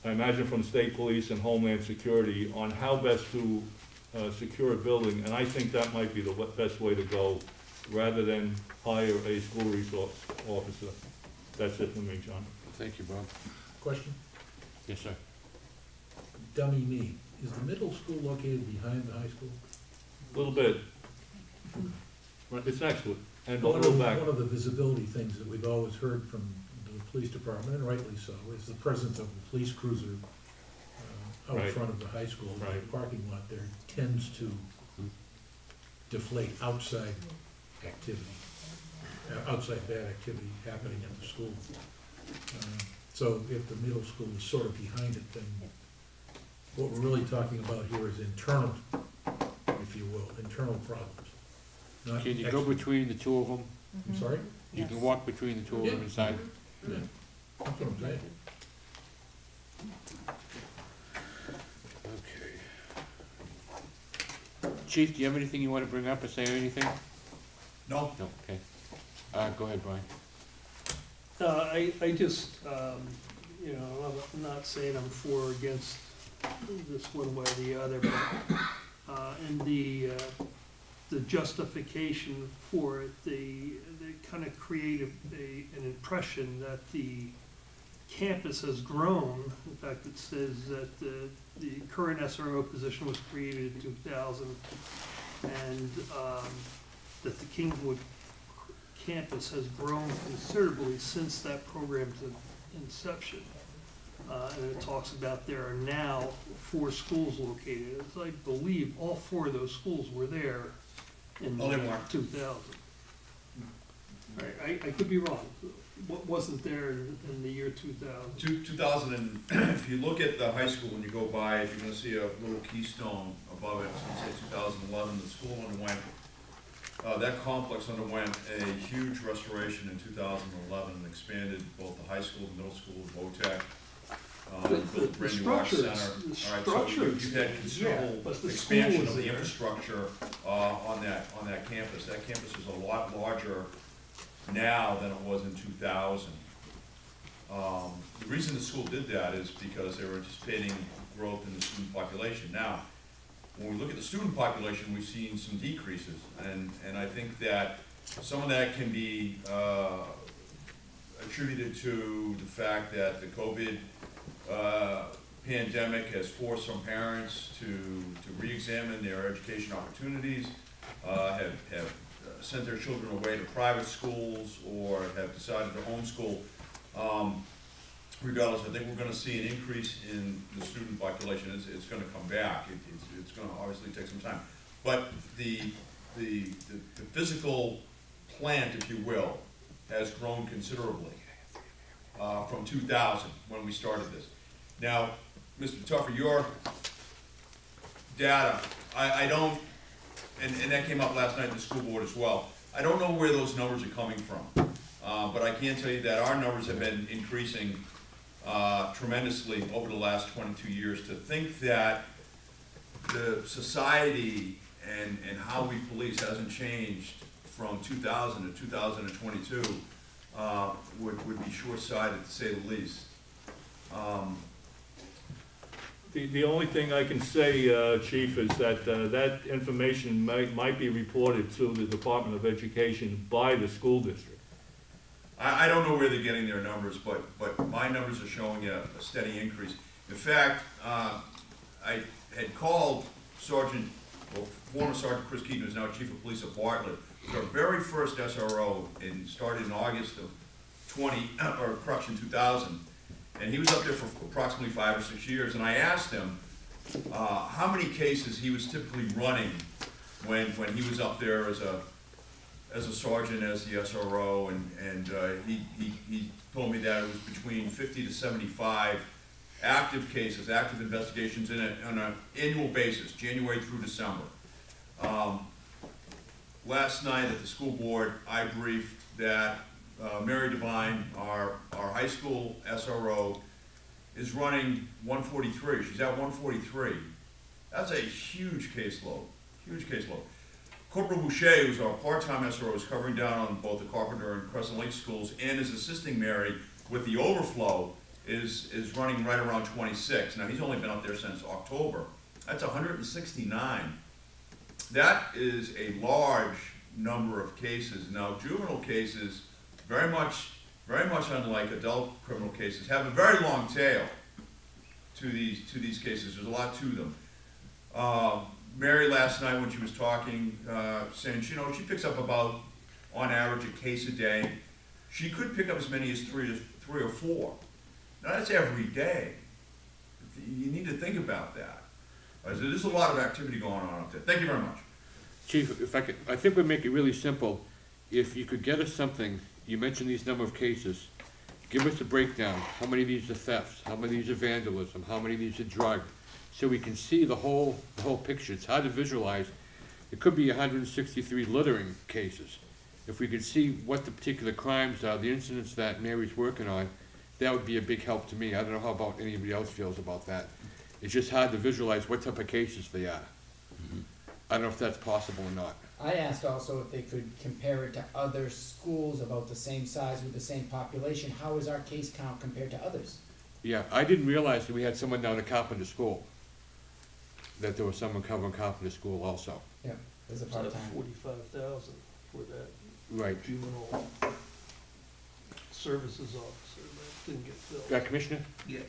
I imagine from state police and Homeland Security, on how best to secure a building, and I think that might be the best way to go, rather than hire a school resource officer. That's it for me, John. Thank you, Bob. Question? Yes, sir. Dummy me. Is the middle school located behind the high school? A little bit. Right, it's next to it, and a One little of, back. one of the visibility things that we've always heard from the police department, and rightly so, is the presence of the police cruiser out Right. front of the high school. Right. The parking lot there tends to deflate outside activity, outside bad activity happening at the school. So if the middle school is sort of behind it, then what we're really talking about here is internal, if you will, internal problems. Not Can you go between the two of them? I'm sorry? You can walk between the two of them inside? Yeah, that's what I'm saying. Okay. Chief, do you have anything you want to bring up or say anything? No? No, okay. Go ahead, Brian. I just, I'm not saying I'm for or against this one way or the other, but, and the justification for it, they kind of create an impression that the campus has grown. In fact, it says that the current SRO position was created in 2000, and that the Kingswood campus has grown considerably since that program's inception. And it talks about there are now 4 schools located. As I believe all 4 of those schools were there in Oh, they weren't. 2000. Right, I could be wrong. What wasn't there in the year 2000? 2000, and if you look at the high school, when you go by, you're gonna see a little keystone above it. It's gonna say 2011. The school underwent, that complex underwent a huge restoration in 2011 and expanded both the high school, the middle school, VOTEC. Built a brand new arts center. All right, so you've had considerable expansion of the infrastructure on that campus. That campus is a lot larger now than it was in 2000. The reason the school did that is because they were anticipating growth in the student population. Now, when we look at the student population, we've seen some decreases, and I think that some of that can be attributed to the fact that the COVID pandemic has forced some parents to re-examine their education opportunities, have sent their children away to private schools, or have decided to homeschool. Regardless, I think we're going to see an increase in the student population. It's going to come back. It's going to obviously take some time. But the physical plant, if you will, has grown considerably from 2000 when we started this. Now, Mr. Tuffer, your data, I don't and that came up last night at the school board as well. I don't know where those numbers are coming from, but I can tell you that our numbers have been increasing tremendously over the last 22 years. To think that the society and how we police hasn't changed from 2000 to 2022 would be short-sighted, to say the least. The only thing I can say, Chief, is that that information might be reported to the Department of Education by the school district. I don't know where they're getting their numbers, but my numbers are showing a steady increase. In fact, I had called former Sergeant Chris Keaton, who's now Chief of Police of Bartlett, was our very first SRO, and started in August of 2000. And he was up there for approximately 5 or 6 years, and I asked him how many cases he was typically running when he was up there as a sergeant, as the SRO, and he told me that it was between 50 to 75 active cases, active investigations on an annual basis, January through December. Last night at the school board, I briefed that Mary Devine, our high school SRO, is running 143. She's at 143. That's a huge caseload, huge caseload. Corporal Boucher, who's our part-time SRO, is covering down on both the Carpenter and Crescent Lake schools and is assisting Mary with the overflow, is running right around 26. Now, he's only been up there since October. That's 169. That is a large number of cases. Now, juvenile cases, very much unlike adult criminal cases, have a very long tail to these cases. There's a lot to them. Mary last night when she was talking, saying, she picks up about, on average, a case a day. She could pick up as many as three or four. Now that's every day. You need to think about that. There's a lot of activity going on up there. Thank you very much. Chief, if I could, I think we'd make it really simple. If you could get us something, you mentioned these number of cases, give us a breakdown. How many of these are thefts? How many of these are vandalism? How many of these are drug? So we can see the whole picture. It's hard to visualize. It could be 163 littering cases. If we could see what the particular crimes are, the incidents that Mary's working on, that would be a big help to me. I don't know how about anybody else feels about that. It's just hard to visualize what type of cases they are. I don't know if that's possible or not. I asked also if they could compare it to other schools about the same size with the same population. How is our case count compared to others? Yeah, I didn't realize that we had someone down at Carpenter School, that there was someone covering Carpenter School also. Yeah, there's a It's like part-time. 45,000 for that Right. juvenile services officer that didn't get filled. Yeah, Commissioner? Yeah,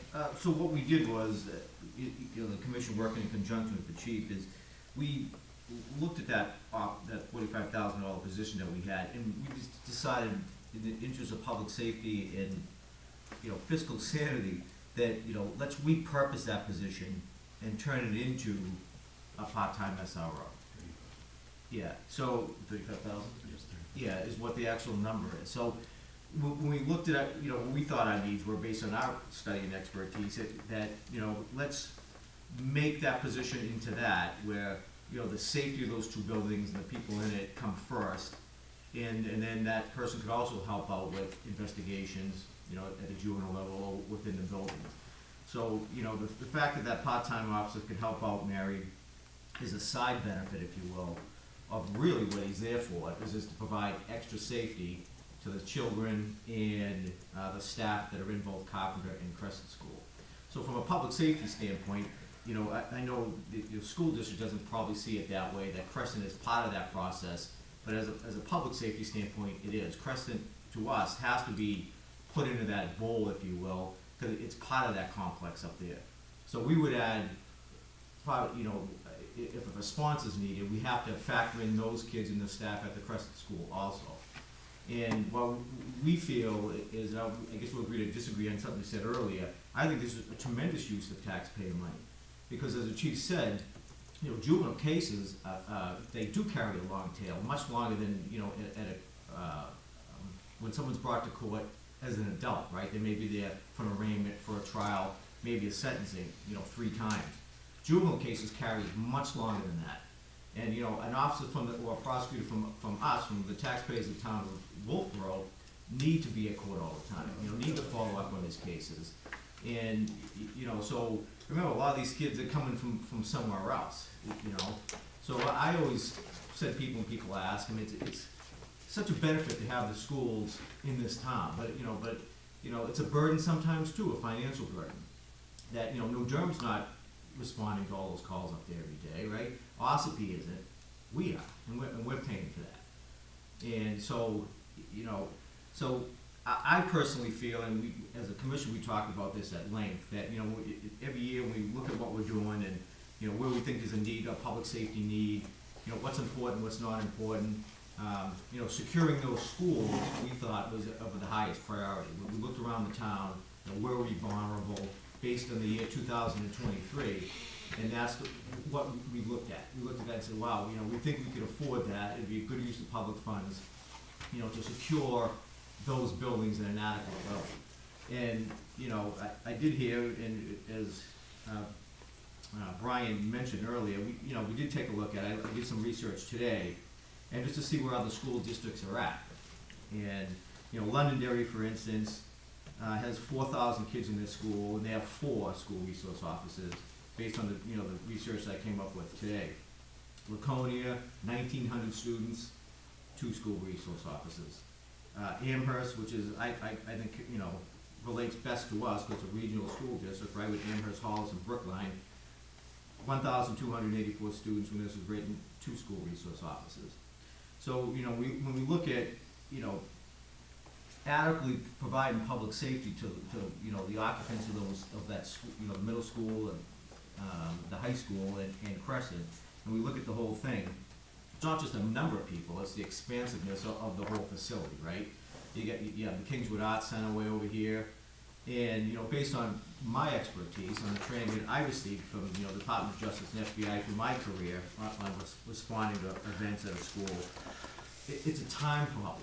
so what we did was, the commission working in conjunction with the chief is, we looked at that $45,000 position that we had, and we just decided, in the interest of public safety and, fiscal sanity, that, let's repurpose that position and turn it into a part-time SRO. Yeah, so 35,000? yeah, is what the actual number is. So when we looked at, what we thought our needs were based on our study and expertise, that, let's make that position into that, where, the safety of those two buildings and the people in it come first, and then that person could also help out with investigations, at the juvenile level or within the buildings. So, the fact that that part-time officer could help out Mary is a side benefit, if you will, of really what he's there for, is just to provide extra safety to the children and the staff that are in both Carpenter and Crescent School. So from a public safety standpoint, I know the school district doesn't probably see it that way, that Crescent is part of that process, but as a public safety standpoint, it is. Crescent, to us, has to be put into that bowl, if you will, because it's part of that complex up there. So we would add, probably, if a response is needed, we have to factor in those kids and the staff at the Crescent School also. And what we feel is, I guess we'll agree to disagree on something you said earlier, I think this is a tremendous use of taxpayer money. Because as the chief said, juvenile cases, they do carry a long tail, much longer than, when someone's brought to court as an adult, right? They may be there for an arraignment, for a trial, maybe a sentencing, 3 times. Juvenile cases carry much longer than that. And, you know, an officer or a prosecutor from us, from the taxpayers of the town of Wolfeboro, need to be at court all the time, you know, need to follow up on these cases. And, you know, so, remember, a lot of these kids are coming from somewhere else, you know? So I always said when people ask, I mean, it's such a benefit to have the schools in this town, but, you know, it's a burden sometimes too, a financial burden. That, you know, New Durham's not responding to all those calls up there every day, right? Ossipee isn't, we are, and we're paying for that. And so, you know, so I personally feel, and we, as a commission, we talk about this at length, that, you know, every year we look at what we're doing and, you know, where we think there's a need, a public safety need, you know, what's important, what's not important. You know, securing those schools, we thought was of the highest priority. When we looked around the town, you know, where were we vulnerable based on the year 2023, and that's what we looked at. We looked at that and said, wow, you know, we think we could afford that. It'd be a good use of public funds, you know, to secure those buildings in an adequate level. And, you know, I did hear, and as Brian mentioned earlier, we did take a look at it. I did some research today, and just to see where other school districts are at. And, you know, Londonderry, for instance, has 4,000 kids in their school, and they have 4 school resource officers, based on the, you know, the research that I came up with today. Laconia, 1,900 students, 2 school resource officers. Amherst, which is, I think, you know, relates best to us, because it's a regional school district, right, with Amherst, Hollis, and Brookline. 1,284 students when this was written, 2 school resource officers. So, you know, when we look at, you know, adequately providing public safety to you know, the occupants of that school, you know, the middle school and the high school and Crescent, and we look at the whole thing, it's not just a number of people, it's the expansiveness of the whole facility, right? You have the Kingswood Arts Center way over here, and, you know, based on my expertise on the training that I received from, you know, the Department of Justice and FBI through my career on responding to events at a school, it's a time problem.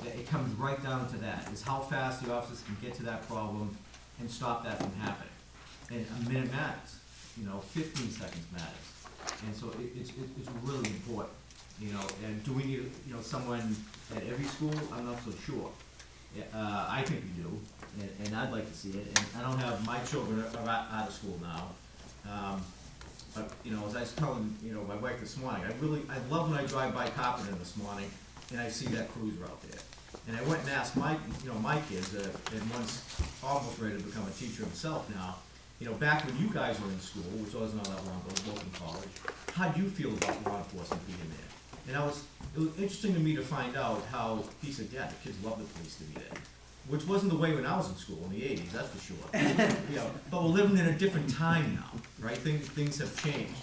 It comes right down to that, is how fast the officers can get to that problem and stop that from happening. And a minute matters, you know, 15 seconds matters. And so it's really important, you know, and do we need, you know, someone at every school? I'm not so sure. I think we do, and I'd like to see it, and I don't have, my children are out of school now. But, you know, as I was telling, you know, my wife this morning, I love when I drive by Copperton this morning, and I see that cruiser out there. And I went and asked my kids, and one's almost ready to become a teacher himself now, you know, back when you guys were in school, which wasn't all that long ago, both in college, how do you feel about law enforcement being there? And it was interesting to me to find out how, he said, yeah, the kids love the police to be there. Which wasn't the way when I was in school in the 80s, that's for sure. You know, but we're living in a different time now, right? Things have changed.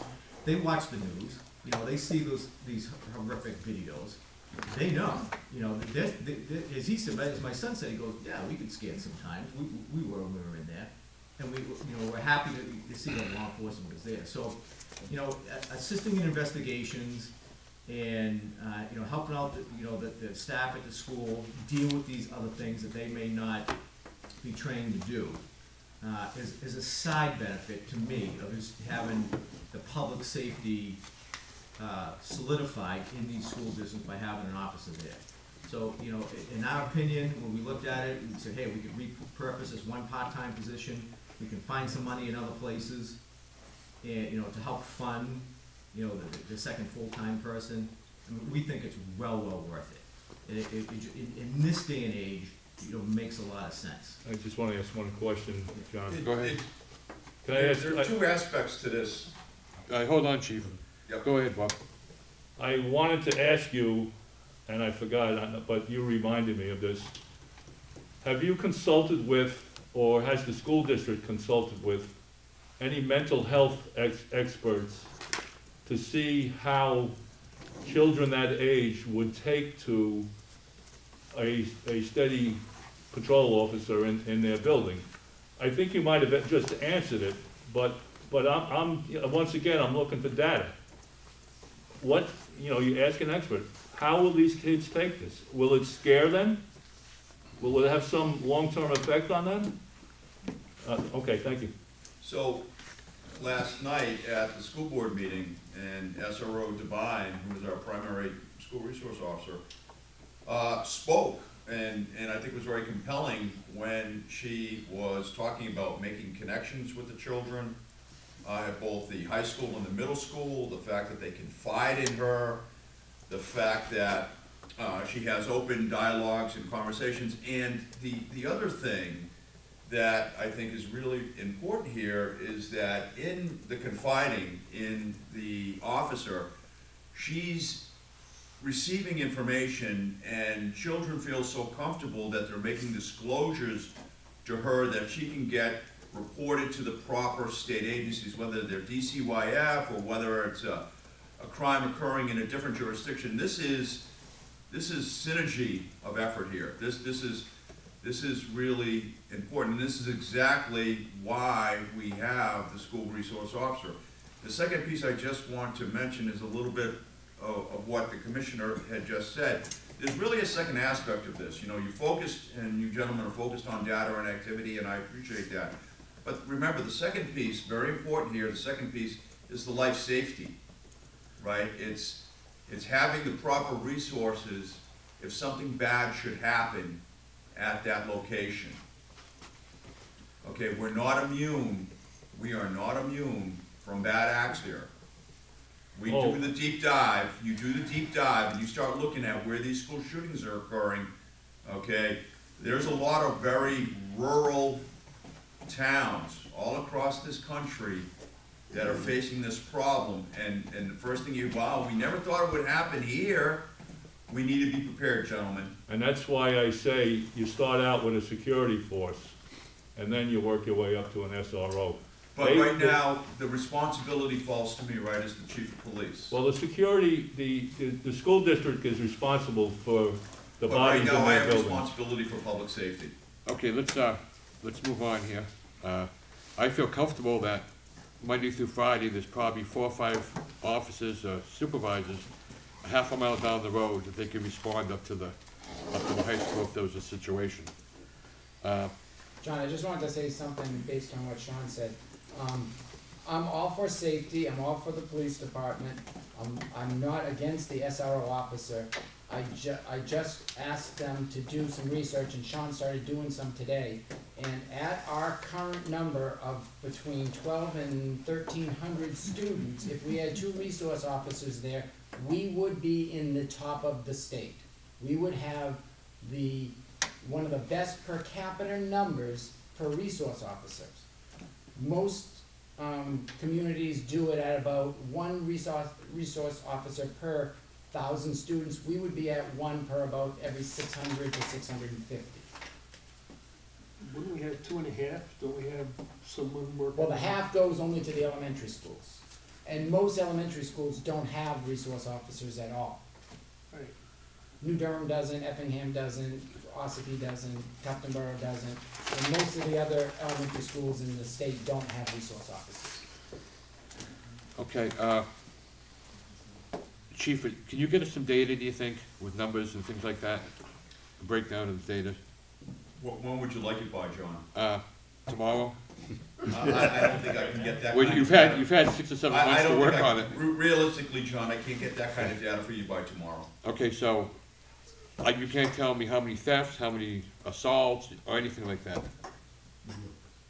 They watch the news, you know, they see these horrific videos. They know, you know, as he said, as my son said, he goes, yeah, we get scared sometimes. We were when we were in there. And we, you know, we're happy to see that law enforcement was there. So, you know, assisting in investigations and, you know, helping out, the staff at the school deal with these other things that they may not be trained to do, is a side benefit to me of just having the public safety solidified in these school districts by having an officer there. So, you know, in our opinion, when we looked at it, we said, hey, we could repurpose this one part-time position, we can find some money in other places, and, you know, to help fund, you know, the second full-time person. I mean, we think it's well worth it. In this day and age, you know, makes a lot of sense. I just want to ask one question, John. Go ahead. Can I ask? There are 2 aspects to this. Hold on, Chief. Yep. Go ahead, Bob. I wanted to ask you, and I forgot, but you reminded me of this. Have you consulted with, or has the school district consulted with, any mental health experts to see how children that age would take to a steady patrol officer in their building? I think you might have just answered it, but I'm once again, I'm looking for data. What, you know, you ask an expert, how will these kids take this? Will it scare them? Will it have some long-term effect on them? Okay, thank you. So, last night at the school board meeting, and SRO Devine, who is our primary school resource officer, spoke, and I think was very compelling when she was talking about making connections with the children at both the high school and the middle school, the fact that they confide in her, the fact that she has open dialogues and conversations, and the other thing that I think is really important here is that in the confiding in the officer, she's receiving information, and children feel so comfortable that they're making disclosures to her that she can get reported to the proper state agencies, whether they're DCYF or whether it's a crime occurring in a different jurisdiction. This is synergy of effort here. This is really important, and this is exactly why we have the school resource officer. The second piece I just want to mention is a little bit of what the commissioner had just said. There's really a second aspect of this. You know, you focused, and you gentlemen are focused on data and activity, and I appreciate that. But remember, the second piece, very important here, the second piece is the life safety, right? It's having the proper resources if something bad should happen at that location. Okay, we're not immune, we are not immune from bad acts here. We do the deep dive, you do the deep dive, and you start looking at where these school shootings are occurring, okay? There's a lot of very rural towns all across this country that are facing this problem, and the first thing wow, we never thought it would happen here. We need to be prepared, gentlemen. And that's why I say you start out with a security force, and then you work your way up to an SRO. But right now, the responsibility falls to me, right, as the chief of police. Well, the security, the school district is responsible for the bodies in their buildings. But right now, I have responsibility for public safety. Okay, let's move on here. I feel comfortable that Monday through Friday, there's probably 4 or 5 officers or supervisors a half a mile down the road that they can respond up to the high school if there was a situation. John, I just wanted to say something based on what Sean said. I'm all for safety, I'm all for the police department, I'm not against the SRO officer. I just asked them to do some research, and Sean started doing some today. And at our current number of between 1,200 and 1,300 students, if we had 2 resource officers there, we would be in the top of the state. We would have one of the best per capita numbers per resource officers. Most communities do it at about 1 resource officer per 1,000 students. We would be at 1 per about every 600 to 650. Wouldn't we have 2.5? Don't we have someone working? Well, the half goes only to the elementary schools. And most elementary schools don't have resource officers at all. Right. New Durham doesn't, Effingham doesn't, Ossipee doesn't, Tuftonboro doesn't, and most of the other elementary schools in the state don't have resource officers. Okay, Chief, can you get us some data, do you think, with numbers and things like that? A breakdown of the data? When would you like it by, John? Tomorrow? I don't think I can get that. Well, you've had 6 or 7 months to work on it. Realistically, John, I can't get that kind of data for you by tomorrow. Okay, so, you can't tell me how many thefts, how many assaults, or anything like that?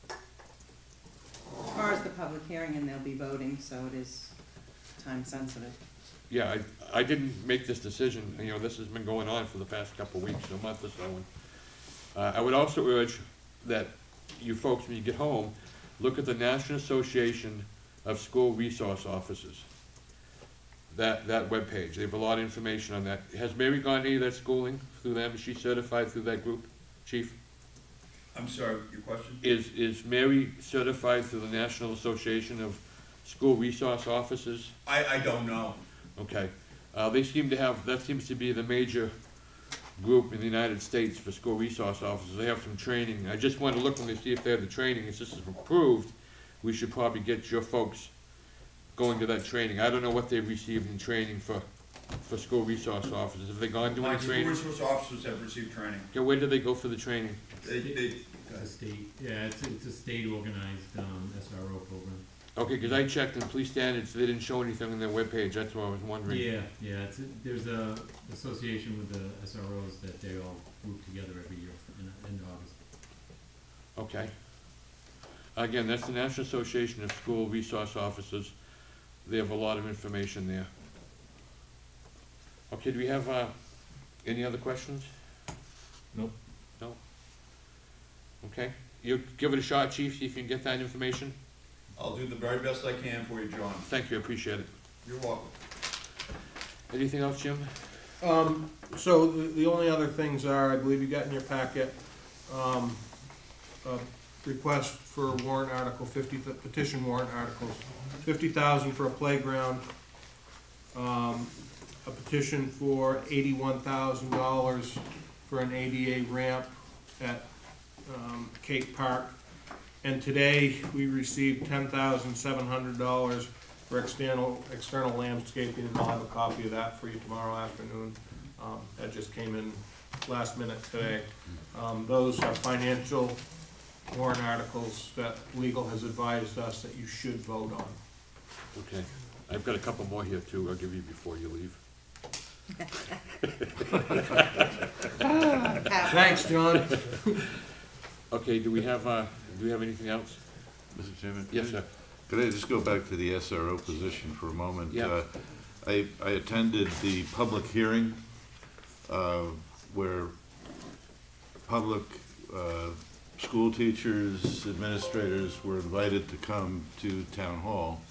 As far as the public hearing, and they'll be voting, so it is time sensitive. Yeah, I didn't make this decision, you know, this has been going on for the past couple of weeks, a month or so. I would also urge that you folks, when you get home, look at the National Association of School Resource Officers. That webpage, they have a lot of information on that. Has Mary gone to any of that schooling through them? Is she certified through that group, Chief? I'm sorry, your question? Is Mary certified through the National Association of School Resource Officers? I don't know. Okay. They seem to have, that seems to be the major group in the United States for school resource officers. They have some training. I just want to look and see if they have the training. If this is approved, we should probably get your folks going to that training. I don't know what they've received in training for school resource officers. Have they gone to any training? School resource officers have received training. Okay, where did they go for the training? It's a state, yeah, it's a state organized SRO program. Okay, because I checked in police standards, they didn't show anything on their webpage, that's why I was wondering. Yeah, there's a association with the SROs that they all group together every year in August. Okay. Again, that's the National Association of School Resource Officers. They have a lot of information there. Okay, do we have, any other questions? Nope. No? Okay, you give it a shot, chief, see if you can get that information? I'll do the very best I can for you, John. Thank you, I appreciate it. You're welcome. Anything else, Jim? So the only other things are, I believe you got in your packet, a request for warrant article, petition warrant articles, 50,000 for a playground, a petition for $81,000 for an ADA ramp at Cape Park. And today, we received $10,700 for external landscaping, and I'll have a copy of that for you tomorrow afternoon. That just came in last minute today. Those are financial warrant articles that legal has advised us that you should vote on. Okay, I've got a couple more here too, I'll give you before you leave. Thanks, John. Okay, do we have anything else? Mr. Chairman? Yes, sir. Could I just go back to the SRO position for a moment? Yeah. I attended the public hearing where public school teachers, administrators were invited to come to town hall.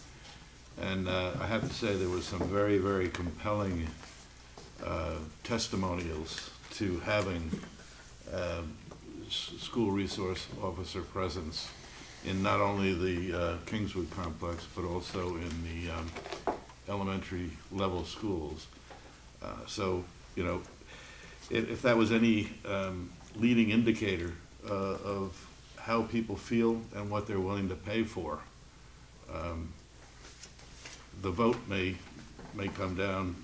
And I have to say there was some very, very compelling testimonials to having school resource officer presence in not only the Kingswood complex, but also in the elementary level schools. So, you know, if that was any leading indicator of how people feel and what they're willing to pay for, the vote may come down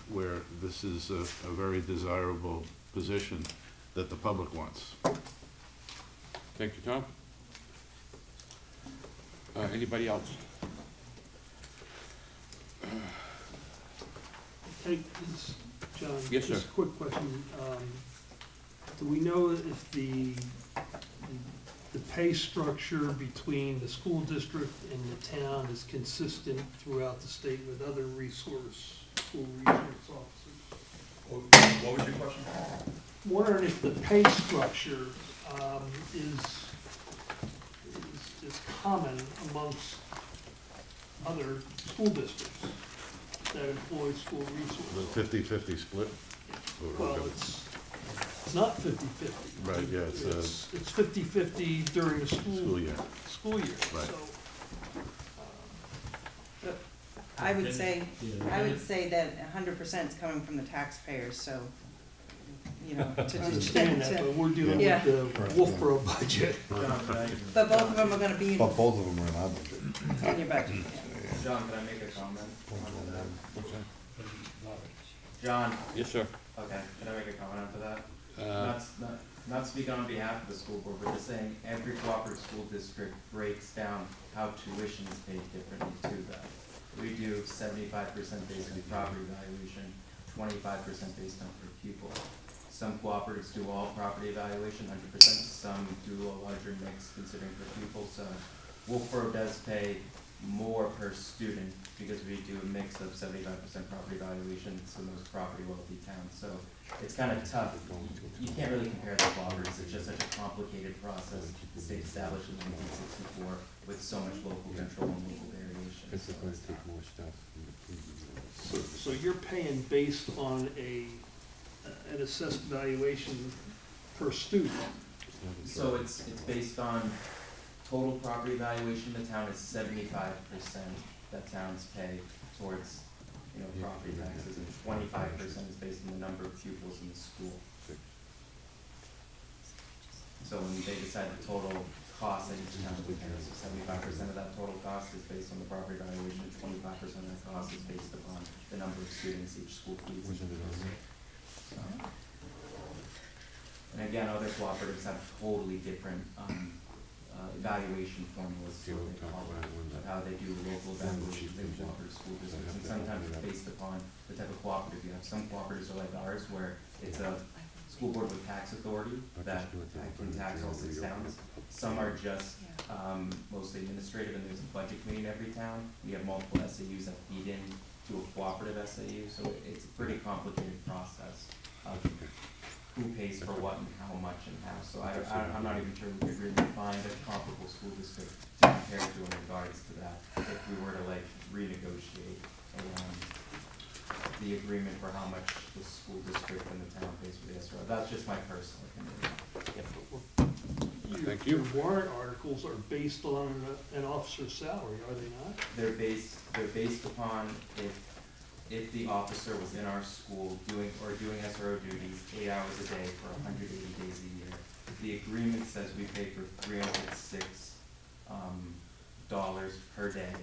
where this is a very desirable position that the public wants. Thank you, Tom. Anybody else? Hey, this, John. Yes, sir. Just a quick question. Do we know if the pay structure between the school district and the town is consistent throughout the state with other school resource officers? What was your question? Wondering if the pay structure is common amongst other school districts that employ school resources. The 50-50 split? Well, it's not 50-50. Right, yeah, It's 50-50 during the school year. Right. So, I would say that 100% is coming from the taxpayers, so, you know, I understand that, but we're dealing Yeah. with the Wolfeboro budget. but both of them are gonna be But both of them are in our budget. in your budget. John, can I make a comment? What's that? John, Yes, sir. okay, can I make a comment after that? Not speaking on behalf of the school board, but just saying every cooperative school district breaks down how tuition is paid differently to that. We do 75% based on property valuation, 25% based on per pupil. Some cooperatives do all property evaluation, 100%. Some do a larger mix considering per pupil. So Wolfeboro does pay more per student because we do a mix of 75% property valuation, some of those property wealthy towns. So it's kind of tough. You can't really compare the cooperatives. It's just such a complicated process. The state established in 1964 with so much local control and local variation. It's going to take more stuff. So you're paying based on an assessed valuation per student? So it's based on total property valuation. The town is 75% that towns pay towards, property taxes, and 25% is based on the number of pupils in the school. So when they decide the total cost that each town would pay, so 75% of that total cost is based on the property valuation, 25% of that cost is based upon the number of students each school feeds. And again, other cooperatives have totally different valuation formulas, is what they call it, of how they do local evaluations in cooperative school districts, and sometimes it's based upon the type of cooperative you have. Some cooperatives are like ours, where it's a school board with tax authority that can tax all 6 towns. Some are just mostly administrative, and there's a budget committee in every town. We have multiple SAUs that feed in to a cooperative SAU, so it's a pretty complicated process of who pays for what and how much and how. So I'm not even sure we could really find a comparable school district to compare to in regards to that, if we were to like renegotiate the agreement for how much the school district and the town pays for the SRO. That's just my personal opinion. Thank you. Your warrant articles are based on an officer's salary, are they not? They're based upon if the officer was in our school doing SRO duties 8 hours a day for 180 days a year. The agreement says we pay for $306 per day,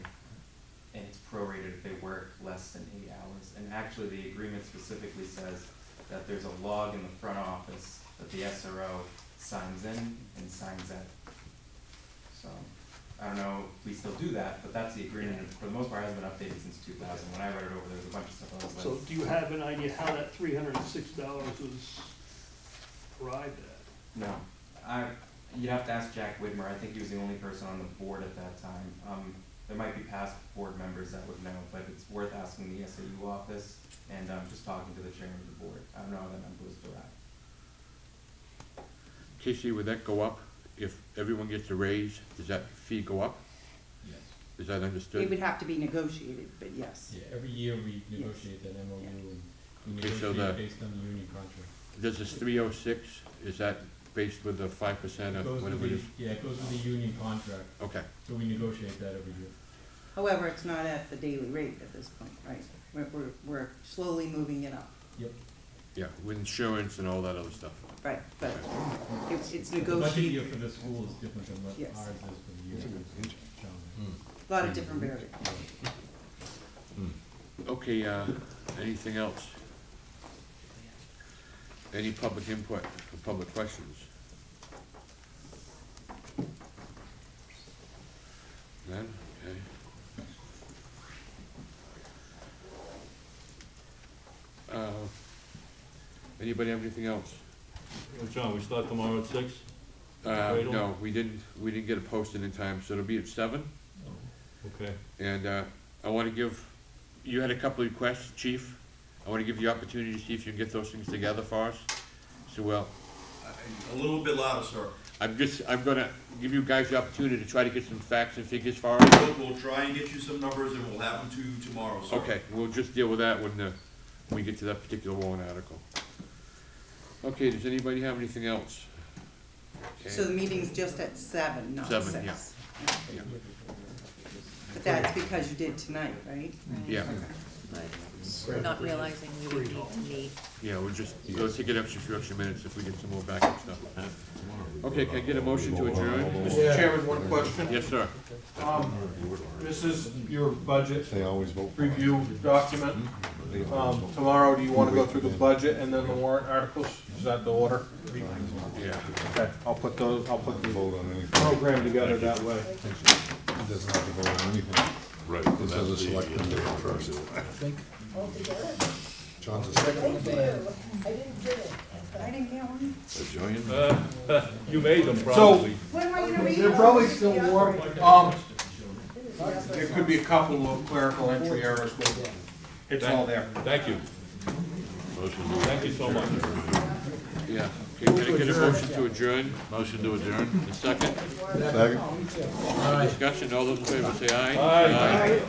and it's prorated if they work less than 8 hours. And actually, the agreement specifically says that there's a log in the front office that the SRO signs in and signs out. So I don't know if we still do that, but that's the agreement, and for the most part, it hasn't been updated since 2000. When I read it over, there was a bunch of stuff I was like. So do you have an idea how that $306 was arrived at? No, you'd have to ask Jack Widmer. I think he was the only person on the board at that time. There might be past board members that would know, but it's worth asking the SAU office and just talking to the chairman of the board. I don't know how that number was derived. Casey, would that go up? If everyone gets a raise, does that fee go up? Yes. Is that understood? It would have to be negotiated, but yes. Yeah, every year we negotiate that MOU, and we Okay, so negotiate based on the union contract. Does this 306, is that based with the 5% It of goes whatever with it is? yeah, it goes with the union contract. Okay. So we negotiate that every year. However, it's not at the daily rate at this point, right? We're slowly moving it up. Yep. Yeah, with insurance and all that other stuff. Right, but it's The budget negotiated. year for the school is different than what Yes. ours is for the year. A lot of different variables. Okay, anything else? Any public input or public questions? None? Okay. Anybody have anything else? John, we start tomorrow at 6? No, we didn't get it posted in time, so it'll be at 7. Okay. And I want to give, you had a couple of requests, Chief. I want to give you the opportunity to see if you can get those things together for us. So, well, A little bit louder, sir. I'm gonna give you guys the opportunity to try to get some facts and figures for us. We'll try and get you some numbers, and we'll have them to you tomorrow, sir. Okay, we'll just deal with that when we get to that particular warrant article. Okay, does anybody have anything else? Okay. So the meeting's just at 7, not 6. 7, yeah. Yeah. But that's because you did tonight, right? Yeah. But we're not realizing we would need to meet. Yeah, we'll take an few extra minutes if we get some more backup stuff. Okay, can I get a motion to adjourn? Mr. Chairman, one question. Yes, sir. This is your budget review document. Tomorrow, do you want to go through the budget and then the warrant articles? Is that the order? Yeah. Okay, I'll put the program together that way. Doesn't have to vote on anything. Right. This has a selectman do it first. Altogether? John's a Thank you. I didn't get it. I didn't get one. You made them So, probably. What am I gonna read? they're probably still more, there could be a couple of clerical entry errors, but it's all there. Thank you. Thank you so much. Yeah. Okay, can I get a motion to adjourn? Motion to adjourn? A second? Second. Discussion, all those in favor say aye. Aye.